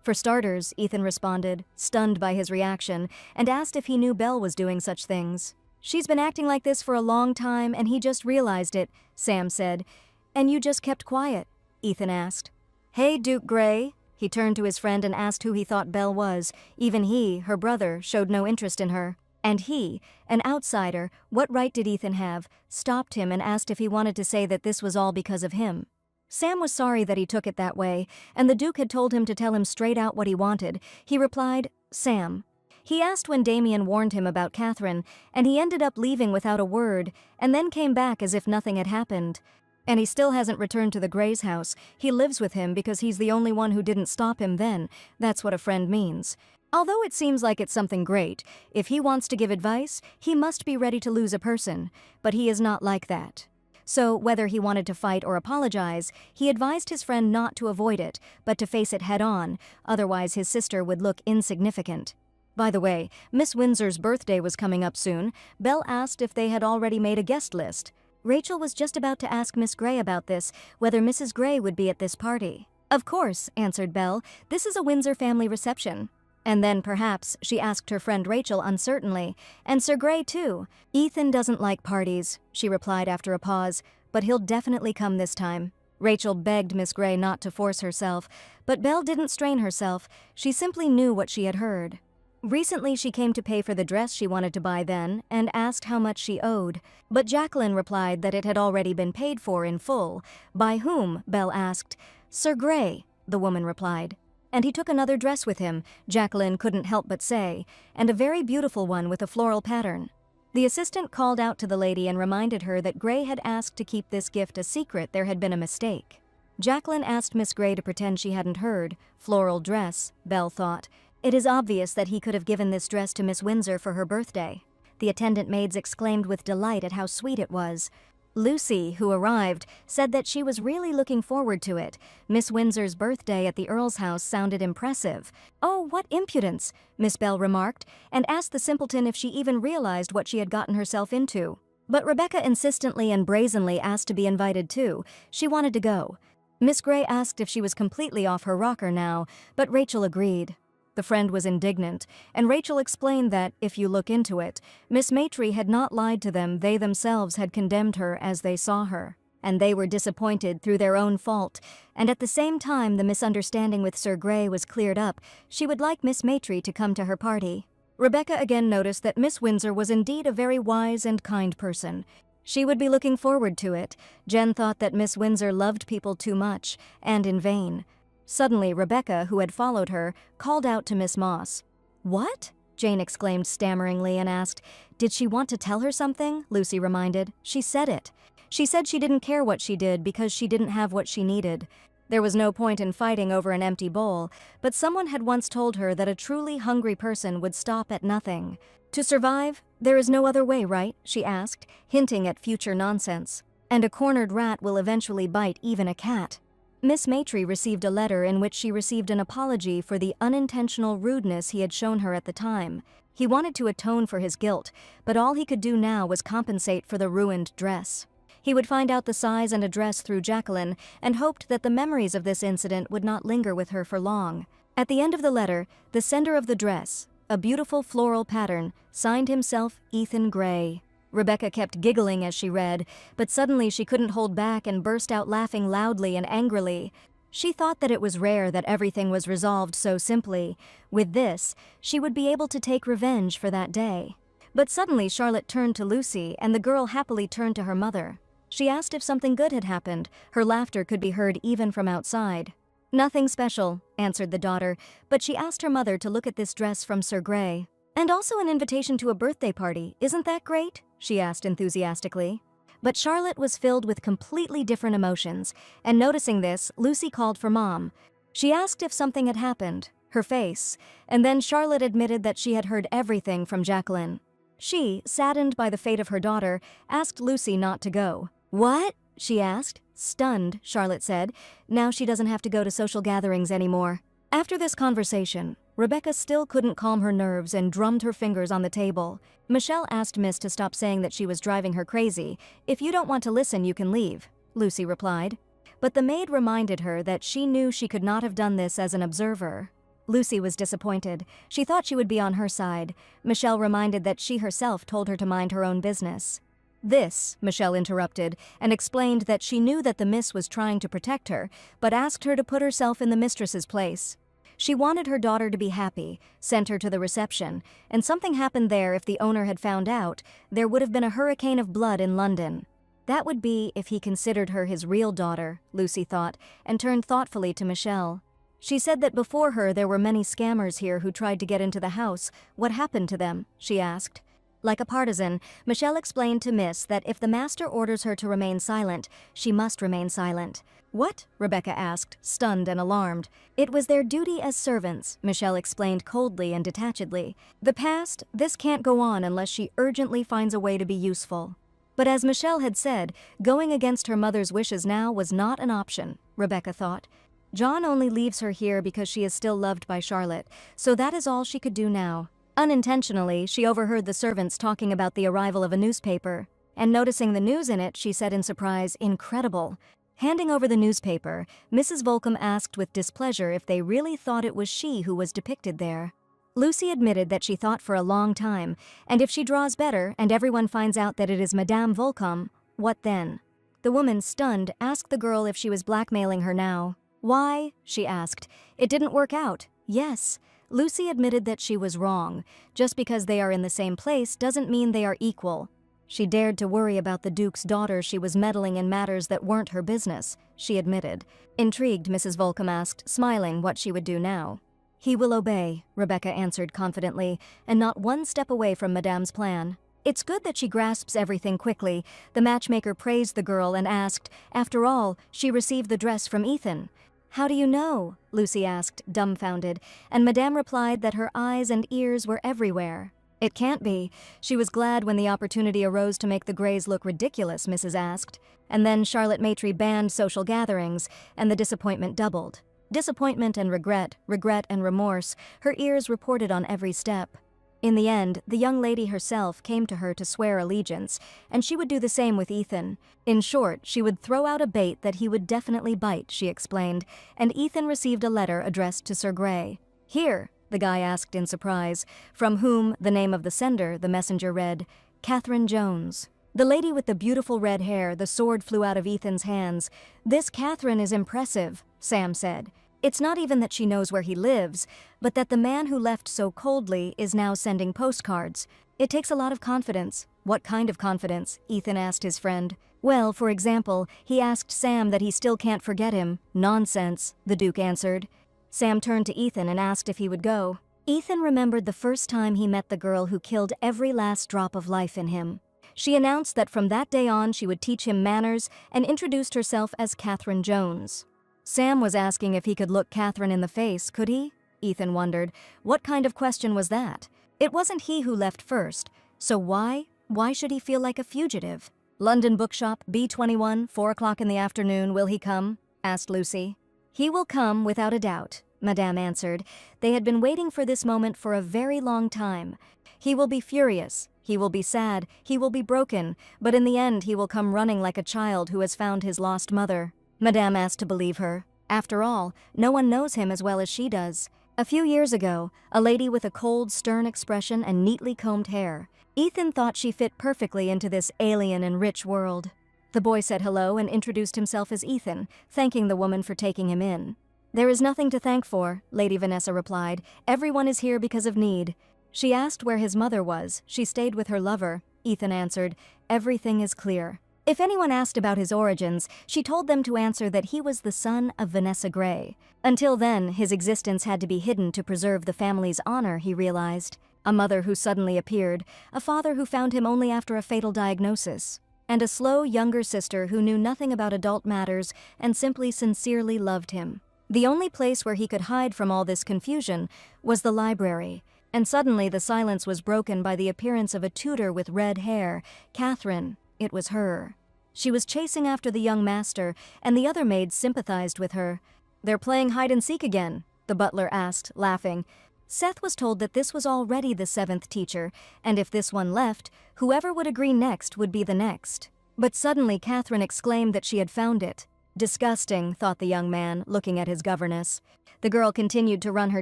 "For starters," Ethan responded, stunned by his reaction, and asked if he knew Belle was doing such things. "She's been acting like this for a long time, and he just realized it," Sam said. "And you just kept quiet?" Ethan asked. "Hey, Duke Gray." He turned to his friend and asked who he thought Belle was. Even he, her brother, showed no interest in her. And he, an outsider, what right did Ethan have, stopped him and asked if he wanted to say that this was all because of him. Sam was sorry that he took it that way, and the Duke had told him to tell him straight out what he wanted. He replied, "Sam." He asked when Damien warned him about Catherine, and he ended up leaving without a word, and then came back as if nothing had happened. And he still hasn't returned to the Gray's house. He lives with him because he's the only one who didn't stop him then. That's what a friend means. Although it seems like it's something great, if he wants to give advice, he must be ready to lose a person, but he is not like that. So, whether he wanted to fight or apologize, he advised his friend not to avoid it, but to face it head-on, otherwise his sister would look insignificant. By the way, Miss Windsor's birthday was coming up soon. Belle asked if they had already made a guest list. Rachel was just about to ask Miss Gray about this, whether Mrs. Gray would be at this party. "Of course," answered Belle. "This is a Windsor family reception." And then, perhaps, she asked her friend Rachel uncertainly, "And Sir Gray, too?" "Ethan doesn't like parties," she replied after a pause, "but he'll definitely come this time." Rachel begged Miss Gray not to force herself, but Belle didn't strain herself. She simply knew what she had heard. Recently she came to pay for the dress she wanted to buy then, and asked how much she owed. But Jacqueline replied that it had already been paid for in full. "By whom?" Belle asked. "Sir Gray," the woman replied. "And he took another dress with him," Jacqueline couldn't help but say, "and a very beautiful one with a floral pattern." The assistant called out to the lady and reminded her that Gray had asked to keep this gift a secret. There had been a mistake. Jacqueline asked Miss Gray to pretend she hadn't heard. Floral dress, Belle thought. It is obvious that he could have given this dress to Miss Windsor for her birthday. The attendant maids exclaimed with delight at how sweet it was. Lucy, who arrived, said that she was really looking forward to it. Miss Windsor's birthday at the Earl's house sounded impressive. "Oh, what impudence," Miss Bell remarked, and asked the simpleton if she even realized what she had gotten herself into. But Rebecca insistently and brazenly asked to be invited too. She wanted to go. Miss Gray asked if she was completely off her rocker now, but Rachel agreed. The friend was indignant, and Rachel explained that, if you look into it, Miss Maitri had not lied to them. They themselves had condemned her as they saw her, and they were disappointed through their own fault, and at the same time the misunderstanding with Sir Gray was cleared up. She would like Miss Maitri to come to her party. Rebecca again noticed that Miss Windsor was indeed a very wise and kind person. She would be looking forward to it. Jen thought that Miss Windsor loved people too much, and in vain. Suddenly, Rebecca, who had followed her, called out to Miss Moss. "What?" Jane exclaimed stammeringly and asked, "Did she want to tell her something?" Lucy reminded. "She said it. She said she didn't care what she did because she didn't have what she needed. There was no point in fighting over an empty bowl, but someone had once told her that a truly hungry person would stop at nothing. To survive, there is no other way, right?" she asked, hinting at future nonsense. "And a cornered rat will eventually bite even a cat." Miss Maitri received a letter in which she received an apology for the unintentional rudeness he had shown her at the time. He wanted to atone for his guilt, but all he could do now was compensate for the ruined dress. He would find out the size and address through Jacqueline, and hoped that the memories of this incident would not linger with her for long. At the end of the letter, the sender of the dress, a beautiful floral pattern, signed himself Ethan Gray. Rebecca kept giggling as she read, but suddenly she couldn't hold back and burst out laughing loudly and angrily. She thought that it was rare that everything was resolved so simply. With this, she would be able to take revenge for that day. But suddenly Charlotte turned to Lucy, and the girl happily turned to her mother. She asked if something good had happened. Her laughter could be heard even from outside. "Nothing special," answered the daughter, but she asked her mother to look at this dress from Sir Gray. "And also an invitation to a birthday party. Isn't that great?" she asked enthusiastically. But Charlotte was filled with completely different emotions, and noticing this, Lucy called for Mom. She asked if something had happened, her face, and then Charlotte admitted that she had heard everything from Jacqueline. She, saddened by the fate of her daughter, asked Lucy not to go. "What?" she asked. Stunned, Charlotte said. Now she doesn't have to go to social gatherings anymore. After this conversation, Rebecca still couldn't calm her nerves and drummed her fingers on the table. Michelle asked Miss to stop saying that she was driving her crazy. "If you don't want to listen, you can leave," Lucy replied. But the maid reminded her that she knew she could not have done this as an observer. Lucy was disappointed. She thought she would be on her side. Michelle reminded that she herself told her to mind her own business. This, Michelle interrupted, and explained that she knew that the miss was trying to protect her, but asked her to put herself in the mistress's place. She wanted her daughter to be happy, sent her to the reception, and something happened there. If the owner had found out, there would have been a hurricane of blood in London. That would be if he considered her his real daughter, Lucy thought, and turned thoughtfully to Michelle. She said that before her there were many scammers here who tried to get into the house. What happened to them? She asked. Like a partisan, Michelle explained to Miss that if the master orders her to remain silent, she must remain silent. What? Rebecca asked, stunned and alarmed. It was their duty as servants, Michelle explained coldly and detachedly. The past, this can't go on unless she urgently finds a way to be useful. But as Michelle had said, going against her mother's wishes now was not an option, Rebecca thought. John only leaves her here because she is still loved by Charlotte, so that is all she could do now. Unintentionally, she overheard the servants talking about the arrival of a newspaper, and noticing the news in it, she said in surprise, "Incredible." Handing over the newspaper, Mrs. Volcom asked with displeasure if they really thought it was she who was depicted there. Lucy admitted that she thought for a long time, and if she draws better and everyone finds out that it is Madame Volcom, what then? The woman, stunned, asked the girl if she was blackmailing her now. Why? She asked. It didn't work out. Yes. Lucy admitted that she was wrong. Just because they are in the same place doesn't mean they are equal. She dared to worry about the Duke's daughter. She was meddling in matters that weren't her business, she admitted. Intrigued, Mrs. Volcom asked, smiling, what she would do now. He will obey, Rebecca answered confidently, and not one step away from Madame's plan. It's good that she grasps everything quickly. The matchmaker praised the girl and asked, after all, she received the dress from Ethan. How do you know? Lucy asked, dumbfounded, and Madame replied that her eyes and ears were everywhere. It can't be. She was glad when the opportunity arose to make the Greys look ridiculous, Mrs. asked. And then Charlotte Maitre banned social gatherings, and the disappointment doubled. Disappointment and regret and remorse, her ears reported on every step. In the end, the young lady herself came to her to swear allegiance, and she would do the same with Ethan. In short, she would throw out a bait that he would definitely bite, she explained, and Ethan received a letter addressed to Sir Grey. Here, the guy asked in surprise, from whom, the name of the sender, the messenger read, Catherine Jones. The lady with the beautiful red hair, the sword flew out of Ethan's hands. This Catherine is impressive, Sam said. It's not even that she knows where he lives, but that the man who left so coldly is now sending postcards. It takes a lot of confidence. What kind of confidence? Ethan asked his friend. Well, for example, he asked Sam that he still can't forget him. Nonsense, the Duke answered. Sam turned to Ethan and asked if he would go. Ethan remembered the first time he met the girl who killed every last drop of life in him. She announced that from that day on she would teach him manners and introduced herself as Catherine Jones. Sam was asking if he could look Catherine in the face, could he? Ethan wondered. What kind of question was that? It wasn't he who left first, so why? Why should he feel like a fugitive? London Bookshop, B21, 4 o'clock in the afternoon, will he come? Asked Lucy. He will come, without a doubt, Madame answered. They had been waiting for this moment for a very long time. He will be furious, he will be sad, he will be broken, but in the end he will come running like a child who has found his lost mother. Madame asked to believe her. After all, no one knows him as well as she does. A few years ago, a lady with a cold, stern expression and neatly combed hair. Ethan thought she fit perfectly into this alien and rich world. The boy said hello and introduced himself as Ethan, thanking the woman for taking him in. There is nothing to thank for, Lady Vanessa replied. Everyone is here because of need. She asked where his mother was. She stayed with her lover. Ethan answered, everything is clear. If anyone asked about his origins, she told them to answer that he was the son of Vanessa Grey. Until then, his existence had to be hidden to preserve the family's honor, he realized. A mother who suddenly appeared, a father who found him only after a fatal diagnosis, and a slow younger sister who knew nothing about adult matters and simply sincerely loved him. The only place where he could hide from all this confusion was the library, and suddenly the silence was broken by the appearance of a tutor with red hair, Catherine. It was her. She was chasing after the young master, and the other maids sympathized with her. They're playing hide-and-seek again, the butler asked, laughing. Seth was told that this was already the 7th teacher, and if this one left, whoever would agree next would be the next. But suddenly Catherine exclaimed that she had found it. Disgusting, thought the young man, looking at his governess. The girl continued to run her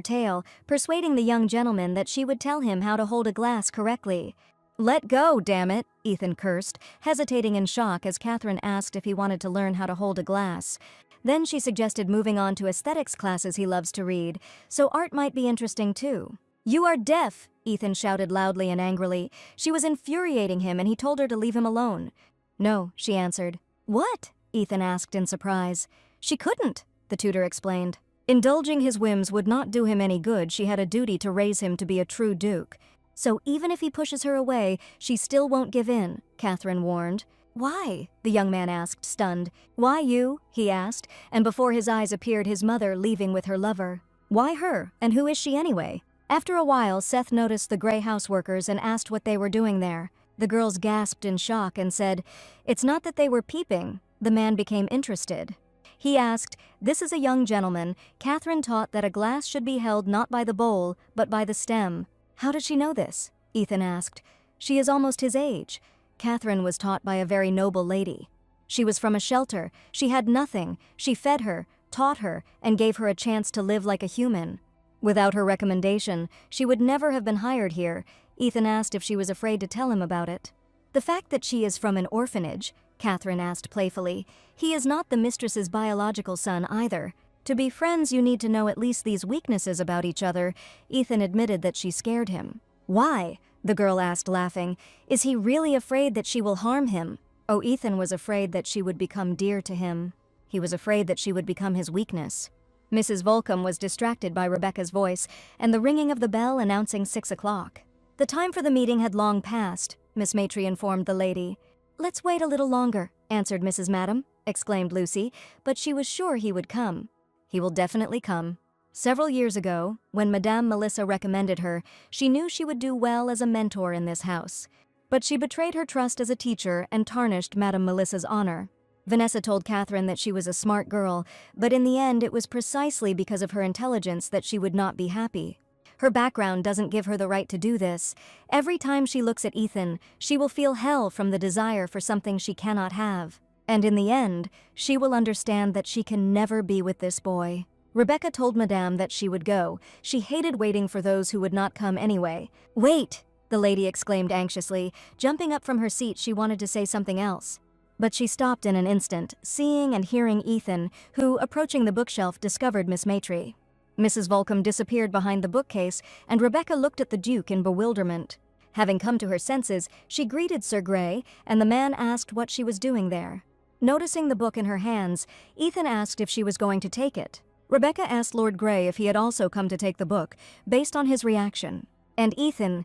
tale, persuading the young gentleman that she would tell him how to hold a glass correctly. "Let go, damn it," Ethan cursed, hesitating in shock as Catherine asked if he wanted to learn how to hold a glass. Then she suggested moving on to aesthetics classes he loves to read, so art might be interesting too. "You are deaf," Ethan shouted loudly and angrily. She was infuriating him and he told her to leave him alone. "No," she answered. "What?" Ethan asked in surprise. "She couldn't," the tutor explained. Indulging his whims would not do him any good. She had a duty to raise him to be a true duke. "So even if he pushes her away, she still won't give in," Catherine warned. "Why?" the young man asked, stunned. "Why you?" he asked, and before his eyes appeared his mother leaving with her lover. "Why her? And who is she anyway?" After a while, Seth noticed the gray houseworkers and asked what they were doing there. The girls gasped in shock and said, "It's not that they were peeping." The man became interested. He asked, "This is a young gentleman. Catherine taught that a glass should be held not by the bowl, but by the stem." "How did she know this?" Ethan asked. "She is almost his age." Catherine was taught by a very noble lady. She was from a shelter. She had nothing. She fed her, taught her, and gave her a chance to live like a human. Without her recommendation, she would never have been hired here. Ethan asked if she was afraid to tell him about it. "The fact that she is from an orphanage," Catherine asked playfully. "He is not the mistress's biological son either. To be friends, you need to know at least these weaknesses about each other." Ethan admitted that she scared him. "Why?" the girl asked, laughing. "Is he really afraid that she will harm him?" Oh, Ethan was afraid that she would become dear to him. He was afraid that she would become his weakness. Mrs. Volcom was distracted by Rebecca's voice and the ringing of the bell announcing 6 o'clock. The time for the meeting had long passed, Miss Matry informed the lady. "Let's wait a little longer," answered Mrs. Madam, exclaimed Lucy, but she was sure he would come. "He will definitely come." Several years ago, when Madame Melissa recommended her, she knew she would do well as a mentor in this house. But she betrayed her trust as a teacher and tarnished Madame Melissa's honor. Vanessa told Catherine that she was a smart girl, but in the end it was precisely because of her intelligence that she would not be happy. Her background doesn't give her the right to do this. Every time she looks at Ethan, she will feel hell from the desire for something she cannot have. And in the end, she will understand that she can never be with this boy. Rebecca told Madame that she would go. She hated waiting for those who would not come anyway. "Wait!" the lady exclaimed anxiously. Jumping up from her seat, she wanted to say something else. But she stopped in an instant, seeing and hearing Ethan, who, approaching the bookshelf, discovered Miss Matry. Mrs. Volcom disappeared behind the bookcase, and Rebecca looked at the Duke in bewilderment. Having come to her senses, she greeted Sir Grey, and the man asked what she was doing there. Noticing the book in her hands, Ethan asked if she was going to take it. Rebecca asked Lord Grey if he had also come to take the book, based on his reaction. And Ethan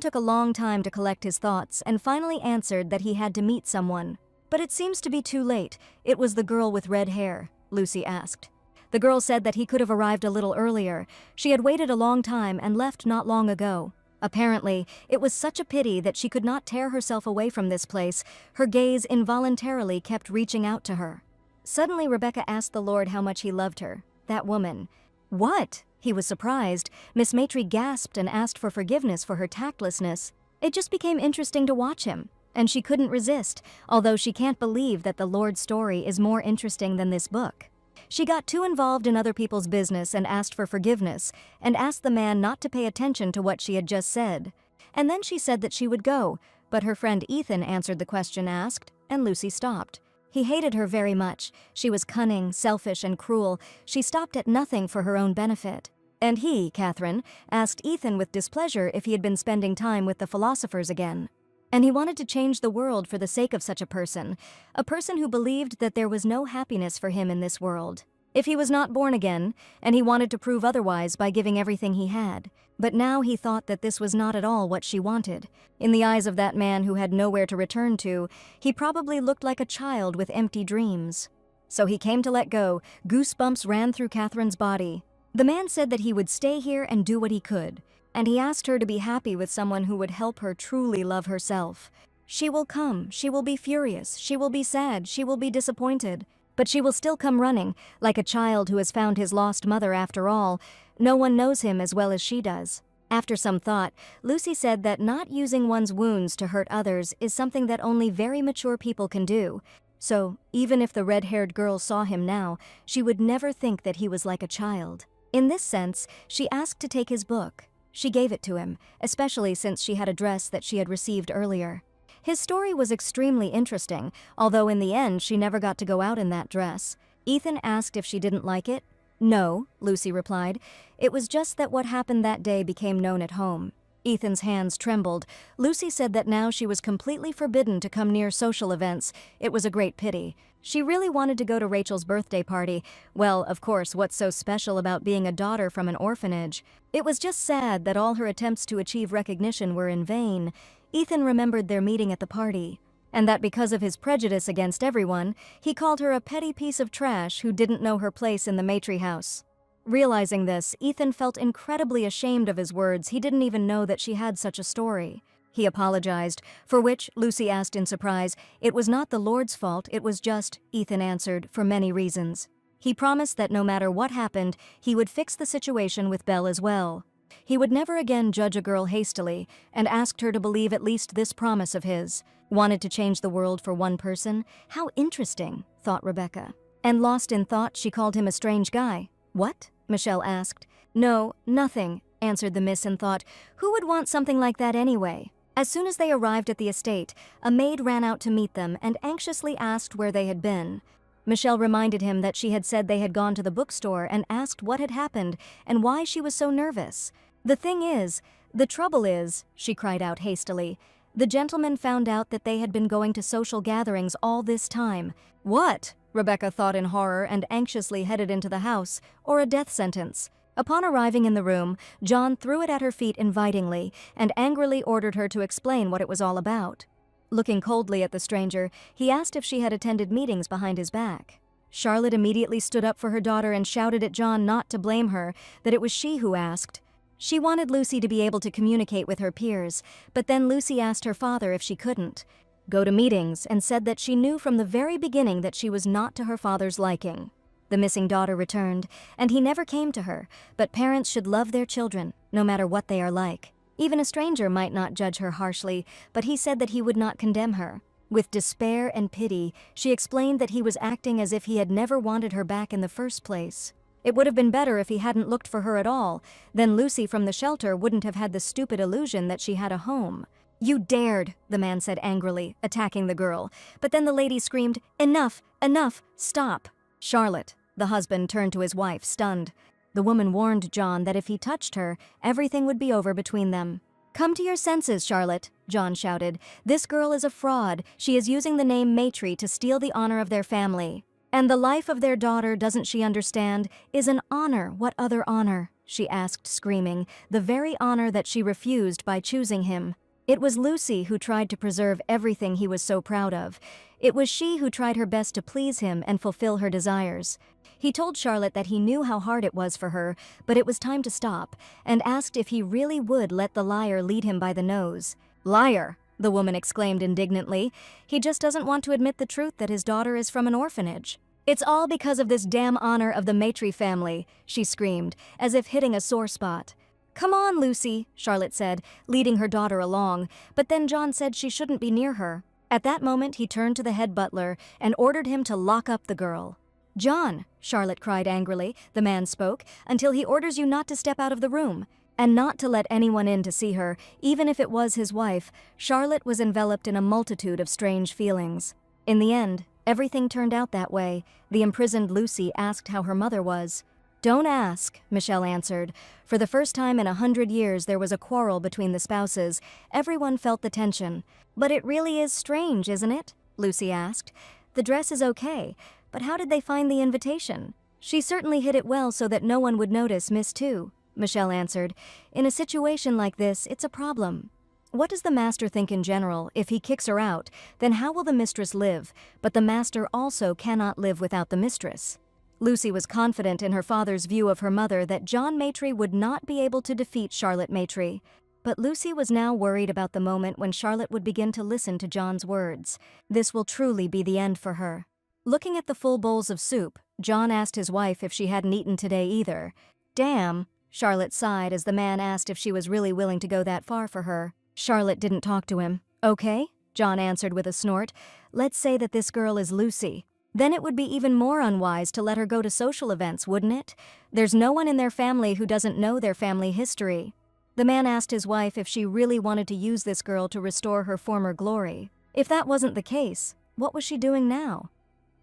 took a long time to collect his thoughts and finally answered that he had to meet someone. "But it seems to be too late. It was the girl with red hair," Lucy asked. The girl said that he could have arrived a little earlier. She had waited a long time and left not long ago. Apparently, it was such a pity that she could not tear herself away from this place. Her gaze involuntarily kept reaching out to her. Suddenly, Rebecca asked the Lord how much he loved her. That woman. "What?" He was surprised. Miss Matry gasped and asked for forgiveness for her tactlessness. It just became interesting to watch him, and she couldn't resist, although she can't believe that the Lord's story is more interesting than this book. She got too involved in other people's business and asked for forgiveness, and asked the man not to pay attention to what she had just said. And then she said that she would go, but her friend Ethan answered the question asked, and Lucy stopped. He hated her very much. She was cunning, selfish, and cruel. She stopped at nothing for her own benefit. And he, Catherine, asked Ethan with displeasure if he had been spending time with the philosophers again. And he wanted to change the world for the sake of such a person who believed that there was no happiness for him in this world. If he was not born again, and he wanted to prove otherwise by giving everything he had. But now he thought that this was not at all what she wanted. In the eyes of that man who had nowhere to return to, he probably looked like a child with empty dreams. So he came to let go. Goosebumps ran through Catherine's body. The man said that he would stay here and do what he could, and he asked her to be happy with someone who would help her truly love herself. She will come, she will be furious, she will be sad, she will be disappointed, but she will still come running, like a child who has found his lost mother after all. No one knows him as well as she does. After some thought, Lucy said that not using one's wounds to hurt others is something that only very mature people can do. So, even if the red-haired girl saw him now, she would never think that he was like a child. In this sense, she asked to take his book. she gave it to him, especially since she had a dress that she had received earlier. His story was extremely interesting, although in the end she never got to go out in that dress. Ethan asked if she didn't like it. No, Lucy replied. It was just that what happened that day became known at home. Ethan's hands trembled. Lucy said that now she was completely forbidden to come near social events. It was a great pity. She really wanted to go to Rachel's birthday party. Well, of course, what's so special about being a daughter from an orphanage? It was just sad that all her attempts to achieve recognition were in vain. Ethan remembered their meeting at the party, and that because of his prejudice against everyone, he called her a petty piece of trash who didn't know her place in the Matry house. Realizing this, Ethan felt incredibly ashamed of his words. He didn't even know that she had such a story. He apologized, for which, Lucy asked in surprise, it was not the Lord's fault, it was just, Ethan answered, for many reasons. He promised that no matter what happened, he would fix the situation with Belle as well. He would never again judge a girl hastily, and asked her to believe at least this promise of his. Wanted to change the world for one person? How interesting, thought Rebecca. And lost in thought, she called him a strange guy. What? Michelle asked. No, nothing, answered the miss in thought. Who would want something like that anyway? As soon as they arrived at the estate, a maid ran out to meet them and anxiously asked where they had been. Michelle reminded him that she had said they had gone to the bookstore and asked what had happened and why she was so nervous. The trouble is, she cried out hastily, the gentleman found out that they had been going to social gatherings all this time. What? Rebecca thought in horror and anxiously headed into the house, or a death sentence. Upon arriving in the room, John threw it at her feet invitingly and angrily ordered her to explain what it was all about. Looking coldly at the stranger, he asked if she had attended meetings behind his back. Charlotte immediately stood up for her daughter and shouted at John not to blame her, that it was she who asked. She wanted Lucy to be able to communicate with her peers, but then Lucy asked her father if she couldn't go to meetings and said that she knew from the very beginning that she was not to her father's liking. The missing daughter returned, and he never came to her, but parents should love their children, no matter what they are like. Even a stranger might not judge her harshly, but he said that he would not condemn her. With despair and pity, she explained that he was acting as if he had never wanted her back in the first place. It would have been better if he hadn't looked for her at all. Then Lucy from the shelter wouldn't have had the stupid illusion that she had a home. You dared, the man said angrily, attacking the girl. But then the lady screamed, Enough, enough, stop. Charlotte, the husband, turned to his wife, stunned. The woman warned John that if he touched her, everything would be over between them. Come to your senses, Charlotte, John shouted. This girl is a fraud. She is using the name Matry to steal the honor of their family. And the life of their daughter, doesn't she understand, is an honor. What other honor? She asked, screaming. The very honor that she refused by choosing him. It was Lucy who tried to preserve everything he was so proud of. It was she who tried her best to please him and fulfill her desires. He told Charlotte that he knew how hard it was for her, but it was time to stop, and asked if he really would let the liar lead him by the nose. Liar, the woman exclaimed indignantly. He just doesn't want to admit the truth that his daughter is from an orphanage. It's all because of this damn honor of the Matry family, she screamed, as if hitting a sore spot. Come on, Lucy, Charlotte said, leading her daughter along, but then John said she shouldn't be near her. At that moment, he turned to the head butler and ordered him to lock up the girl. John, Charlotte cried angrily, the man spoke, until he orders you not to step out of the room, and not to let anyone in to see her, even if it was his wife. Charlotte was enveloped in a multitude of strange feelings. In the end, everything turned out that way. The imprisoned Lucy asked how her mother was. Don't ask, Michelle answered. For the first time in 100 years, there was a quarrel between the spouses. Everyone felt the tension. But it really is strange, isn't it? Lucy asked. The dress is okay, but how did they find the invitation? She certainly hid it well so that no one would notice Miss Two, Michelle answered. In a situation like this, it's a problem. What does the master think in general? If he kicks her out, then how will the mistress live? But the master also cannot live without the mistress. Lucy was confident in her father's view of her mother that John Matry would not be able to defeat Charlotte Matry. But Lucy was now worried about the moment when Charlotte would begin to listen to John's words. This will truly be the end for her. Looking at the full bowls of soup, John asked his wife if she hadn't eaten today either. Damn, Charlotte sighed as the man asked if she was really willing to go that far for her. Charlotte didn't talk to him. Okay, John answered with a snort. Let's say that this girl is Lucy. Then it would be even more unwise to let her go to social events, wouldn't it? There's no one in their family who doesn't know their family history. The man asked his wife if she really wanted to use this girl to restore her former glory. If that wasn't the case, what was she doing now?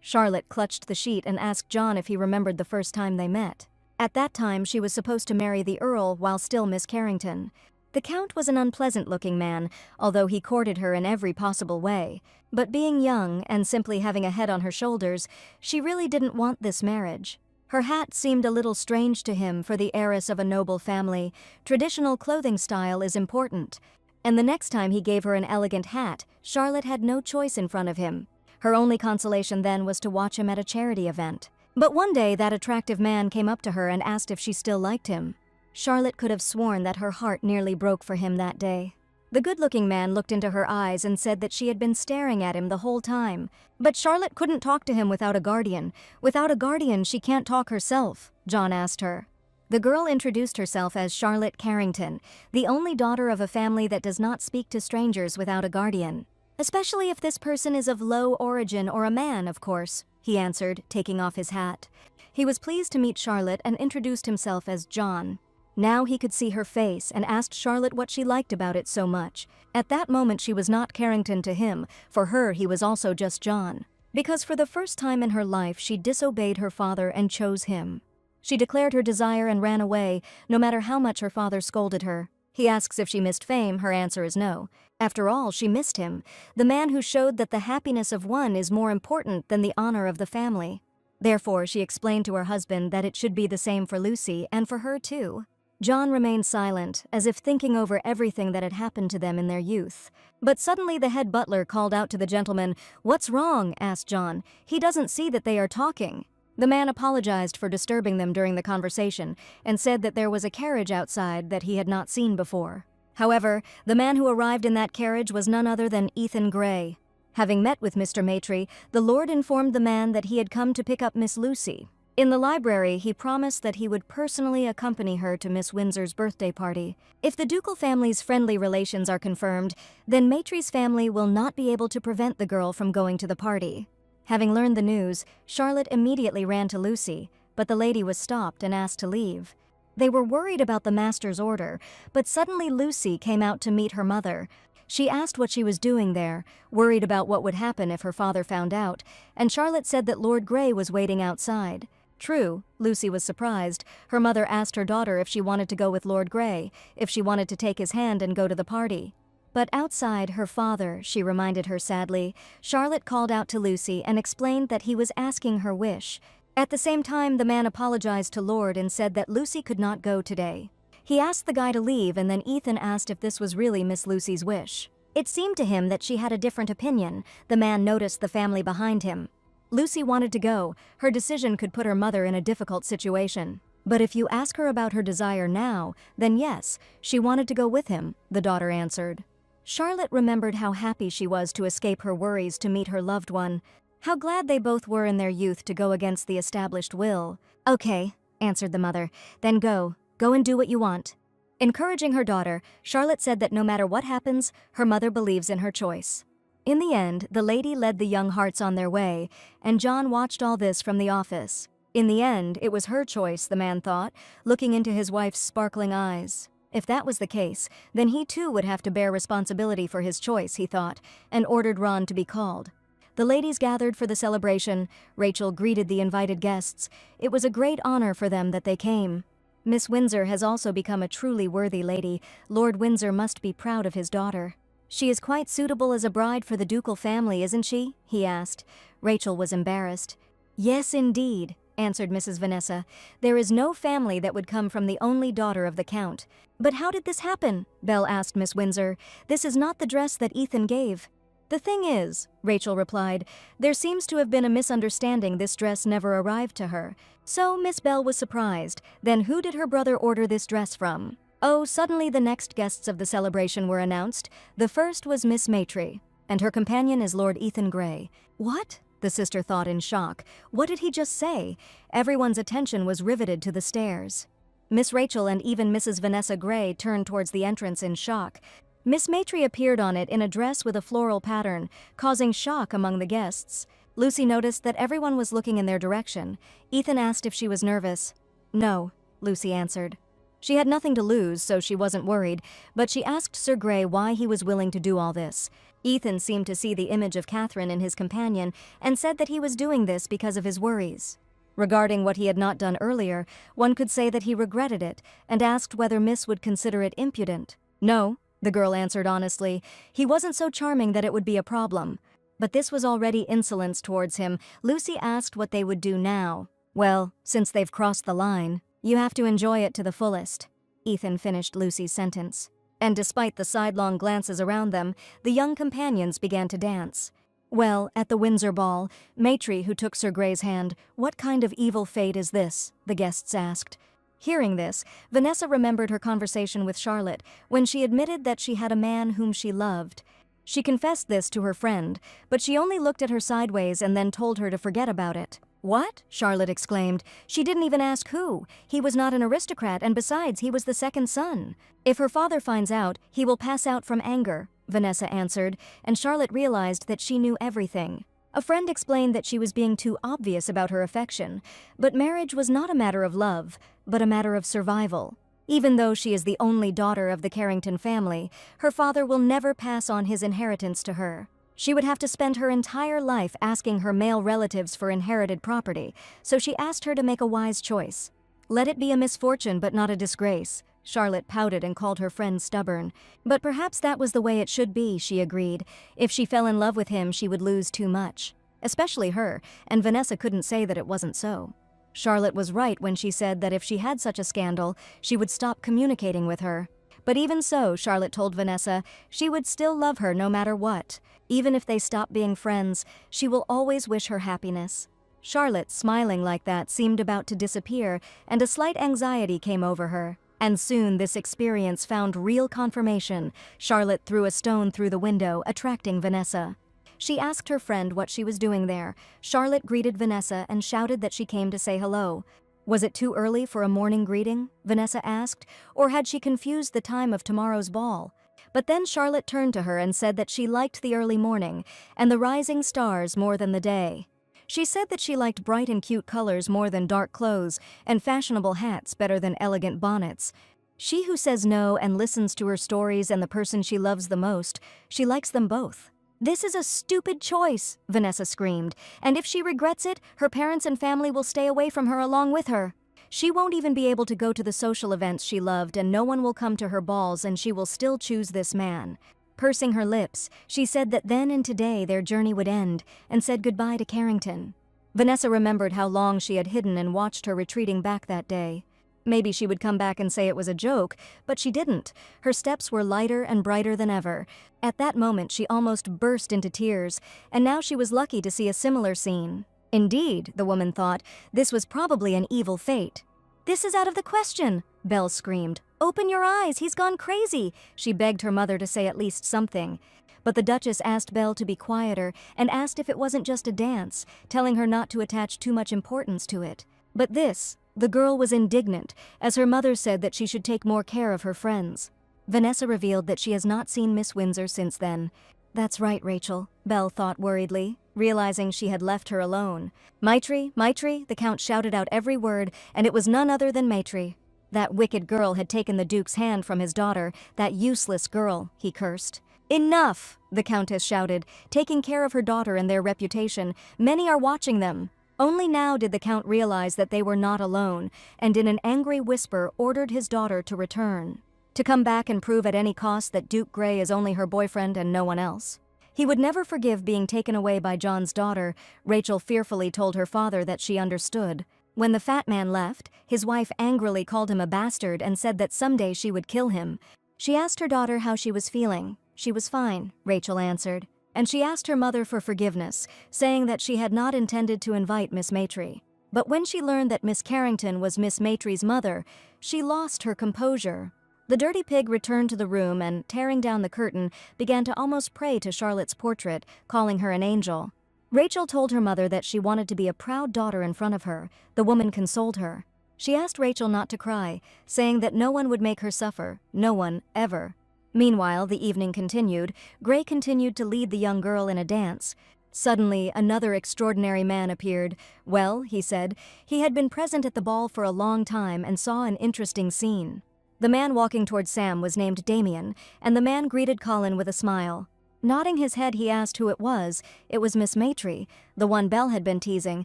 Charlotte clutched the sheet and asked John if he remembered the first time they met. At that time, she was supposed to marry the Earl while still Miss Carrington. The Count was an unpleasant-looking man, although he courted her in every possible way. But being young and simply having a head on her shoulders, she really didn't want this marriage. Her hat seemed a little strange to him for the heiress of a noble family. Traditional clothing style is important. And the next time he gave her an elegant hat, Charlotte had no choice in front of him. Her only consolation then was to watch him at a charity event. But one day that attractive man came up to her and asked if she still liked him. Charlotte could have sworn that her heart nearly broke for him that day. The good-looking man looked into her eyes and said that she had been staring at him the whole time. But Charlotte couldn't talk to him without a guardian. Without a guardian, she can't talk herself, John asked her. The girl introduced herself as Charlotte Carrington, the only daughter of a family that does not speak to strangers without a guardian. Especially if this person is of low origin or a man, of course, he answered, taking off his hat. He was pleased to meet Charlotte and introduced himself as John. Now he could see her face and asked Charlotte what she liked about it so much. At that moment she was not Carrington to him. For her he was also just John. Because for the first time in her life she disobeyed her father and chose him. She declared her desire and ran away, no matter how much her father scolded her. He asks if she missed fame, her answer is no. After all, she missed him, the man who showed that the happiness of one is more important than the honor of the family. Therefore, she explained to her husband that it should be the same for Lucy and for her too. John remained silent, as if thinking over everything that had happened to them in their youth. But suddenly the head butler called out to the gentleman. "What's wrong?" asked John. "He doesn't see that they are talking." The man apologized for disturbing them during the conversation and said that there was a carriage outside that he had not seen before. However, the man who arrived in that carriage was none other than Ethan Gray. Having met with Mr. Maitre, the Lord informed the man that he had come to pick up Miss Lucy. In the library, he promised that he would personally accompany her to Miss Windsor's birthday party. If the ducal family's friendly relations are confirmed, then Maitre's family will not be able to prevent the girl from going to the party. Having learned the news, Charlotte immediately ran to Lucy, but the lady was stopped and asked to leave. They were worried about the master's order, but suddenly Lucy came out to meet her mother. She asked what she was doing there, worried about what would happen if her father found out, and Charlotte said that Lord Gray was waiting outside. True, Lucy was surprised. Her mother asked her daughter if she wanted to go with Lord Gray, if she wanted to take his hand and go to the party. But outside her father, she reminded her sadly, Charlotte called out to Lucy and explained that he was asking her wish. At the same time, the man apologized to Lord and said that Lucy could not go today. He asked the guy to leave, and then Ethan asked if this was really Miss Lucy's wish. It seemed to him that she had a different opinion. The man noticed the family behind him. Lucy wanted to go. Her decision could put her mother in a difficult situation. But if you ask her about her desire now, then yes, she wanted to go with him, the daughter answered. Charlotte remembered how happy she was to escape her worries to meet her loved one. How glad they both were in their youth to go against the established will. "Okay," answered the mother, "then go. Go and do what you want." Encouraging her daughter, Charlotte said that no matter what happens, her mother believes in her choice. In the end, the lady led the young hearts on their way, and John watched all this from the office. In the end, it was her choice, the man thought, looking into his wife's sparkling eyes. If that was the case, then he too would have to bear responsibility for his choice, he thought, and ordered Ron to be called. The ladies gathered for the celebration. Rachel greeted the invited guests. It was a great honor for them that they came. Miss Windsor has also become a truly worthy lady. Lord Windsor must be proud of his daughter. "She is quite suitable as a bride for the ducal family, isn't she?" he asked. Rachel was embarrassed. "Yes, indeed," answered Mrs. Vanessa. "There is no family that would come from the only daughter of the Count." "But how did this happen?" Belle asked Miss Windsor. "This is not the dress that Ethan gave." "The thing is," Rachel replied, "there seems to have been a misunderstanding. This dress never arrived to her." So Miss Belle was surprised. Then who did her brother order this dress from? Oh, suddenly the next guests of the celebration were announced. The first was Miss Maitre, and her companion is Lord Ethan Gray. "What?" the sister thought in shock. "What did he just say?" Everyone's attention was riveted to the stairs. Miss Rachel and even Mrs. Vanessa Gray turned towards the entrance in shock. Miss Maitre appeared on it in a dress with a floral pattern, causing shock among the guests. Lucy noticed that everyone was looking in their direction. Ethan asked if she was nervous. "No," Lucy answered. She had nothing to lose, so she wasn't worried, but she asked Sir Grey why he was willing to do all this. Ethan seemed to see the image of Catherine in his companion and said that he was doing this because of his worries. Regarding what he had not done earlier, one could say that he regretted it and asked whether Miss would consider it impudent. No, the girl answered honestly. He wasn't so charming that it would be a problem. But this was already insolence towards him. Lucy asked what they would do now. Well, since they've crossed the line, you have to enjoy it to the fullest. Ethan finished Lucy's sentence. And despite the sidelong glances around them, the young companions began to dance. Well, at the Windsor ball, Maitri, who took Sir Grey's hand, "What kind of evil fate is this?" the guests asked. Hearing this, Vanessa remembered her conversation with Charlotte when she admitted that she had a man whom she loved. She confessed this to her friend, but she only looked at her sideways and then told her to forget about it. "What?" Charlotte exclaimed. "She didn't even ask who. He was not an aristocrat, and besides, he was the second son. If her father finds out, he will pass out from anger," Vanessa answered, and Charlotte realized that she knew everything. A friend explained that she was being too obvious about her affection, but marriage was not a matter of love, but a matter of survival. Even though she is the only daughter of the Carrington family, her father will never pass on his inheritance to her. She would have to spend her entire life asking her male relatives for inherited property, so she asked her to make a wise choice. Let it be a misfortune but not a disgrace. Charlotte pouted and called her friend stubborn. But perhaps that was the way it should be, she agreed. If she fell in love with him, she would lose too much. Especially her, and Vanessa couldn't say that it wasn't so. Charlotte was right when she said that if she had such a scandal, she would stop communicating with her. But even so, Charlotte told Vanessa, she would still love her no matter what. Even if they stop being friends, she will always wish her happiness. Charlotte, smiling like that, seemed about to disappear, and a slight anxiety came over her. And soon this experience found real confirmation. Charlotte threw a stone through the window, attracting Vanessa. She asked her friend what she was doing there. Charlotte greeted Vanessa and shouted that she came to say hello. Was it too early for a morning greeting? Vanessa asked, or had she confused the time of tomorrow's ball? But then Charlotte turned to her and said that she liked the early morning and the rising stars more than the day. She said that she liked bright and cute colors more than dark clothes and fashionable hats better than elegant bonnets. She who says no and listens to her stories and the person she loves the most, she likes them both. "This is a stupid choice," Vanessa screamed, "and if she regrets it, her parents and family will stay away from her along with her. She won't even be able to go to the social events she loved, and no one will come to her balls, and she will still choose this man." Pursing her lips, she said that then and today their journey would end, and said goodbye to Carrington. Vanessa remembered how long she had hidden and watched her retreating back that day. Maybe she would come back and say it was a joke, but she didn't. Her steps were lighter and brighter than ever. At that moment she almost burst into tears, and now she was lucky to see a similar scene. Indeed, the woman thought, this was probably an evil fate. "This is out of the question," Belle screamed. "Open your eyes, he's gone crazy." She begged her mother to say at least something. But the Duchess asked Belle to be quieter and asked if it wasn't just a dance, telling her not to attach too much importance to it. But the girl was indignant, as her mother said that she should take more care of her friends. Vanessa revealed that she has not seen Miss Windsor since then. "That's right, Rachel," Belle thought worriedly, realizing she had left her alone. "Maitri, Maitri," the Count shouted out every word, and it was none other than Maitri. That wicked girl had taken the Duke's hand from his daughter, that useless girl, he cursed. "Enough," the Countess shouted, taking care of her daughter and their reputation. "Many are watching them." Only now did the Count realize that they were not alone, and in an angry whisper ordered his daughter to return. To come back and prove at any cost that Duke Grey is only her boyfriend and no one else. He would never forgive being taken away by John's daughter. Rachel fearfully told her father that she understood. When the fat man left, his wife angrily called him a bastard and said that someday she would kill him. She asked her daughter how she was feeling. She was fine, Rachel answered. And she asked her mother for forgiveness, saying that she had not intended to invite Miss Maitri. But when she learned that Miss Carrington was Miss Maitri's mother, she lost her composure. The dirty pig returned to the room and, tearing down the curtain, began to almost pray to Charlotte's portrait, calling her an angel. Rachel told her mother that she wanted to be a proud daughter in front of her. The woman consoled her. She asked Rachel not to cry, saying that no one would make her suffer, no one, ever. Meanwhile, the evening continued. Grey continued to lead the young girl in a dance. Suddenly, another extraordinary man appeared. Well, he said, he had been present at the ball for a long time and saw an interesting scene. The man walking towards Sam was named Damien, and the man greeted Colin with a smile. Nodding his head, he asked who it was. It was Miss Matry, the one Belle had been teasing,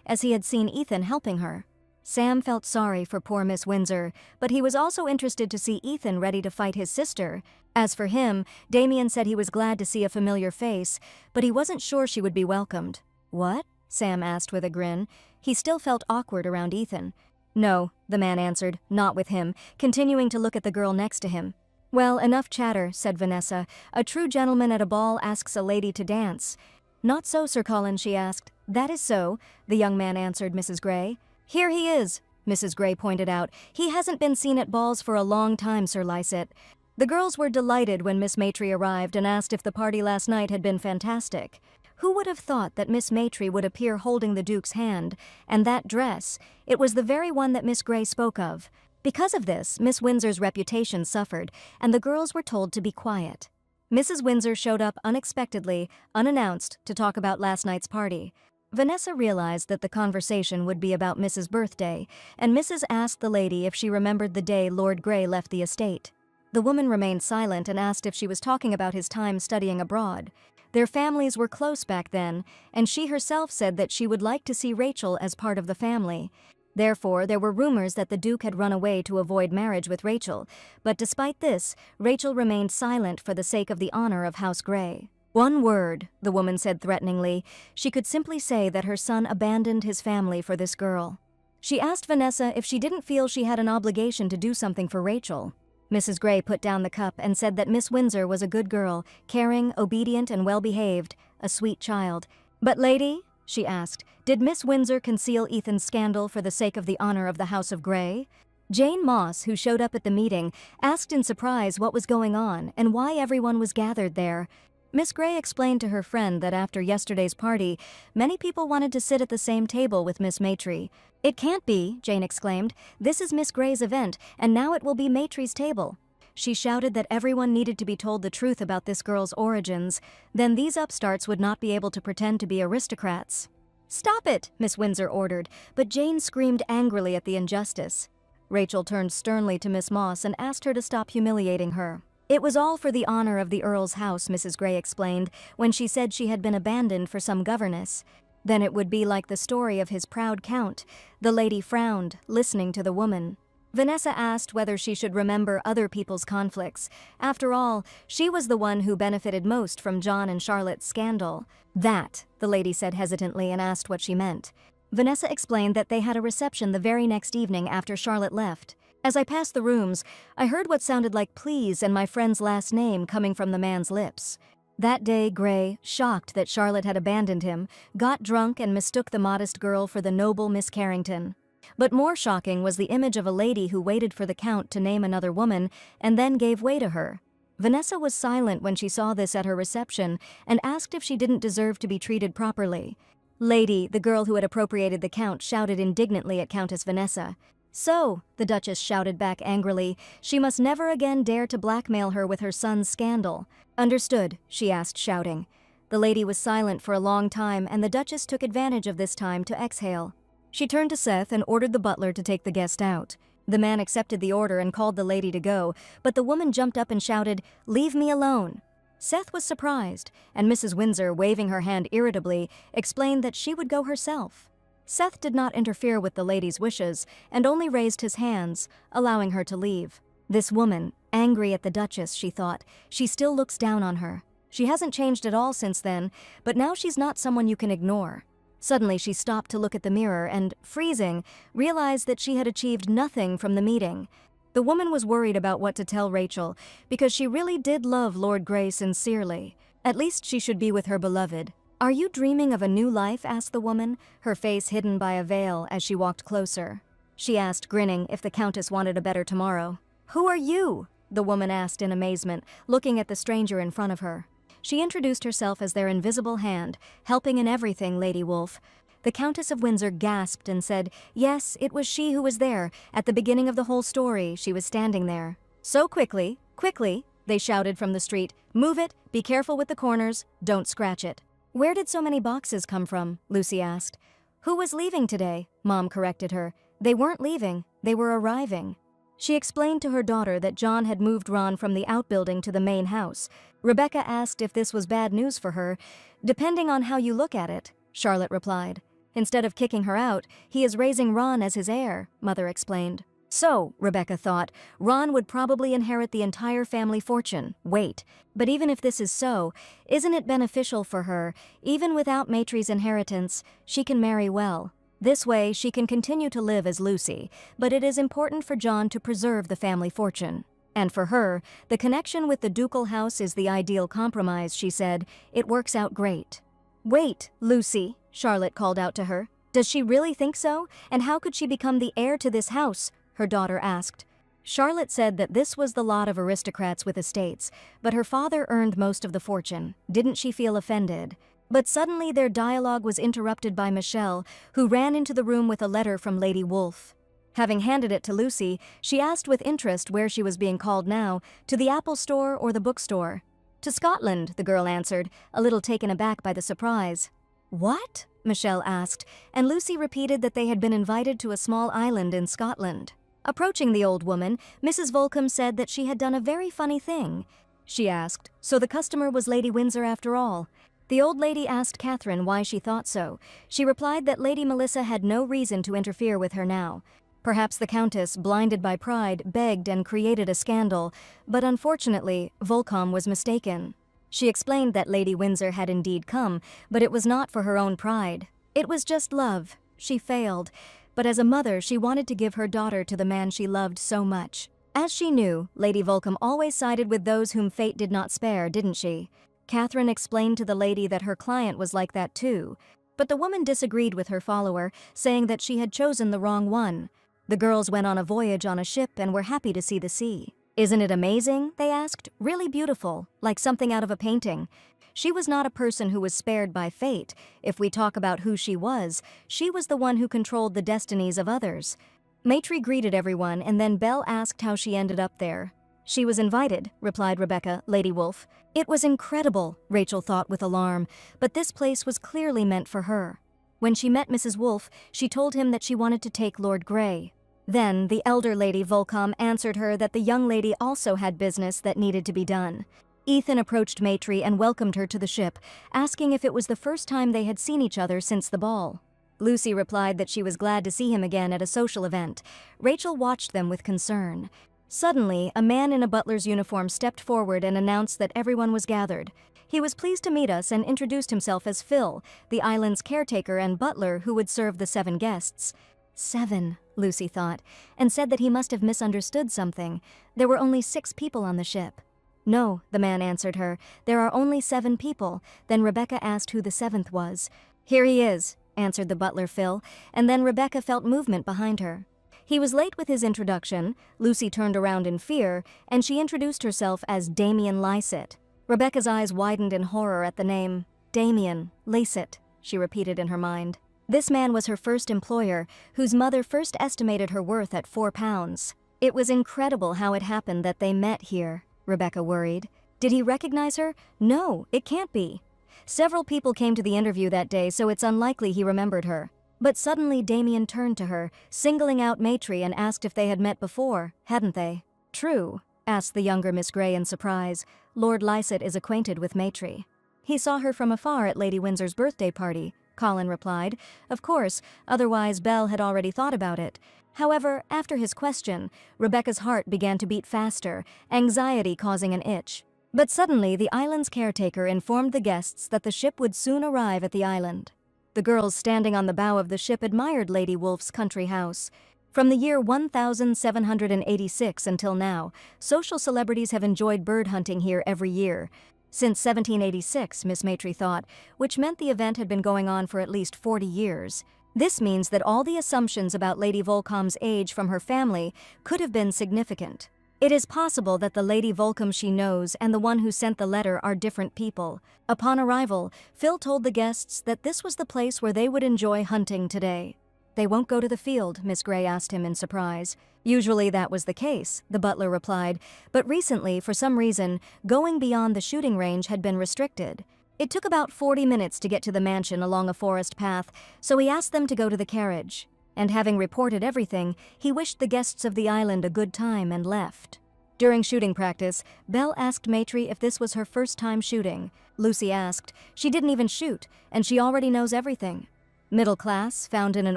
as he had seen Ethan helping her. Sam felt sorry for poor Miss Windsor, but he was also interested to see Ethan ready to fight his sister. As for him, Damien said he was glad to see a familiar face, but he wasn't sure she would be welcomed. "What?" Sam asked with a grin. He still felt awkward around Ethan. "No," the man answered, "not with him," continuing to look at the girl next to him. "Well, enough chatter," said Vanessa. "A true gentleman at a ball asks a lady to dance." "Not so, Sir Colin," she asked. "That is so," the young man answered Mrs. Grey. "Here he is," Mrs. Grey pointed out. "He hasn't been seen at balls for a long time, Sir Lycett." The girls were delighted when Miss Matry arrived and asked if the party last night had been fantastic. Who would have thought that Miss Matry would appear holding the Duke's hand, and that dress, it was the very one that Miss Grey spoke of. Because of this, Miss Windsor's reputation suffered, and the girls were told to be quiet. Mrs. Windsor showed up unexpectedly, unannounced, to talk about last night's party. Vanessa realized that the conversation would be about Mrs. Birthday, and Mrs. asked the lady if she remembered the day Lord Grey left the estate. The woman remained silent and asked if she was talking about his time studying abroad. Their families were close back then, and she herself said that she would like to see Rachel as part of the family. Therefore, there were rumors that the Duke had run away to avoid marriage with Rachel, but despite this, Rachel remained silent for the sake of the honor of House Grey. "One word," the woman said threateningly. She could simply say that her son abandoned his family for this girl. She asked Vanessa if she didn't feel she had an obligation to do something for Rachel. Mrs. Grey put down the cup and said that Miss Windsor was a good girl, caring, obedient, and well-behaved, a sweet child. "But lady," she asked, "did Miss Windsor conceal Ethan's scandal for the sake of the honor of the House of Grey?" Jane Moss, who showed up at the meeting, asked in surprise what was going on and why everyone was gathered there. Miss Grey explained to her friend that after yesterday's party, many people wanted to sit at the same table with Miss Matry. "It can't be," Jane exclaimed. "This is Miss Grey's event, and now it will be Matry's table." She shouted that everyone needed to be told the truth about this girl's origins. Then these upstarts would not be able to pretend to be aristocrats. "Stop it," Miss Windsor ordered, but Jane screamed angrily at the injustice. Rachel turned sternly to Miss Moss and asked her to stop humiliating her. "It was all for the honor of the Earl's house," Mrs. Grey explained, when she said she had been abandoned for some governess. "Then it would be like the story of his proud count." The lady frowned, listening to the woman. Vanessa asked whether she should remember other people's conflicts. After all, she was the one who benefited most from John and Charlotte's scandal. "That," the lady said hesitantly and asked what she meant. Vanessa explained that they had a reception the very next evening after Charlotte left. "As I passed the rooms, I heard what sounded like please and my friend's last name coming from the man's lips." That day, Grey, shocked that Charlotte had abandoned him, got drunk and mistook the modest girl for the noble Miss Carrington. But more shocking was the image of a lady who waited for the Count to name another woman and then gave way to her. Vanessa was silent when she saw this at her reception and asked if she didn't deserve to be treated properly. "Lady," the girl who had appropriated the Count shouted indignantly at Countess Vanessa. "So," the Duchess shouted back angrily, "she must never again dare to blackmail her with her son's scandal." "Understood?" she asked, shouting. The lady was silent for a long time, and the Duchess took advantage of this time to exhale. She turned to Seth and ordered the butler to take the guest out. The man accepted the order and called the lady to go, but the woman jumped up and shouted, "Leave me alone." Seth was surprised, and Mrs. Windsor, waving her hand irritably, explained that she would go herself. Seth did not interfere with the lady's wishes and only raised his hands, allowing her to leave. This woman, angry at the Duchess, she thought, she still looks down on her. She hasn't changed at all since then, but now she's not someone you can ignore. Suddenly she stopped to look at the mirror and, freezing, realized that she had achieved nothing from the meeting. The woman was worried about what to tell Rachel, because she really did love Lord Grey sincerely. At least she should be with her beloved. "Are you dreaming of a new life?" asked the woman, her face hidden by a veil as she walked closer. She asked, grinning, if the Countess wanted a better tomorrow. "Who are you?" the woman asked in amazement, looking at the stranger in front of her. She introduced herself as their invisible hand, helping in everything, Lady Wolfe. The Countess of Windsor gasped and said, yes, it was she who was there. At the beginning of the whole story, she was standing there. "So quickly, quickly," they shouted from the street. "Move it, be careful with the corners, don't scratch it." "Where did so many boxes come from?" Lucy asked. "Who was leaving today?" Mom corrected her. "They weren't leaving, they were arriving." She explained to her daughter that John had moved Ron from the outbuilding to the main house. Rebecca asked if this was bad news for her. "Depending on how you look at it," Charlotte replied. "Instead of kicking her out, he is raising Ron as his heir," Mother explained. So, Rebecca thought, Ron would probably inherit the entire family fortune. Wait, but even if this is so, isn't it beneficial for her? Even without Maitre's inheritance, she can marry well. This way, she can continue to live as Lucy, but it is important for John to preserve the family fortune. And for her, the connection with the ducal house is the ideal compromise, she said. It works out great. "Wait, Lucy," Charlotte called out to her. "Does she really think so? And how could she become the heir to this house?" her daughter asked. Charlotte said that this was the lot of aristocrats with estates, but her father earned most of the fortune. Didn't she feel offended? But suddenly their dialogue was interrupted by Michelle, who ran into the room with a letter from Lady Wolfe. Having handed it to Lucy, she asked with interest where she was being called now, to the Apple store or the bookstore. "To Scotland," the girl answered, a little taken aback by the surprise. "What?" Michelle asked, and Lucy repeated that they had been invited to a small island in Scotland. Approaching the old woman, Mrs. Volcom said that she had done a very funny thing. She asked, "So the customer was Lady Windsor after all?" The old lady asked Catherine why she thought so. She replied that Lady Melissa had no reason to interfere with her now. Perhaps the Countess, blinded by pride, begged and created a scandal, but unfortunately, Volcom was mistaken. She explained that Lady Windsor had indeed come, but it was not for her own pride. It was just love. She failed, but as a mother she wanted to give her daughter to the man she loved so much. As she knew, Lady Volcom always sided with those whom fate did not spare, didn't she? Catherine explained to the lady that her client was like that too, but the woman disagreed with her follower, saying that she had chosen the wrong one. The girls went on a voyage on a ship and were happy to see the sea. "Isn't it amazing?" they asked. "Really beautiful, like something out of a painting." She was not a person who was spared by fate. If we talk about who she was the one who controlled the destinies of others. Maitre greeted everyone, and then Belle asked how she ended up there. "She was invited," replied Rebecca, Lady Wolfe. "It was incredible," Rachel thought with alarm, but this place was clearly meant for her. When she met Mrs. Wolfe, she told him that she wanted to take Lord Grey. Then the elder Lady Volcom answered her that the young lady also had business that needed to be done. Ethan approached Maitre and welcomed her to the ship, asking if it was the first time they had seen each other since the ball. Lucy replied that she was glad to see him again at a social event. Rachel watched them with concern. Suddenly, a man in a butler's uniform stepped forward and announced that everyone was gathered. He was pleased to meet us and introduced himself as Phil, the island's caretaker and butler who would serve the 7 guests. 7, Lucy thought, and said that he must have misunderstood something. There were only 6 people on the ship. "No," the man answered her, "there are only 7 people." Then Rebecca asked who the 7th was. "Here he is," answered the butler Phil, and then Rebecca felt movement behind her. He was late with his introduction. Lucy turned around in fear, and she introduced herself as Damien Lycett. Rebecca's eyes widened in horror at the name. "Damien Lycett," she repeated in her mind. This man was her first employer, whose mother first estimated her worth at £4. It was incredible how it happened that they met here, Rebecca worried. Did he recognize her? No, it can't be. Several people came to the interview that day, so it's unlikely he remembered her. But suddenly Damien turned to her, singling out Maitre, and asked if they had met before, hadn't they? "True," asked the younger Miss Grey in surprise. "Lord Lycett is acquainted with Maitre." "He saw her from afar at Lady Windsor's birthday party," Colin replied. Of course, otherwise Belle had already thought about it. However, after his question, Rebecca's heart began to beat faster, anxiety causing an itch. But suddenly the island's caretaker informed the guests that the ship would soon arrive at the island. The girls standing on the bow of the ship admired Lady Wolfe's country house. From the year 1786 until now, social celebrities have enjoyed bird hunting here every year. Since 1786, Miss Maitre thought, which meant the event had been going on for at least 40 years. This means that all the assumptions about Lady Volcom's age from her family could have been significant. It is possible that the Lady Volcom she knows and the one who sent the letter are different people. Upon arrival, Phil told the guests that this was the place where they would enjoy hunting today. "They won't go to the field?" Miss Grey asked him in surprise. "Usually that was the case," the butler replied, but recently, for some reason, going beyond the shooting range had been restricted. It took about 40 minutes to get to the mansion along a forest path, so he asked them to go to the carriage. and having reported everything, he wished the guests of the island a good time and left. During shooting practice, Belle asked Maitri if this was her first time shooting. Lucy asked. She didn't even shoot, and she already knows everything. Middle class, found in an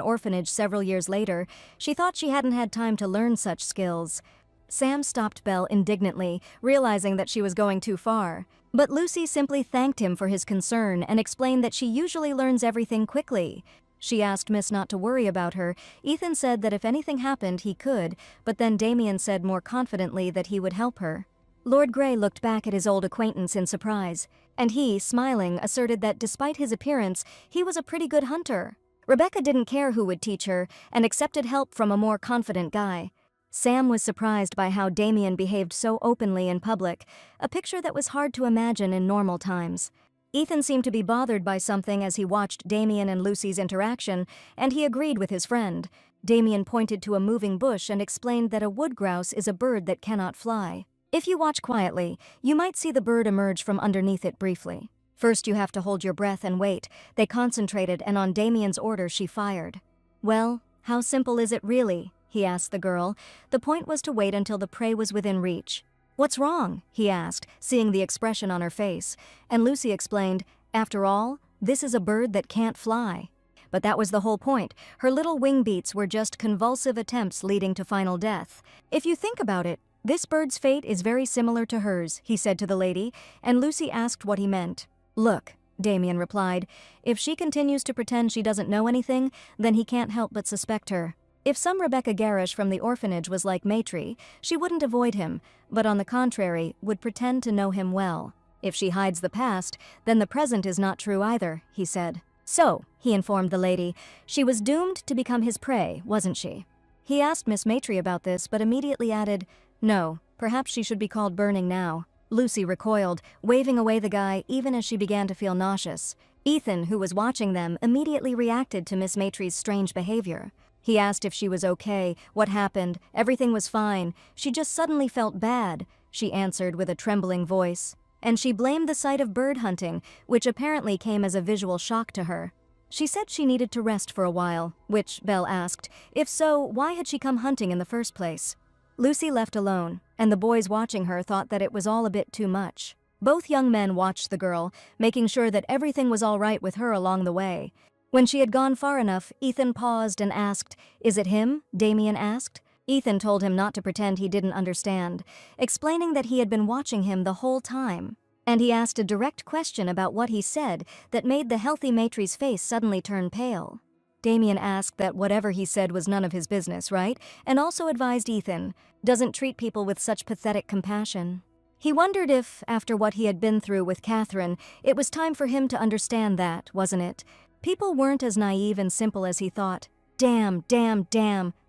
orphanage several years later, she thought she hadn't had time to learn such skills. Sam stopped Belle indignantly, realizing that she was going too far. But Lucy simply thanked him for his concern and explained that she usually learns everything quickly. She asked Miss not to worry about her. Ethan said that if anything happened, he could, but then Damien said more confidently that he would help her. Lord Grey looked back at his old acquaintance in surprise, and he, smiling, asserted that despite his appearance, he was a pretty good hunter. Rebecca didn't care who would teach her and accepted help from a more confident guy. Sam was surprised by how Damien behaved so openly in public, a picture that was hard to imagine in normal times. Ethan seemed to be bothered by something as he watched Damien and Lucy's interaction, and he agreed with his friend. Damien pointed to a moving bush and explained that a wood grouse is a bird that cannot fly. If you watch quietly, you might see the bird emerge from underneath it briefly. First you have to hold your breath and wait. They concentrated, and on Damien's order she fired. "Well, how simple is it really?" he asked the girl. The point was to wait until the prey was within reach. "What's wrong?" he asked, seeing the expression on her face, and Lucy explained, "After all, this is a bird that can't fly." But that was the whole point. Her little wing beats were just convulsive attempts leading to final death. "If you think about it, this bird's fate is very similar to hers," he said to the lady, and Lucy asked what he meant. "Look," Damien replied, "if she continues to pretend she doesn't know anything, then he can't help but suspect her. If some Rebecca Garish from the orphanage was like Maitri, she wouldn't avoid him, but on the contrary, would pretend to know him well. If she hides the past, then the present is not true either," he said. "So," he informed the lady, "she was doomed to become his prey, wasn't she?" He asked Miss Maitri about this, but immediately added, "No, perhaps she should be called Burning now." Lucy recoiled, waving away the guy even as she began to feel nauseous. Ethan, who was watching them, immediately reacted to Miss Maitri's strange behavior. He asked if she was okay, what happened, everything was fine, she just suddenly felt bad, she answered with a trembling voice. And she blamed the sight of bird hunting, which apparently came as a visual shock to her. She said she needed to rest for a while, which Belle asked, if so, why had she come hunting in the first place? Lucy left alone, and the boys watching her thought that it was all a bit too much. Both young men watched the girl, making sure that everything was all right with her along the way. When she had gone far enough, Ethan paused and asked, "Is it him?" Damien asked. Ethan told him not to pretend he didn't understand, explaining that he had been watching him the whole time. And he asked a direct question about what he said that made the healthy Maitri's face suddenly turn pale. Damien asked that whatever he said was none of his business, right? And also advised Ethan, doesn't treat people with such pathetic compassion. He wondered if, after what he had been through with Catherine, it was time for him to understand that, wasn't it? People weren't as naive and simple as he thought. Damn,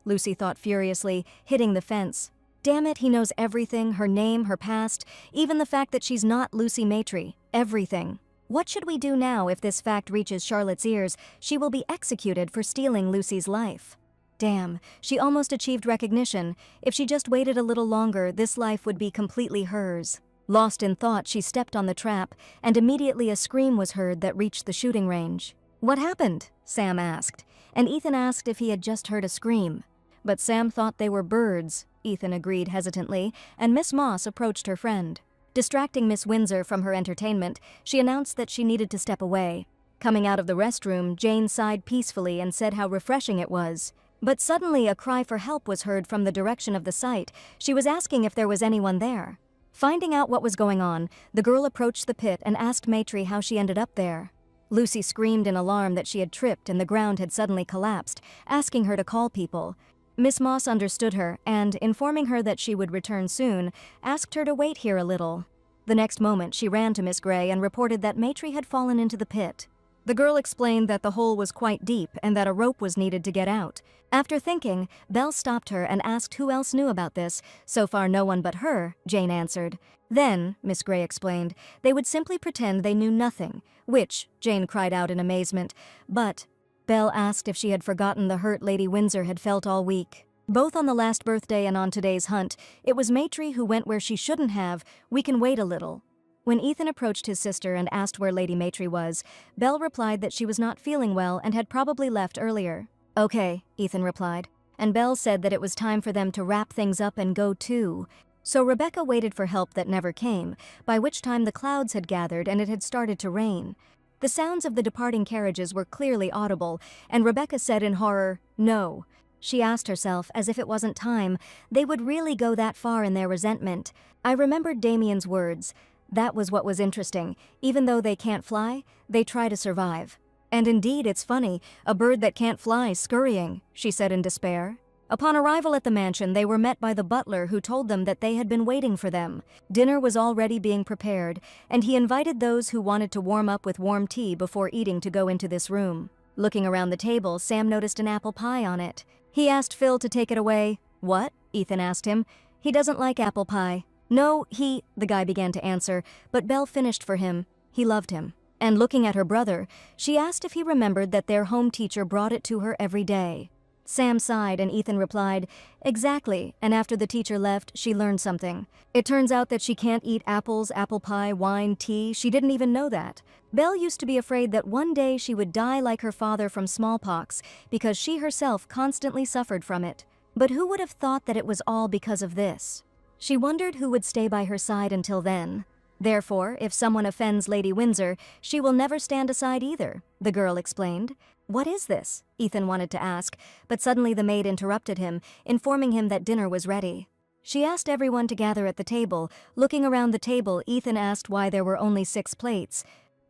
Lucy thought furiously, hitting the fence. Damn it, he knows everything, her name, her past, even the fact that she's not Lucy Maitri, everything. What should we do now if this fact reaches Charlotte's ears? She will be executed for stealing Lucy's life. Damn, she almost achieved recognition. If she just waited a little longer, this life would be completely hers. Lost in thought, she stepped on the trap, and immediately a scream was heard that reached the shooting range. "What happened?" Sam asked, and Ethan asked if he had just heard a scream. But Sam thought they were birds, Ethan agreed hesitantly, and Miss Moss approached her friend. Distracting Miss Windsor from her entertainment, she announced that she needed to step away. Coming out of the restroom, Jane sighed peacefully and said how refreshing it was. But suddenly a cry for help was heard from the direction of the site. She was asking if there was anyone there. Finding out what was going on, the girl approached the pit and asked Maitri how she ended up there. Lucy screamed in alarm that she had tripped and the ground had suddenly collapsed, asking her to call people. Miss Moss understood her and, informing her that she would return soon, asked her to wait here a little. The next moment, she ran to Miss Grey and reported that Maitri had fallen into the pit. The girl explained that the hole was quite deep and that a rope was needed to get out. After thinking, Belle stopped her and asked who else knew about this. So far no one but her, Jane answered. Then, Miss Grey explained, they would simply pretend they knew nothing, which, Jane cried out in amazement, but Belle asked if she had forgotten the hurt Lady Windsor had felt all week. Both on the last birthday and on today's hunt, it was Maitri who went where she shouldn't have. We can wait a little. When Ethan approached his sister and asked where Lady Maitri was, Belle replied that she was not feeling well and had probably left earlier. Okay, Ethan replied, and Belle said that it was time for them to wrap things up and go too. So Rebecca waited for help that never came, by which time the clouds had gathered and it had started to rain. The sounds of the departing carriages were clearly audible, and Rebecca said in horror, "No." She asked herself, as if it wasn't time, they would really go that far in their resentment. I remembered Damien's words. That was what was interesting. Even though they can't fly, they try to survive. And indeed, it's funny, a bird that can't fly scurrying, she said in despair. Upon arrival at the mansion, they were met by the butler who told them that they had been waiting for them. Dinner was already being prepared, and he invited those who wanted to warm up with warm tea before eating to go into this room. Looking around the table, Sam noticed an apple pie on it. He asked Phil to take it away. "What?" Ethan asked him. "He doesn't like apple pie." "No, the guy began to answer, but Belle finished for him. He loved him. And looking at her brother, she asked if he remembered that their home teacher brought it to her every day. Sam sighed and Ethan replied, "Exactly, and after the teacher left, she learned something. It turns out that she can't eat apples, apple pie, wine, tea. She didn't even know that. Belle used to be afraid that one day she would die like her father from smallpox because she herself constantly suffered from it. But who would have thought that it was all because of this? She wondered who would stay by her side until then. Therefore, if someone offends Lady Windsor, she will never stand aside either," the girl explained. "What is this?" Ethan wanted to ask, but suddenly the maid interrupted him, informing him that dinner was ready. She asked everyone to gather at the table. Looking around the table, Ethan asked why there were only 6 plates.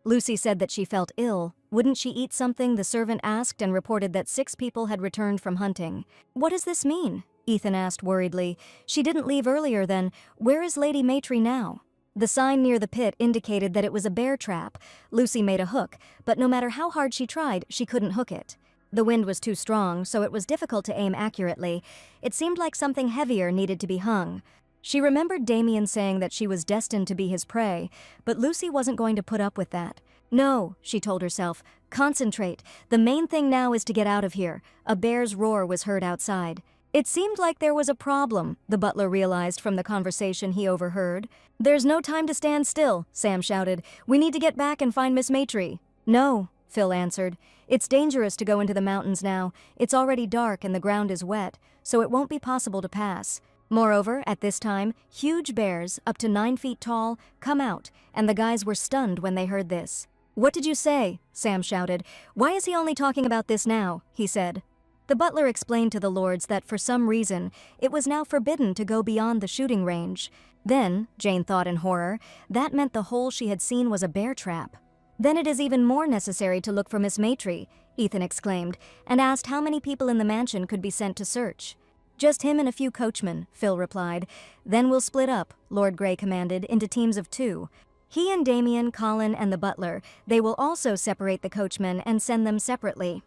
Lucy said that she felt ill. Wouldn't she eat something, the servant asked, and reported that 6 people had returned from hunting. "What does this mean?" Ethan asked worriedly. "She didn't leave earlier then. Where is Lady Maitry now?" The sign near the pit indicated that it was a bear trap. Lucy made a hook, but no matter how hard she tried, she couldn't hook it. The wind was too strong, so it was difficult to aim accurately. It seemed like something heavier needed to be hung. She remembered Damien saying that she was destined to be his prey, but Lucy wasn't going to put up with that. "No," she told herself, "concentrate. The main thing now is to get out of here." A bear's roar was heard outside. It seemed like there was a problem, the butler realized from the conversation he overheard. "There's no time to stand still," Sam shouted. "We need to get back and find Miss Maitry." "No," Phil answered. "It's dangerous to go into the mountains now. It's already dark and the ground is wet, so it won't be possible to pass. Moreover, at this time, huge bears, up to 9 feet tall, come out, and the guys were stunned when they heard this. "What did you say?" Sam shouted. "Why is he only talking about this now?" he said. The butler explained to the lords that for some reason, it was now forbidden to go beyond the shooting range. Then, Jane thought in horror, that meant the hole she had seen was a bear trap. "Then it is even more necessary to look for Miss Maitry," Ethan exclaimed, and asked how many people in the mansion could be sent to search. "Just him and a few coachmen," Phil replied. "Then we'll split up," Lord Grey commanded, into teams of 2. He and Damien, Colin, and the butler. They will also separate the coachmen and send them separately.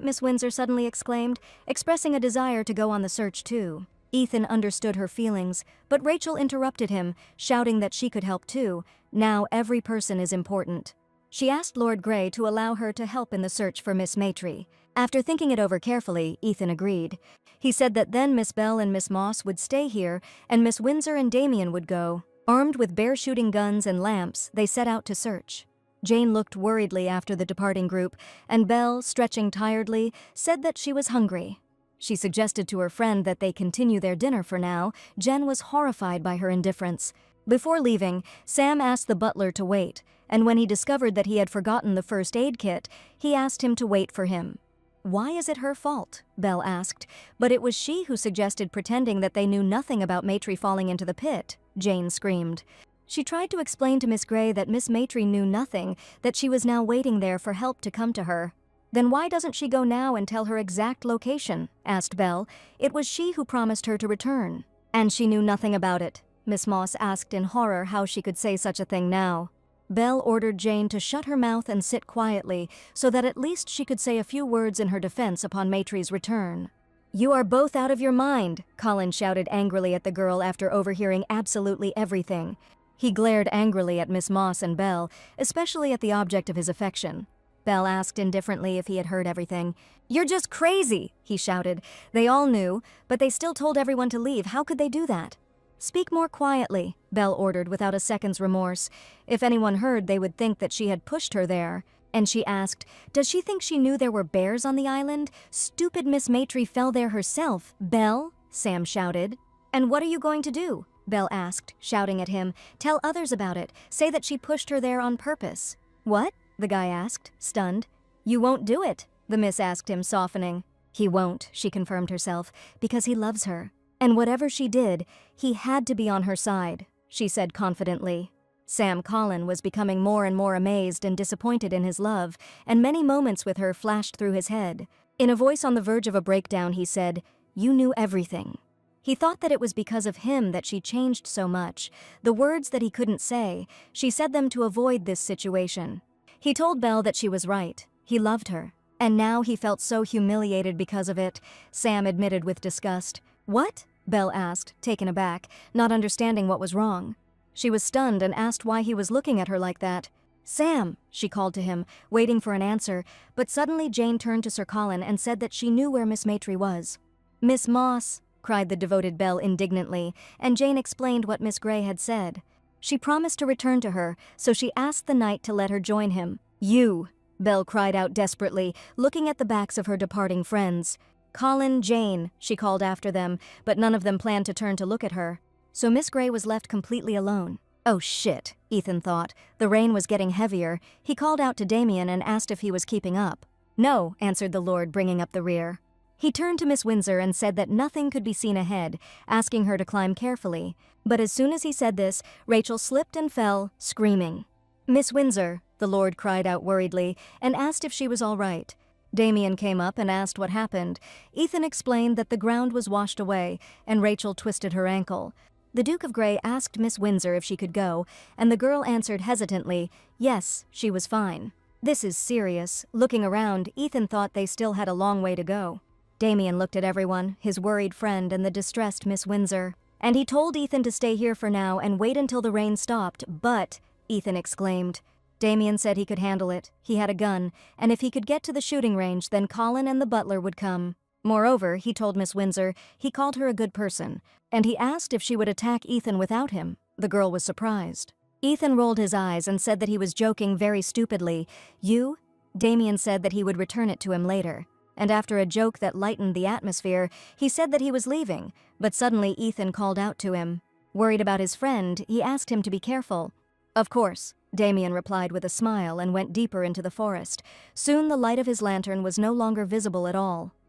Miss Windsor suddenly exclaimed, expressing a desire to go on the search too. Ethan understood her feelings, but Rachel interrupted him, shouting that she could help too. Now every person is important. She asked Lord Grey to allow her to help in the search for Miss Maitry. After thinking it over carefully, Ethan agreed. He said that then Miss Bell and Miss Moss would stay here, and Miss Windsor and Damien would go. Armed with bear-shooting guns and lamps, they set out to search. Jane looked worriedly after the departing group, and Belle, stretching tiredly, said that she was hungry. She suggested to her friend that they continue their dinner for now. Jen was horrified by her indifference. Before leaving, Sam asked the butler to wait, and when he discovered that he had forgotten the first aid kit, he asked him to wait for him. "Why is it her fault?" Belle asked, but it was she who suggested pretending that they knew nothing about Maitry falling into the pit, Jane screamed. She tried to explain to Miss Grey that Miss Maitry knew nothing, that she was now waiting there for help to come to her. "Then why doesn't she go now and tell her exact location?" asked Belle. "It was she who promised her to return." "And she knew nothing about it," Miss Moss asked in horror how she could say such a thing now. Belle ordered Jane to shut her mouth and sit quietly, so that at least she could say a few words in her defense upon Maitry's return. "You are both out of your mind," Colin shouted angrily at the girl after overhearing absolutely everything. He glared angrily at Miss Moss and Belle, especially at the object of his affection. Belle asked indifferently if he had heard everything. "You're just crazy," he shouted. They all knew, but they still told everyone to leave. How could they do that? "Speak more quietly," Belle ordered without a second's remorse. If anyone heard, they would think that she had pushed her there. And she asked, "Does she think she knew there were bears on the island? Stupid Miss Matry fell there herself." "Belle," Sam shouted. "And what are you going to do?" Belle asked, shouting at him. "Tell others about it. Say that she pushed her there on purpose." "What?" the guy asked, stunned. "You won't do it?" the miss asked him, softening. "He won't," she confirmed herself, "because he loves her. And whatever she did, he had to be on her side," she said confidently. Sam Collin was becoming more and more amazed and disappointed in his love, and many moments with her flashed through his head. In a voice on the verge of a breakdown, he said, "You knew everything." He thought that it was because of him that she changed so much. The words that he couldn't say, she said them to avoid this situation. He told Belle that she was right. He loved her. And now he felt so humiliated because of it, Sam admitted with disgust. "What?" Belle asked, taken aback, not understanding what was wrong. She was stunned and asked why he was looking at her like that. "Sam," she called to him, waiting for an answer, but suddenly Jane turned to Sir Colin and said that she knew where Miss Matry was. "Miss Moss," cried the devoted Belle indignantly, and Jane explained what Miss Grey had said. She promised to return to her, so she asked the knight to let her join him. "You!" Belle cried out desperately, looking at the backs of her departing friends. "Colin, Jane," she called after them, but none of them planned to turn to look at her. So Miss Grey was left completely alone. Oh shit, Ethan thought. The rain was getting heavier. He called out to Damien and asked if he was keeping up. "No," answered the Lord, bringing up the rear. He turned to Miss Windsor and said that nothing could be seen ahead, asking her to climb carefully. But as soon as he said this, Rachel slipped and fell, screaming. "Miss Windsor," the Lord cried out worriedly, and asked if she was all right. Damien came up and asked what happened. Ethan explained that the ground was washed away, and Rachel twisted her ankle. The Duke of Grey asked Miss Windsor if she could go, and the girl answered hesitantly, yes, she was fine. "This is serious." Looking around, Ethan thought they still had a long way to go. Damien looked at everyone, his worried friend and the distressed Miss Windsor. "And he told Ethan to stay here for now and wait until the rain stopped, but," Ethan exclaimed. Damien said he could handle it. He had a gun, and if he could get to the shooting range, then Colin and the butler would come. Moreover, he told Miss Windsor he called her a good person, and he asked if she would attack Ethan without him. The girl was surprised. Ethan rolled his eyes and said that he was joking very stupidly. "You?" Damien said that he would return it to him later. And after a joke that lightened the atmosphere, he said that he was leaving, but suddenly Ethan called out to him. Worried about his friend, he asked him to be careful. "Of course," Damien replied with a smile and went deeper into the forest. Soon the light of his lantern was no longer visible at all.